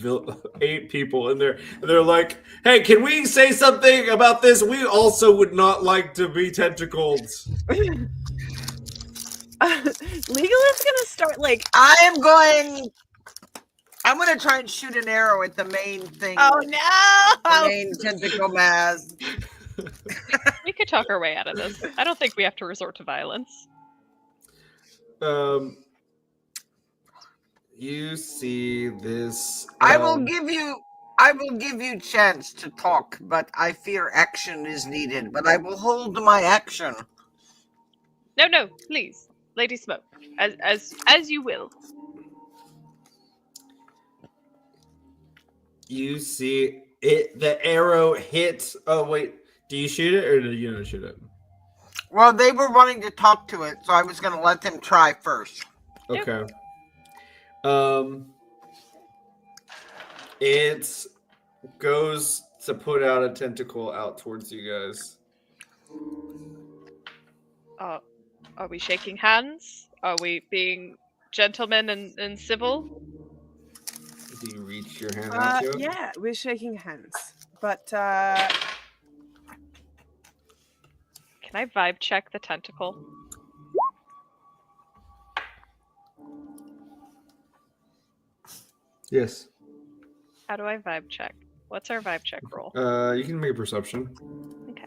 people in there. They're like, "Hey, can we say something about this? We also would not like to be tentacled." Legalist's gonna start like. I'm gonna try and shoot an arrow at the main thing. Oh no! The main tentacle mass. We could talk our way out of this. I don't think we have to resort to violence. You see this. I will give you chance to talk, but I fear action is needed. But I will hold my action. No, please, Lady Smoke, as you will. You see it. The arrow hits. Oh wait, do you shoot it or do you not shoot it? Well, they were wanting to talk to it, so I was going to let them try first. Okay. It goes to put out a tentacle out towards you guys. Are we shaking hands? Are we being gentlemen and civil? Do you reach your hand out to it? Yeah, we're shaking hands. But Can I vibe check the tentacle? Yes. How do I vibe check? What's our vibe check roll? You can make a perception. Okay.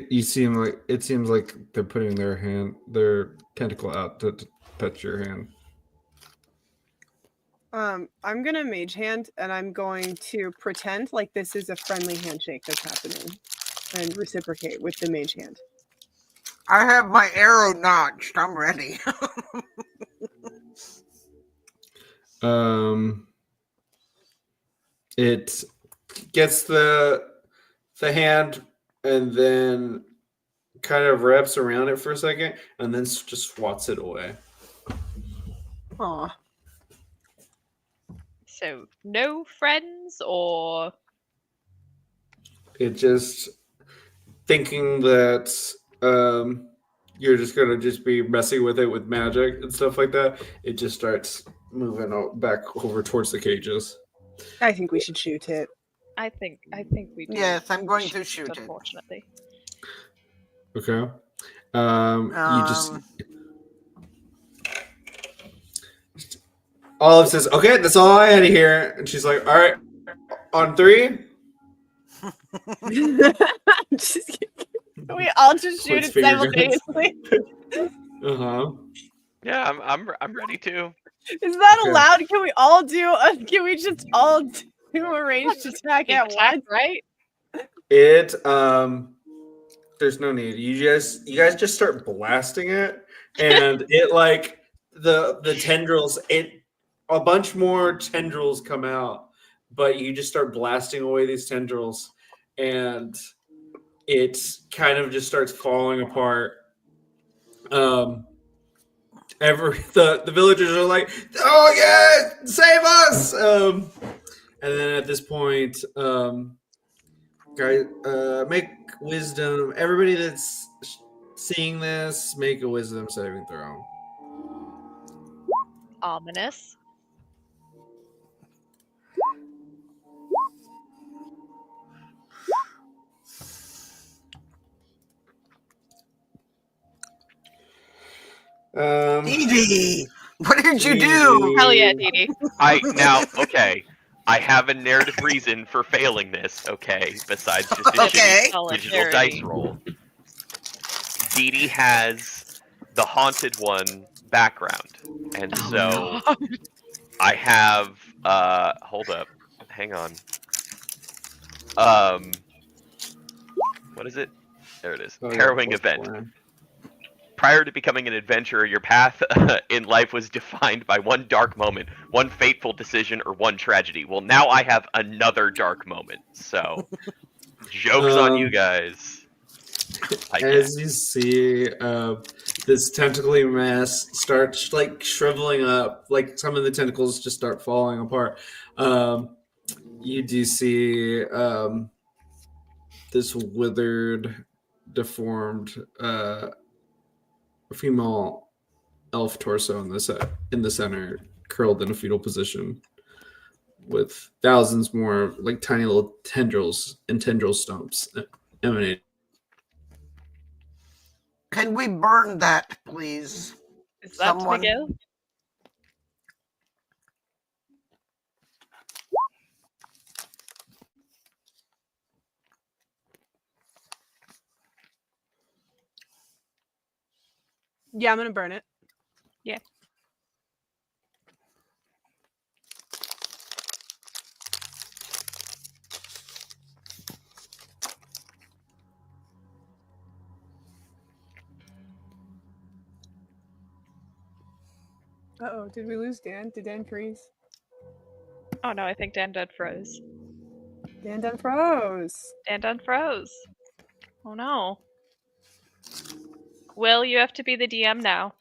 You seem like it seems like they're putting their tentacle out to touch your hand. I'm gonna mage hand and I'm going to pretend like this is a friendly handshake that's happening and reciprocate with the mage hand. I have my arrow notched. I'm ready. It gets the hand and then kind of wraps around it for a second and then just swats it away. Aw. So, no friends or... It just thinking that you're just gonna just be messing with it with magic and stuff like that. It just starts moving back over towards the cages. I think we should shoot it. I think we do. Yes, I'm going to shoot it. Unfortunately. Okay. You just Olive says, "Okay, that's all I had to hear," and she's like, "All right, on 3." Just kidding. We all just shoot Quits it finger guns. simultaneously. Yeah, I'm ready to. Is that Okay. allowed? Can we all do? Can we just all do a ranged attack at Attack, once? right? It there's no need. You guys just start blasting it, and it like the tendrils. A bunch more tendrils come out, but you just start blasting away these tendrils, and it kind of just starts falling apart. The villagers are like, "Oh yeah, save us!" And then at this point, guys, make wisdom. Everybody that's seeing this, make a wisdom saving throw. Ominous. Edie, what did you do? Hell yeah, Dee Dee. Okay. I have a narrative reason for failing this, okay, besides just a Okay. shitty digital dice roll. Dee Dee has the Haunted One background. And so I have hold up. Hang on. What is it? There it is. Harrowing event. Prior to becoming an adventurer, your path in life was defined by one dark moment, one fateful decision, or one tragedy. Well, now I have another dark moment. So, joke's on you guys. As you see, this tentacly mass starts like shriveling up, like some of the tentacles just start falling apart. You do see this withered, deformed female elf torso in the center, curled in a fetal position, with thousands more like tiny little tendrils and tendril stumps emanating. Can we burn that, please? Is that Someone- Miguel? Yeah, I'm gonna burn it. Yeah. Uh-oh, did we lose Dan? Did Dan freeze? Oh no, I think Dan done froze. Dan done froze. Dan done froze. Oh no. Will, you have to be the DM now.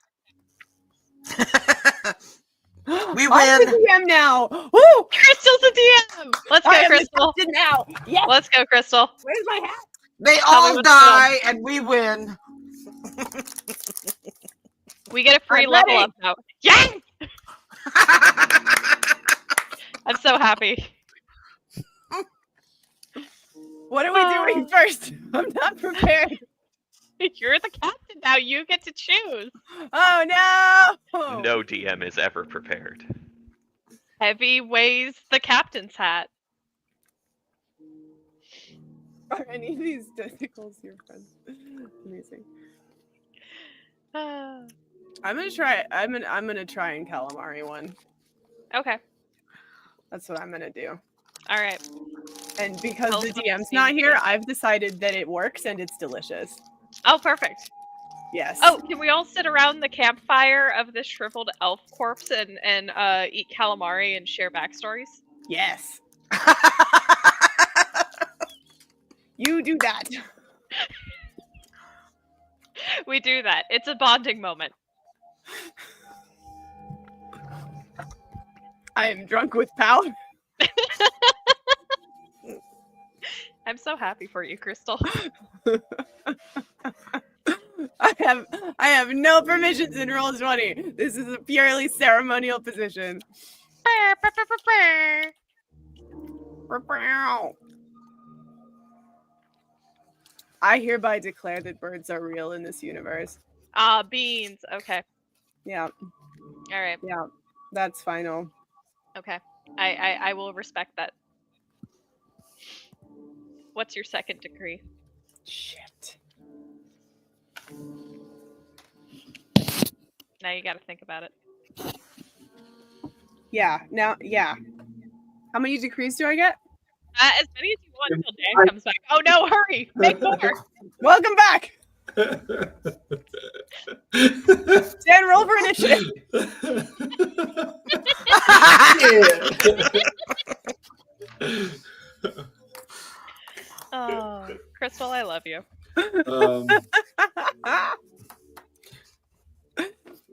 We I'm win. the DM now. Woo! Crystal's the DM! Let's I go, am the Crystal. captain now. Yes. Let's go, Crystal. Where's my hat? They Tell me all what's die and we win. We get a free I'm level ready. up now. Yes! I'm so happy. What are we doing first? I'm not prepared. You're the captain now. You get to choose. Oh no! No DM is ever prepared. Heavy weighs the captain's hat. Are any of these tentacles your friends? Amazing. I'm gonna try. I'm gonna try and calamari one. Okay. That's what I'm gonna do. All right. And because Tell the us what DM's you not think. here, I've decided that it works and it's delicious. Oh, perfect. Yes. Oh, can we all sit around the campfire of this shriveled elf corpse and eat calamari and share backstories? yes. You do that. We do that. It's a bonding moment. I am drunk with power. I'm so happy for you, Crystal. I have no permissions in Roll20. This is a purely ceremonial position. I hereby declare that birds are real in this universe. Beans. Okay. Yeah, All right. yeah, that's final. Okay. I will respect that. What's your second decree? Shit. Now you got to think about it. Yeah, now, yeah. How many decrees do I get? As many as you want until Dan comes back. Oh no! Hurry! Make more. Welcome back. Dan, roll for initiative. Oh, Crystal, I love you.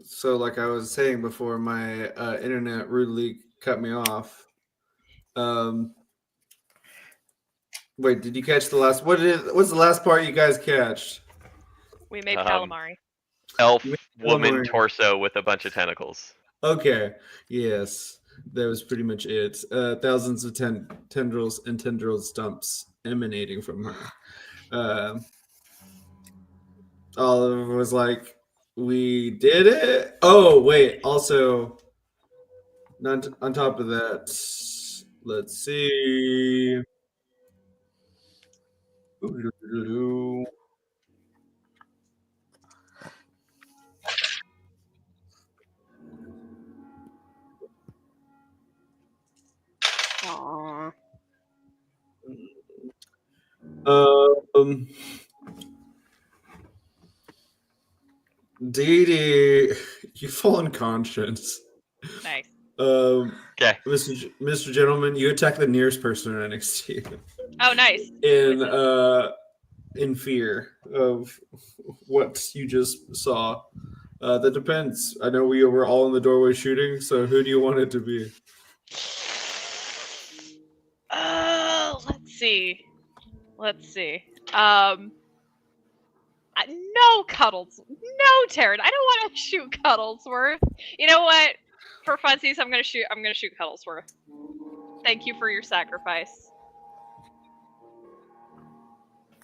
So, like I was saying before, my internet rudely cut me off. Wait, did you catch the last? What's the last part you guys catched? We made calamari. Elf Calamari. woman torso with a bunch of tentacles. Okay, yes, that was pretty much it. Thousands of tendrils and tendril stumps emanating from her. Oliver was like, "We did it." Oh wait, also, on top of that, let's see. Aww. Dee Dee, you fall unconscious. Nice. Okay. Mr. Gentleman, you attack the nearest person right next to you. Oh, nice. In fear of what you just saw. That depends. I know we were all in the doorway shooting, so who do you want it to be? Let's see. No Cuddles. No Taryn. I don't want to shoot Cuddlesworth. You know what? For funsies, I'm gonna shoot Cuddlesworth. Thank you for your sacrifice.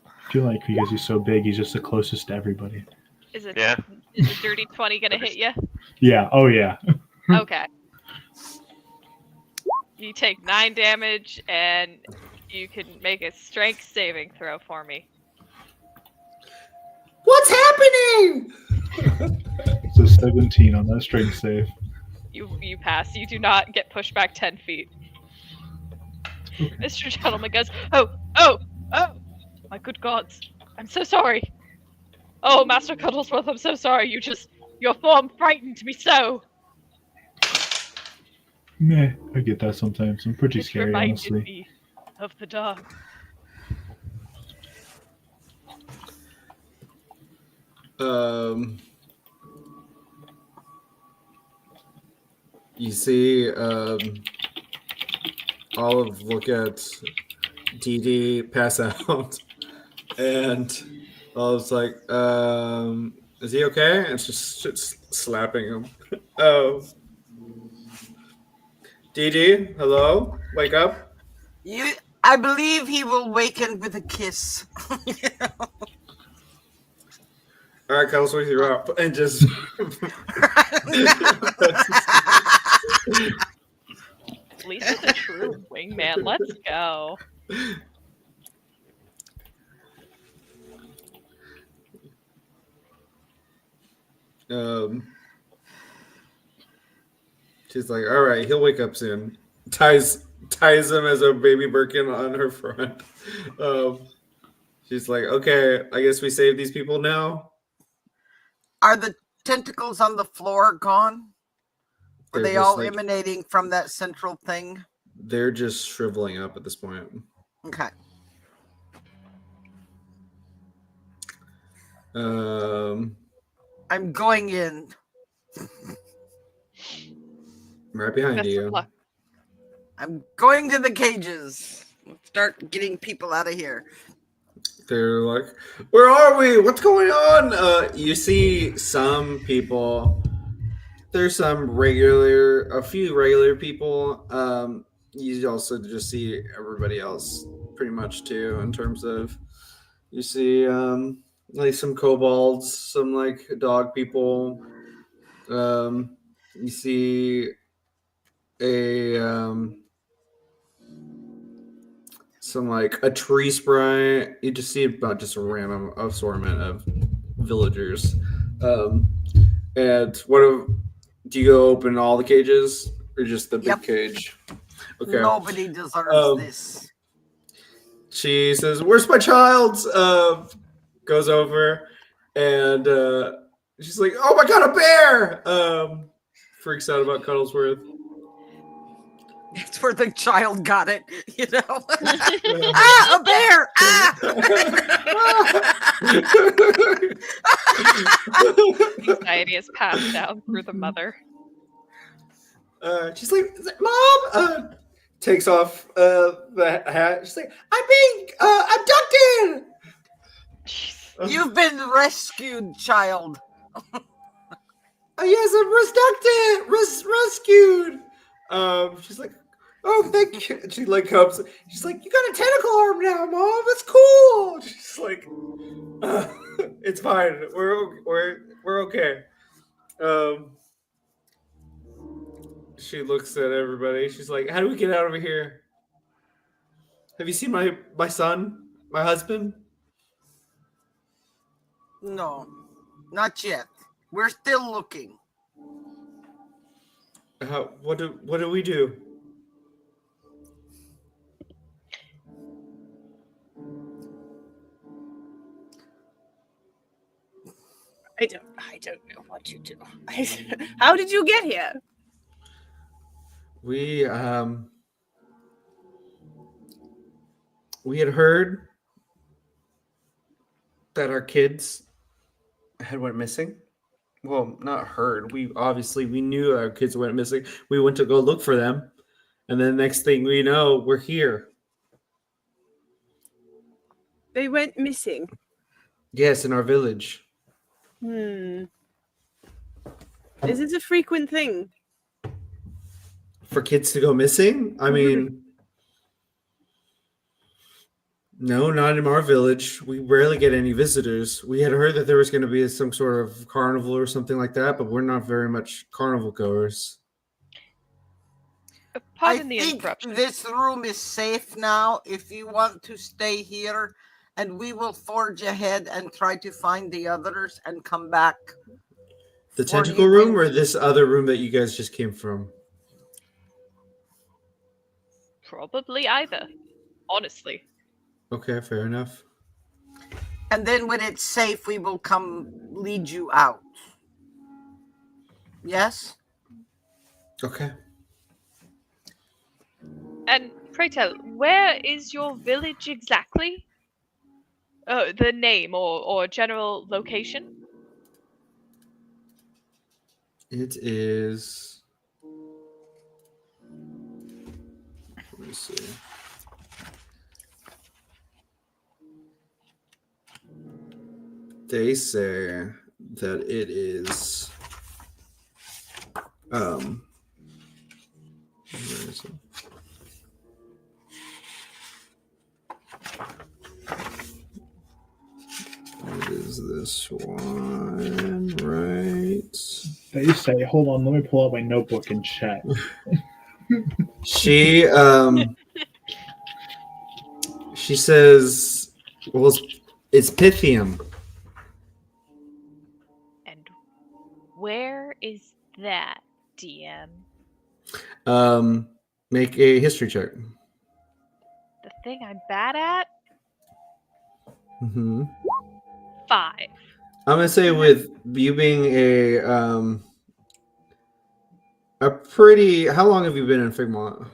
I feel like because he's so big, he's just the closest to everybody. Is it Yeah. Is a dirty 20 gonna hit you? Yeah. Oh yeah. Okay. You take 9 damage, and you can make a strength saving throw for me. What's happening? It's a 17 on that strength save. You pass. You do not get pushed back 10 feet. Okay. Mr. Gentleman goes, oh! My good gods. I'm so sorry. Oh, Master Cuddlesworth, I'm so sorry. Your form frightened me so. Meh, I get that sometimes. I'm pretty It scary, reminded honestly. me of the dog. You see, Olive look at Dee Dee pass out, and Olive's like, "Is he okay?" And it's just slapping him. Oh, Dee Dee, hello, wake up. I believe he will waken with a kiss. All right, Cuddlesworth, you're up, and just. Lisa's a true wingman. Let's go. She's like, all right, he'll wake up soon. Ties him as a baby Birkin on her front. She's like, okay, I guess we save these people now. Are the tentacles on the floor gone? Are They're they just all like- emanating from that central thing? They're just shriveling up at this point. Okay. I'm going in. Right behind Best of you. luck. I'm going to the cages. Let's start getting people out of here. They're like, where are we? What's going on? You see some people. There's a few regular people. you also just see everybody else pretty much too, in terms of you see like some kobolds, some like dog people. You see a some like a tree sprite. You just see about just a random assortment of villagers. Um, and what do you go open all the cages or just the big Yep. cage? Okay. Nobody deserves this. She says, "Where's my child?" Goes over and she's like, "Oh my god, a bear!" Freaks out about Cuddlesworth. That's where the child got it, you know. Ah, a bear! Ah! Anxiety is passed down through the mother. She's like, "Mom!" Takes off the hat. She's like, "I'm being abducted." Jeez. You've been rescued, child. Yes, I'm rescued. She's like, "Oh, thank you." She like comes. She's like, "You got a tentacle arm now, Mom. That's cool." She's like, "It's fine. We're okay." She looks at everybody. She's like, "How do we get out of here? Have you seen my son, my husband?" No, not yet. We're still looking. What do we do? I don't know what you do. How did you get here? We had heard that our kids had went missing. Well, not heard. We knew our kids went missing. We went to go look for them, and then next thing we know, we're here. They went missing. Yes, in our village. Is this a frequent thing? For kids to go missing? I mean, no, not in our village. We rarely get any visitors. We had heard that there was going to be some sort of carnival or something like that, but we're not very much carnival goers. Pardon the I think interruption. this room is safe now. If you want to stay here, and we will forge ahead and try to find the others and come back. The tentacle room or this other room that you guys just came from? Probably either. Honestly. Okay, fair enough. And then when it's safe, we will come lead you out. Yes? Okay. And pray tell, where is your village exactly? The name or general location? It is. Let me see. They say that it is. Where is it? What is this one? Right. They say, hold on, let me pull out my notebook and check. She says, well, it's Pythium. And where is that, DM? Make a history check. The thing I'm bad at? Mm-hmm. 5. I'm gonna say with you being a pretty. How long have you been in Figmont?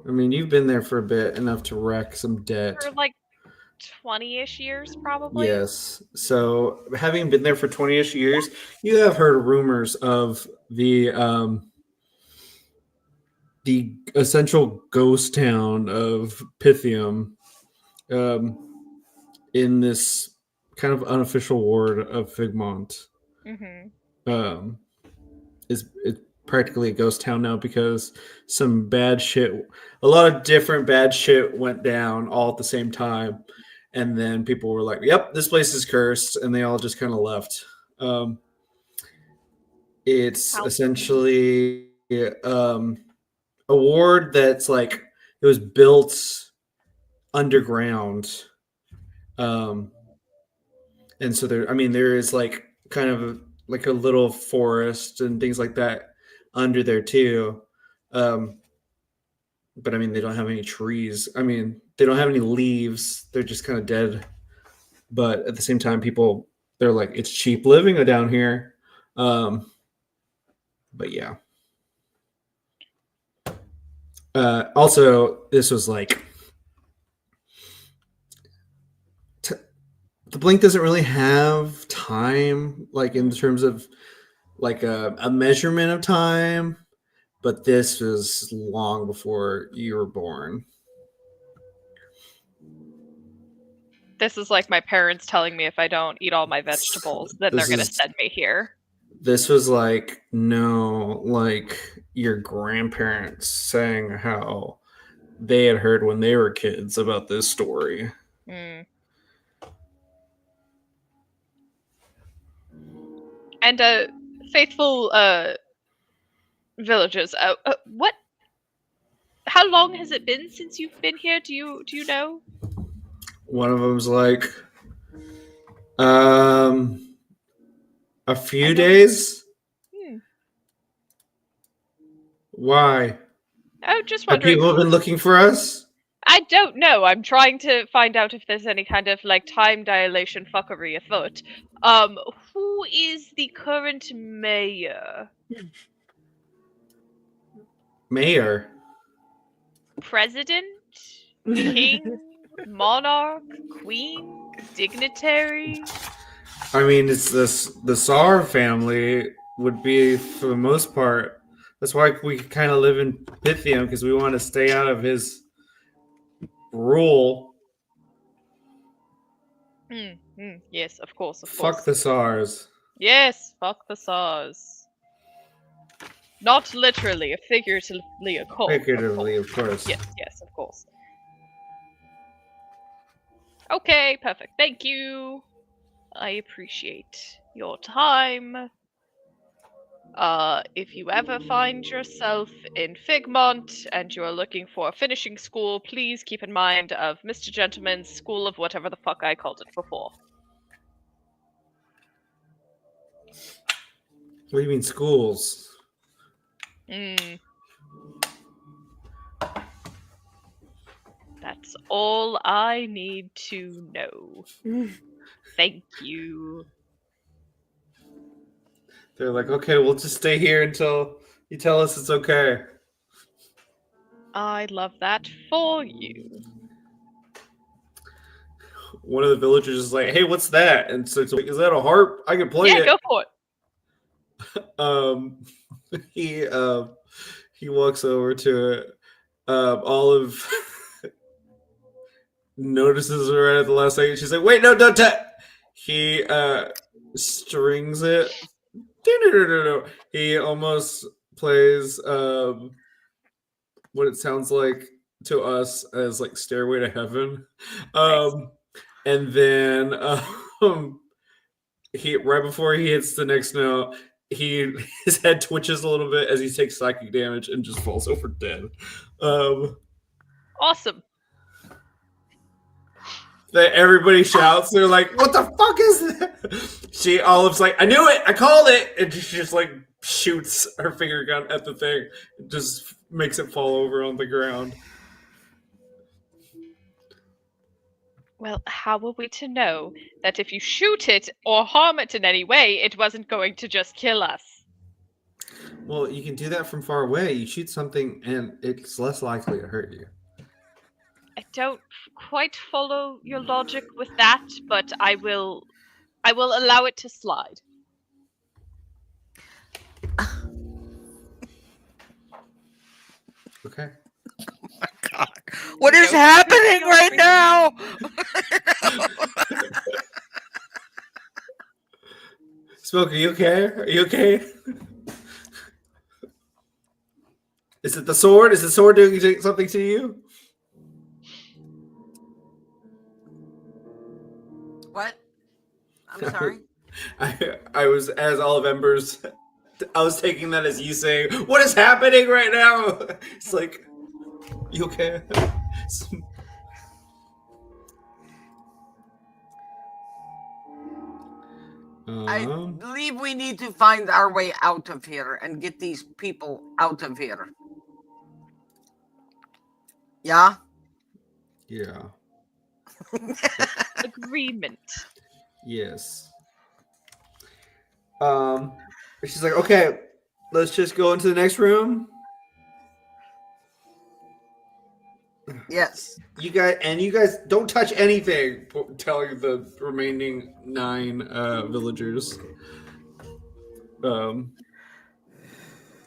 I mean, you've been there for a bit, enough to wreck some debt. For like 20-ish years, probably. Yes. So, having been there for 20-ish years, you have heard rumors of the essential ghost town of Pythium, in this kind of unofficial ward of Figmont. Mm-hmm. is practically a ghost town now because some bad shit, a lot of different bad shit went down all at the same time, and then people were like, "Yep, this place is cursed," and they all just kind of left. It's How- essentially a ward that's like it was built underground, and so there is like kind of like a little forest and things like that under there too. But I mean, they don't have any trees. I mean, they don't have any leaves. They're just kind of dead. But at the same time, they're like, it's cheap living down here. But yeah. Also, this was like the Blink doesn't really have time, like in terms of like a measurement of time. But this was long before you were born. This is like my parents telling me if I don't eat all my vegetables, then they're This going to is- send me here. This was like, no, like your grandparents saying how they had heard when they were kids about this story. Mm. And faithful villagers, what? How long has it been since you've been here? Do you know? One of them's like, a few days. Why? Oh, just Have wondering. people been looking for us? I don't know. I'm trying to find out if there's any kind of like time dilation fuckery afoot. Who is the current mayor? Mayor. President? King? Monarch? Queen? Dignitary? I mean, it's this the Tsar family would be for the most part. That's why we kind of live in Pythium because we want to stay out of his rule. Yes, of course, Fuck the Tsars. Yes, fuck the Tsars. Not literally, figuratively, of course. Figuratively, of course. Yes, of course. Okay, perfect. Thank you. I appreciate your time. If you ever find yourself in Figmont and you're looking for a finishing school, please keep in mind of Mr. Gentleman's School of whatever the fuck I called it before. What do you mean schools? That's all I need to know. Thank you. They're like, okay, we'll just stay here until you tell us it's okay. I love that for you. One of the villagers is like, hey, what's that? And so it's like, is that a harp? I can play it. Yeah, go for it. He walks over to it. Olive notices her right at the last second. She's like, wait, no, don't touch. He strings it. He almost plays what it sounds like to us as like Stairway to Heaven. Nice. And then he right before he hits the next note, his head twitches a little bit as he takes psychic damage and just falls over dead. Awesome. That everybody shouts. They're like, "What the fuck is that?" Olive's like, "I knew it. I called it." And she just like shoots her finger gun at the thing. It just makes it fall over on the ground. Well, how were we to know that if you shoot it or harm it in any way, it wasn't going to just kill us? Well, you can do that from far away. You shoot something, and it's less likely to hurt you. I don't quite follow your logic with that, but I will allow it to slide. Okay. My God, what is happening right now? Smoke, are you okay? Are you okay? Is it the sword? Is the sword doing something to you? What? I'm sorry. I was, as Olive Embers, I was taking that as you saying, "What is happening right now?" It's like, you okay? I believe we need to find our way out of here and get these people out of here. Yeah? Yeah. Agreement. Yes. She's like, okay, let's just go into the next room. Yes. You guys don't touch anything. Telling the remaining 9 villagers.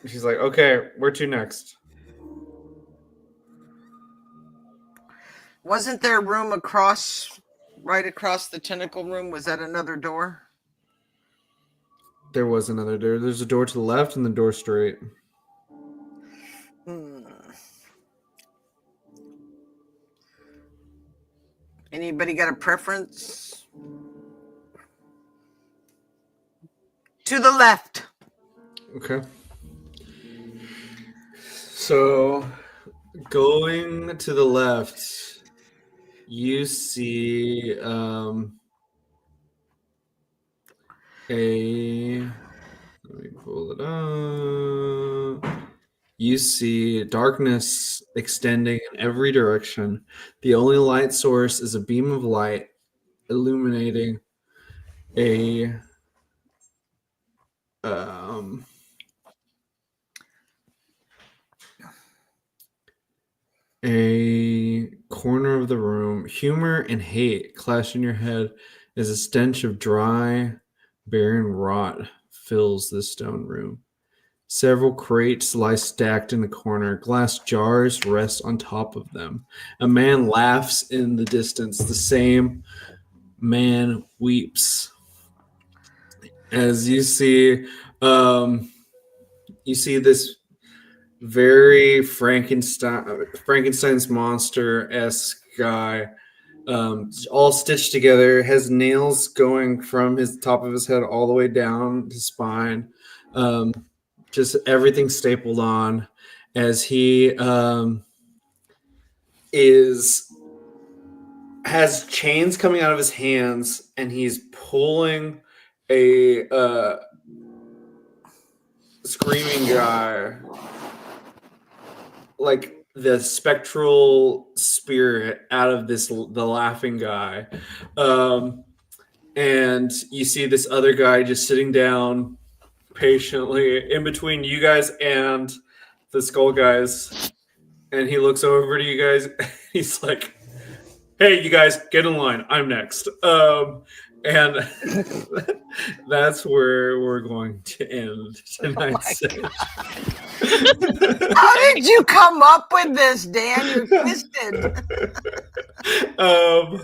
She's like, okay, where to next? Wasn't there a room right across the tentacle room? Was that another door? There was another door. There's a door to the left and the door straight. Anybody got a preference? To the left. Okay. So, going to the left, you see let me pull it up. You see darkness extending in every direction. The only light source is a beam of light illuminating a corner of the room. Humor and hate clash in your head as a stench of dry, barren rot fills the stone room. Several crates lie stacked in the corner. Glass jars rest on top of them. A man laughs in the distance. The same man weeps. As you see this very Frankenstein's monster-esque guy, all stitched together, has nails going from his top of his head all the way down his spine. Just everything stapled on, as he has chains coming out of his hands, and he's pulling a screaming guy, like the spectral spirit out of the laughing guy. And you see this other guy just sitting down patiently in between you guys and the skull guys, and he looks over to you guys. He's like, hey, you guys, get in line, I'm next. And that's where we're going to end tonight's session. How did you come up with this, Dan? You're twisted. Oh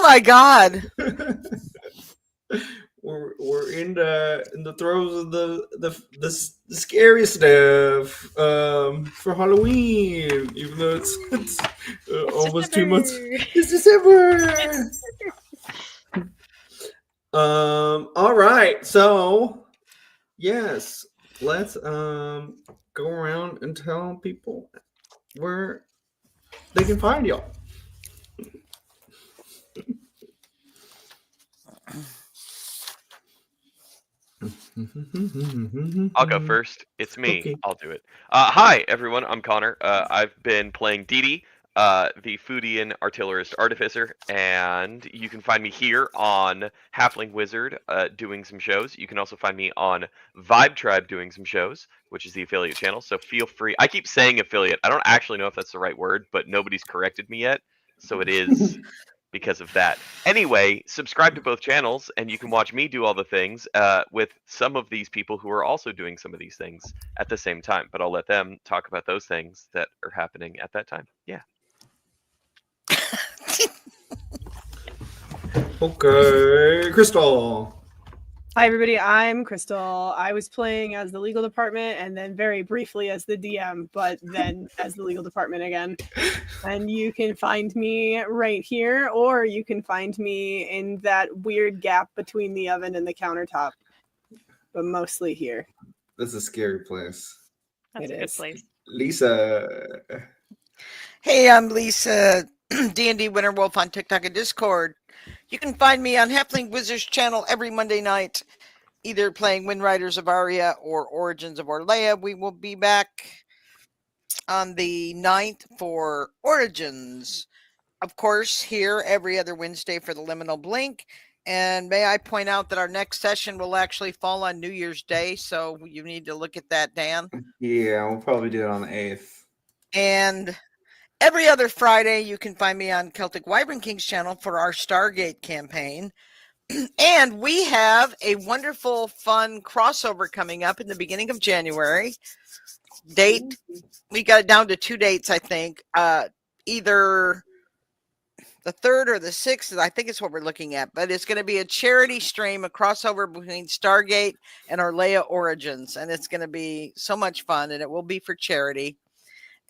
my God. We're in the throes of the scary stuff for Halloween, even though it's almost 2 months. It's December. All right, so yes, let's go around and tell people where they can find y'all. I'll go first. It's me. Okay. I'll do it. Hi, everyone. I'm Connor. I've been playing Didi, the Foodian Artillerist Artificer, and you can find me here on Halfling Wizard doing some shows. You can also find me on Vibe Tribe doing some shows, which is the affiliate channel, so feel free. I keep saying affiliate. I don't actually know if that's the right word, but nobody's corrected me yet, so it is because of that. Anyway, subscribe to both channels, and you can watch me do all the things with some of these people who are also doing some of these things at the same time, but I'll let them talk about those things that are happening at that time. Yeah. Okay, Crystal. Hi, everybody. I'm Crystal. I was playing as the legal department and then very briefly as the DM, but then as the legal department again. And you can find me right here, or you can find me in that weird gap between the oven and the countertop, but mostly here. This is a scary place. That's It a good is. place. Lisa. Hey, I'm Lisa, D&D Winter Wolf on TikTok and Discord. You can find me on Halfling Wizards channel every Monday night, either playing Wind Riders of Aria or Origins of Orlea. We will be back on the 9th for Origins. Of course, here every other Wednesday for the Liminal Blin. And may I point out that our next session will actually fall on New Year's Day, so you need to look at that, Dan. Yeah, we'll probably do it on the 8th. And every other Friday, you can find me on Celtic Wyvern King's channel for our Stargate campaign. And we have a wonderful, fun crossover coming up in the beginning of January. Date, we got it down to 2 dates, I think. Either the 3rd or the 6th, I think is what we're looking at. But it's going to be a charity stream, a crossover between Stargate and Orlea Origins. And it's going to be so much fun, and it will be for charity.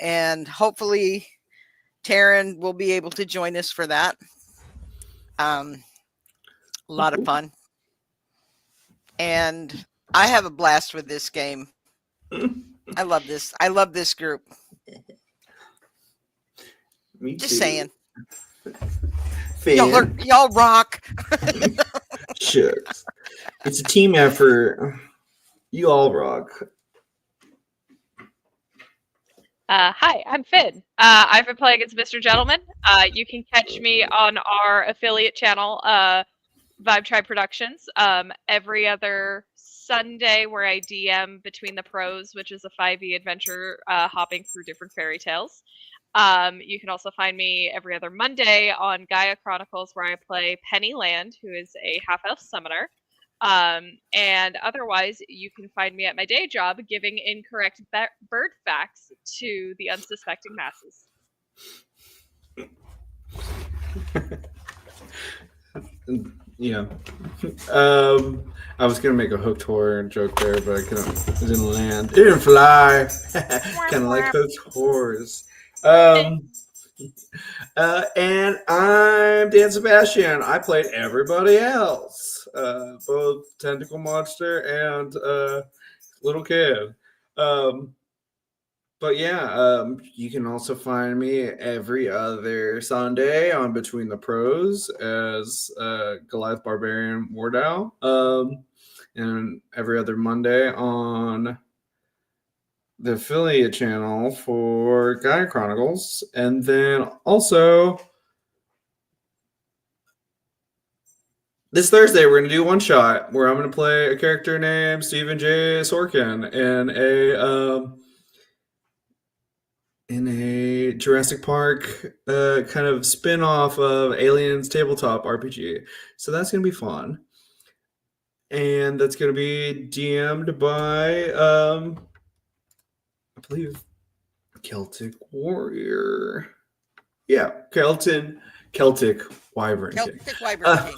And hopefully Taryn will be able to join us for that. A lot of fun. And I have a blast with this game. I love this. I love this group. Me Just too. saying. Fan. Y'all rock. Shucks. It's a team effort. You all rock. Hi, I'm Finn. I've been playing as Mr. Gentleman. You can catch me on our affiliate channel, Vibe Tribe Productions, every other Sunday where I DM Between the Pros, which is a 5e adventure hopping through different fairy tales. You can also find me every other Monday on Gaia Chronicles, where I play Penny Land, who is a half-elf summoner. And otherwise, you can find me at my day job giving incorrect bird facts to the unsuspecting masses. Yeah. I was gonna make a hooked horror joke there, but I couldn't. It didn't land. It didn't fly. Kind of like hooked horrors. And I'm Dan Sebastian. I played everybody else, both Tentacle Monster and Little Kid. But yeah, you can also find me every other Sunday on Between the Pros as Goliath Barbarian Wardow, and every other Monday on the affiliate channel for Gaia Chronicles. And then also this Thursday we're going to do one shot where I'm going to play a character named Stephen J. Sorkin in a Jurassic Park kind of spin-off of Aliens tabletop RPG. So that's going to be fun. And that's going to be DM'd by I believe Celtic Warrior. Yeah, Celtic Wyvern King. Celtic Wyvern King.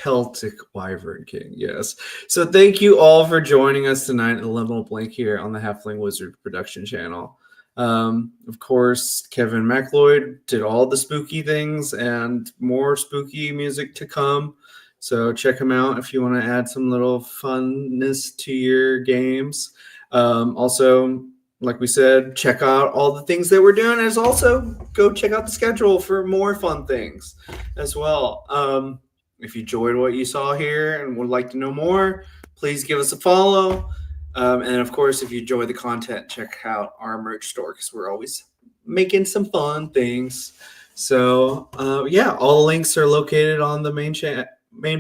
Celtic Wyvern King, yes. So thank you all for joining us tonight at the Liminal Blin here on the Halfling Wizard production channel. Of course, Kevin MacLeod did all the spooky things and more spooky music to come. So check him out if you want to add some little funness to your games. Also, like we said, check out all the things that we're doing. And also go check out the schedule for more fun things as well. If you enjoyed what you saw here and would like to know more, please give us a follow. And of course, if you enjoy the content, check out our merch store because we're always making some fun things. So yeah, all the links are located on the main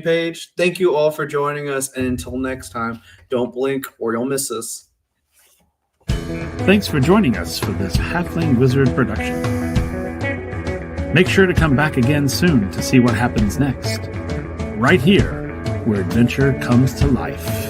page. Thank you all for joining us. And until next time, don't blink or you'll miss us. Thanks for joining us for this Halfling Wizard production. Make sure to come back again soon to see what happens next, right here where adventure comes to life.